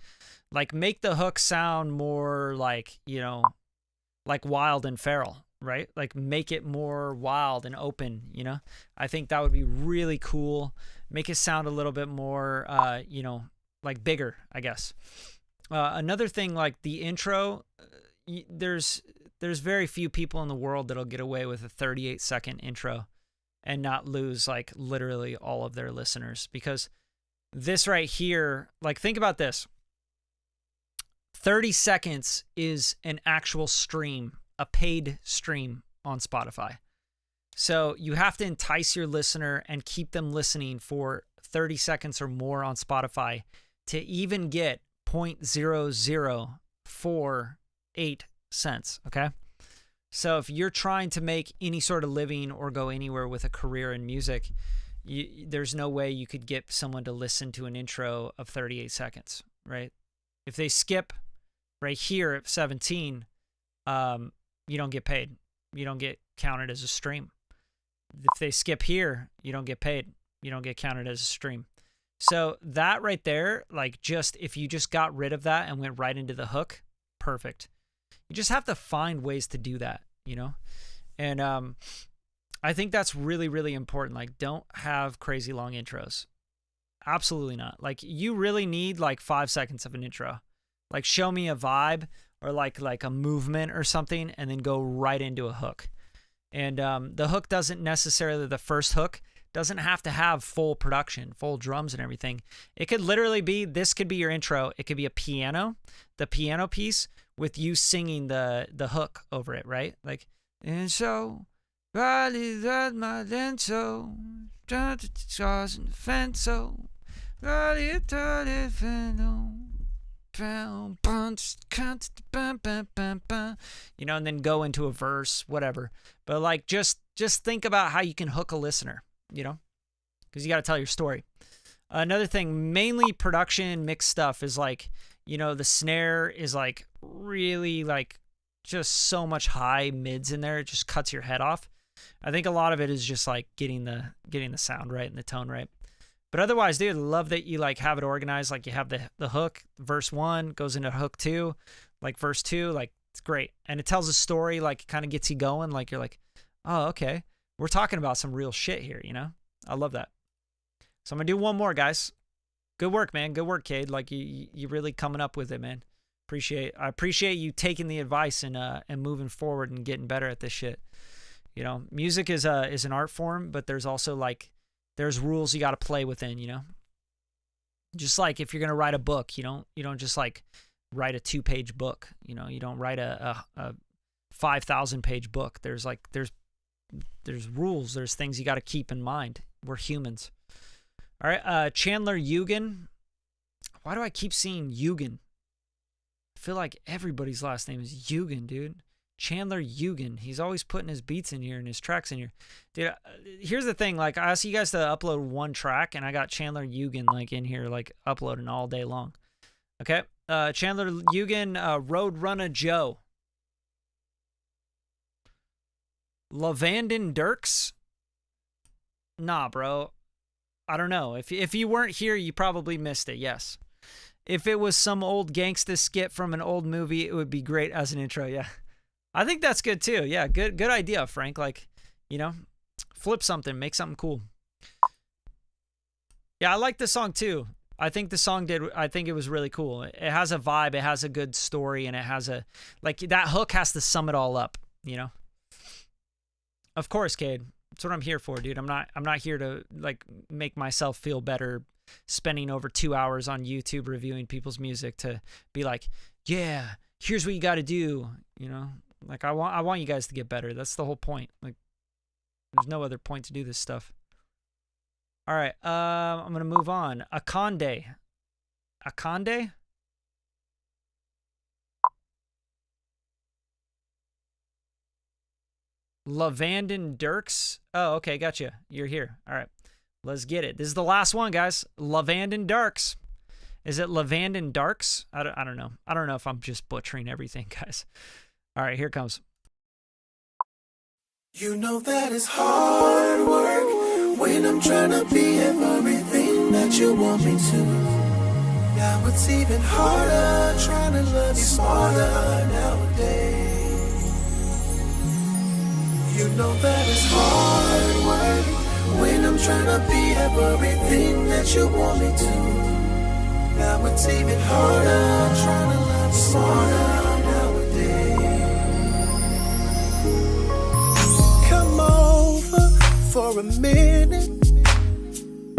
Like make the hook sound more like, you know, like wild and feral, right? Like make it more wild and open, you know? I think that would be really cool. Make it sound a little bit more, you know, like bigger, I guess. Another thing, like the intro, there's very few people in the world that'll get away with a 38-second intro and not lose like literally all of their listeners, because this right here, like think about this. 30 seconds is an actual stream, a paid stream on Spotify. So you have to entice your listener and keep them listening for 30 seconds or more on Spotify to even get 0.0048 cents, okay? So if you're trying to make any sort of living or go anywhere with a career in music, there's no way you could get someone to listen to an intro of 38 seconds, right? If they skip right here at 17, you don't get paid. You don't get counted as a stream. If they skip here, you don't get paid. You don't get counted as a stream. So that right there, like just if you just got rid of that and went right into the hook, perfect. You just have to find ways to do that, you know? And I think that's really, really important. Like don't have crazy long intros. Absolutely not. Like you really need like 5 seconds of an intro. Like show me a vibe or like a movement or something and then go right into a hook. And the hook doesn't necessarily, the first hook doesn't have to have full production, full drums and everything. It could literally be, this could be your intro. It could be a piano, the piano piece with you singing the hook over it, right? Like, and so, body that my lento, stars and fence, so, body you know, and then go into a verse, whatever. But like, just think about how you can hook a listener, you know, because you got to tell your story. Another thing, mainly production mix stuff is like, you know, the snare is like really like just so much high mids in there. It just cuts your head off. I think a lot of it is just like getting the sound right and the tone right. But otherwise, dude, I love that you like have it organized. Like you have the hook, verse 1 goes into hook 2, like verse 2, like it's great. And it tells a story, like kind of gets you going. Like you're like, oh, okay. We're talking about some real shit here, you know? I love that. So I'm going to do one more, guys. Good work, man. Good work, Cade. Like you really coming up with it, man. I appreciate you taking the advice and moving forward and getting better at this shit. You know, music is an art form, but there's also like, there's rules you got to play within, you know? Just like if you're going to write a book, you don't just like write a 2-page book, you know? You don't write a 5,000 page book. There's rules, there's things you got to keep in mind. We're humans. All right, Chandler Eugen. Why do I keep seeing Eugen? I feel like everybody's last name is Eugen, dude. Chandler Eugen. He's always putting his beats in here and his tracks in here. Dude, here's the thing. Like, I asked you guys to upload one track, and I got Chandler Eugen, like, in here, like, uploading all day long. Okay. Chandler Eugen, Roadrunner Joe. Lavenden Dirks? Nah, bro. I don't know. If you weren't here, you probably missed it. Yes. If it was some old gangsta skit from an old movie, it would be great as an intro. Yeah. I think that's good too. Yeah, good idea, Frank. Like, you know, flip something, make something cool. Yeah, I like this song too. I think it was really cool. It has a vibe, it has a good story, and it has a, like, that hook has to sum it all up, you know? Of course, Cade. That's what I'm here for, dude. I'm not here to, like, make myself feel better spending over 2 hours on YouTube reviewing people's music to be like, yeah, here's what you got to do, you know? Like, I want you guys to get better. That's the whole point. Like, there's no other point to do this stuff. All right, I'm going to move on. Akande. Akande? Lavenden Dirks? Oh, okay, gotcha. You're here. All right, let's get it. This is the last one, guys. Lavenden Darks. Is it Lavenden Darks? I don't know. I don't know if I'm just butchering everything, guys. All right, here it comes. You know that it's hard work when I'm trying to be everything that you want me to. Now it's even harder trying to love you smarter nowadays. You know that it's hard work when I'm trying to be everything that you want me to. Now it's even harder trying to love you smarter nowadays. Come over for a minute,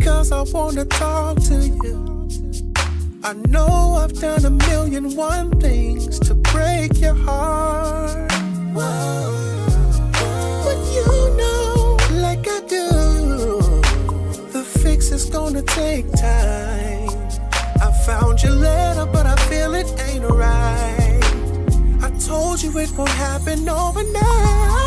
'cause I wanna talk to you. I know I've done 1,000,001 things to break your heart. Whoa. But you know, like I do, the fix is gonna take time. I found your letter, but I feel it ain't right. I told you it won't happen overnight.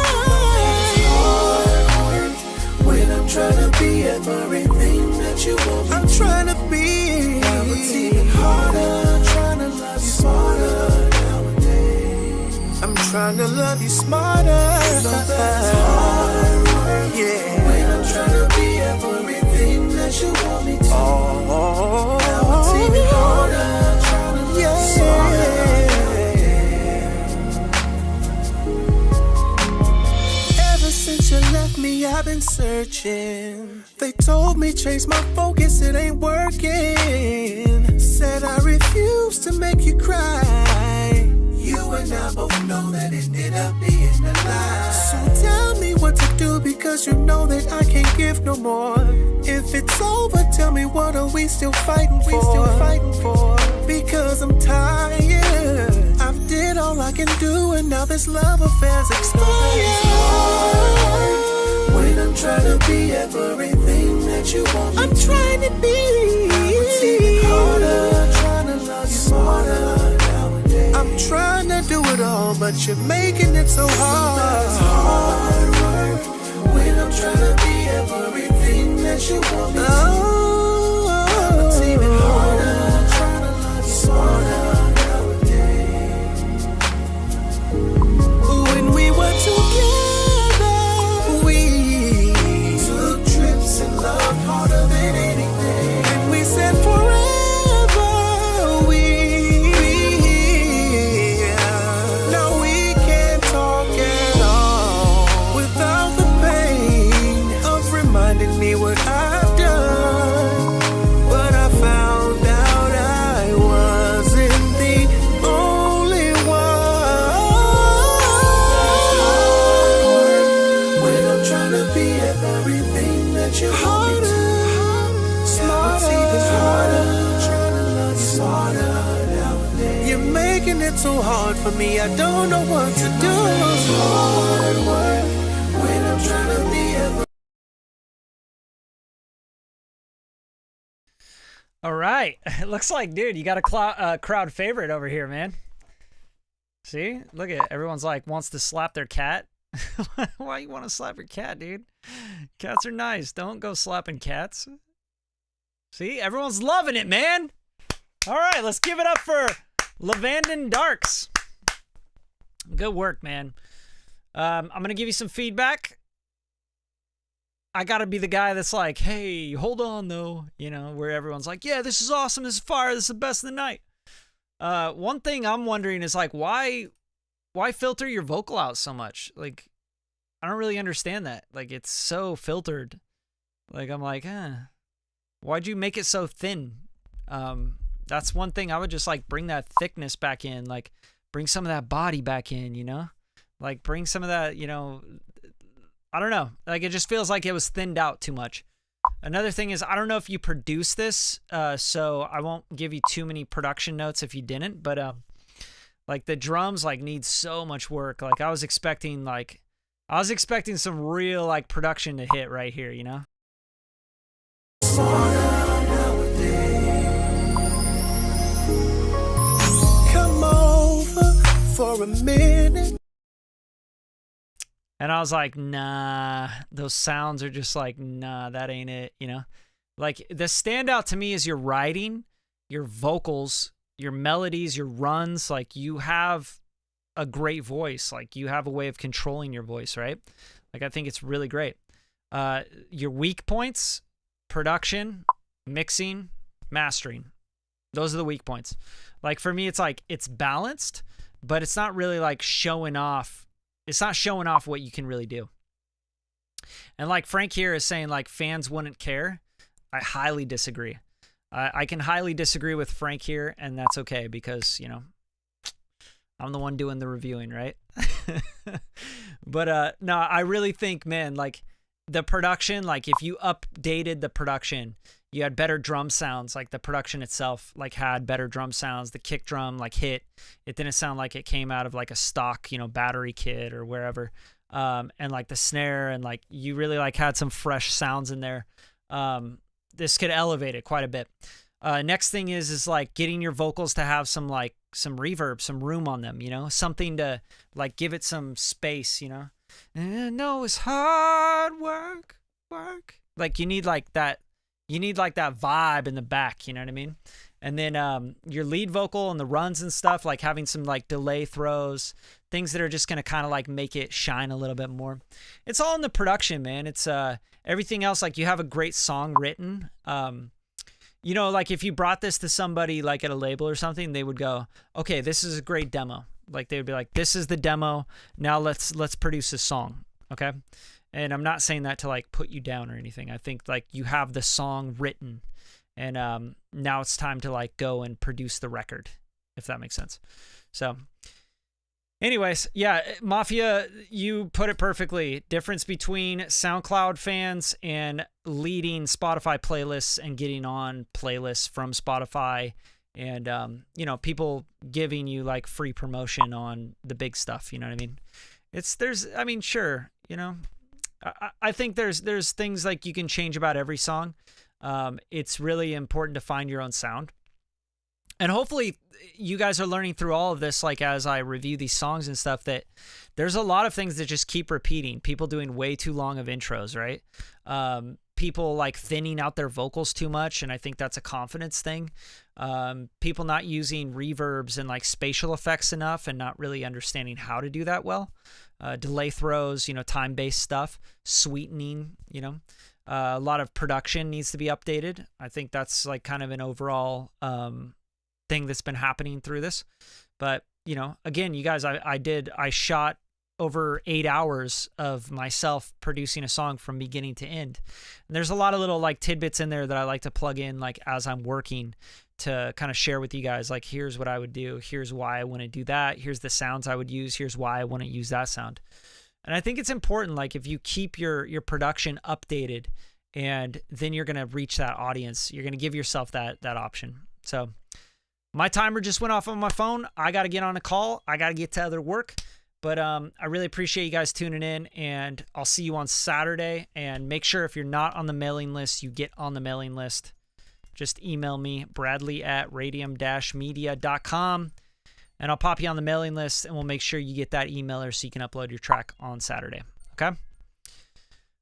When I'm trying to be everything that you want me I'm trying to be. Now it's even harder trying to love you smarter nowadays. I'm trying to love you smarter. So that's hard work. Yeah. When I'm trying to be everything that you want me to. Oh. Now it's even harder trying to love you smarter. Since you left me, I've been searching. They told me change my focus, it ain't working. Said I refuse to make you cry. You and I both know that it ended up being a lie. So tell me what to do, because you know that I can't give no more. If it's over, tell me what are we still fighting for? Because I'm tired. I've did all I can do, and now this love affair's expired. When I'm trying to be everything that you want me I'm trying to be. It's even harder trying to love you smarter nowadays. I'm trying to do it all, but you're making it so hard. It's hard work when I'm trying to be everything that you want me to. Oh, it's even harder trying to love you smarter. When we were together, we took trips and loved harder than anything. And we said forever, now we can't talk at all without the pain of reminding me what I've done. But I found out I wasn't the only one. Everything that you want me to. Smarter, even harder, trying to love you smarter nowadays. You're making it so hard for me, I don't know what to do. It's hard work when I'm trying to be everything. All right. It looks like, dude, you got a crowd favorite over here, man. See? Look at it. Everyone's like, wants to slap their cat. Why you want to slap your cat, dude? Cats are nice. Don't go slapping cats. See? Everyone's loving it, man. All right, let's give it up for Lavenden Darks. Good work, man. I'm going to give you some feedback. I got to be the guy that's like, hey, hold on, though. You know, where everyone's like, yeah, this is awesome. This is fire. This is the best of the night. One thing I'm wondering is, like, why filter your vocal out so much? Like, I don't really understand that. Like, it's so filtered. Like, I'm like, why'd you make it so thin? That's one thing I would just, like, bring that thickness back in. Like, bring some of that body back in, you know? Like, bring some of that, you know, I don't know. Like, it just feels like it was thinned out too much. Another thing is, I don't know if you produce this, so I won't give you too many production notes if you didn't, but, like, the drums, like, need so much work. Like, I was expecting some real, like, production to hit right here, you know? Come over for a minute. And I was like, nah, those sounds are just like, nah, that ain't it, you know? Like, the standout to me is your writing, your vocals, your melodies, your runs. Like, you have a great voice. Like, you have a way of controlling your voice, right? Like, I think it's really great. Your weak points, production, mixing, mastering. Those are the weak points. Like, for me, it's like, it's balanced, but it's not really like showing off. It's not showing off what you can really do. And like Frank here is saying, like, fans wouldn't care. I highly disagree. I can highly disagree with Frank here, and that's okay because, you know, I'm the one doing the reviewing, right? But no, I really think, man, like, the production, like, if you updated the production, you had better drum sounds. Like, the production itself, like, had better drum sounds. The kick drum, like, hit. It didn't sound like it came out of, like, a stock, you know, battery kit or wherever. And, like, the snare, and, like, you really, like, had some fresh sounds in there. This could elevate it quite a bit. Next thing is like, getting your vocals to have some, like, some reverb, some room on them, you know? Something to, like, give it some space, you know? And I know it's hard work. Like, you need, like, that vibe in the back, you know what I mean? And then your lead vocal and the runs and stuff, like, having some, like, delay throws, things that are just going to kind of, like, make it shine a little bit more. It's all in the production, man. It's everything else, like, you have a great song written. You know, like, if you brought this to somebody, like, at a label or something, they would go, okay, this is a great demo. Like, they would be like, this is the demo. Now let's produce a song. Okay. And I'm not saying that to, like, put you down or anything. I think, like, you have the song written, and now it's time to, like, go and produce the record, if that makes sense. So anyways, yeah, Mafia, you put it perfectly. Difference between SoundCloud fans and leading Spotify playlists and getting on playlists from Spotify, and, you know, people giving you, like, free promotion on the big stuff. You know what I mean? I mean, sure, you know, I think there's things, like, you can change about every song. It's really important to find your own sound. And hopefully you guys are learning through all of this, like, as I review these songs and stuff, that there's a lot of things that just keep repeating. People doing way too long of intros, right? People, like, thinning out their vocals too much, and I think that's a confidence thing. People not using reverbs and, like, spatial effects enough and not really understanding how to do that well. Delay throws, you know, time-based stuff, sweetening, you know. A lot of production needs to be updated. I think that's, like, kind of an overall thing that's been happening through this. But, you know, again, you guys, I shot over 8 hours of myself producing a song from beginning to end. And there's a lot of little, like, tidbits in there that I like to plug in, like, as I'm working, to kind of share with you guys, like, here's what I would do. Here's why I want to do that. Here's the sounds I would use. Here's why I want to use that sound. And I think it's important, like, if you keep your production updated, and then you're going to reach that audience, you're going to give yourself that option. So my timer just went off on my phone. I got to get on a call. I got to get to other work. But I really appreciate you guys tuning in, and I'll see you on Saturday. And make sure, if you're not on the mailing list, you get on the mailing list. Just email me, bradley@radium-media.com, and I'll pop you on the mailing list, and we'll make sure you get that emailer so you can upload your track on Saturday. Okay?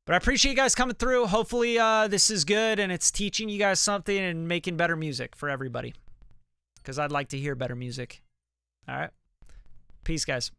But I appreciate you guys coming through. Hopefully this is good, and it's teaching you guys something and making better music for everybody. because I'd like to hear better music. All right. Peace, guys.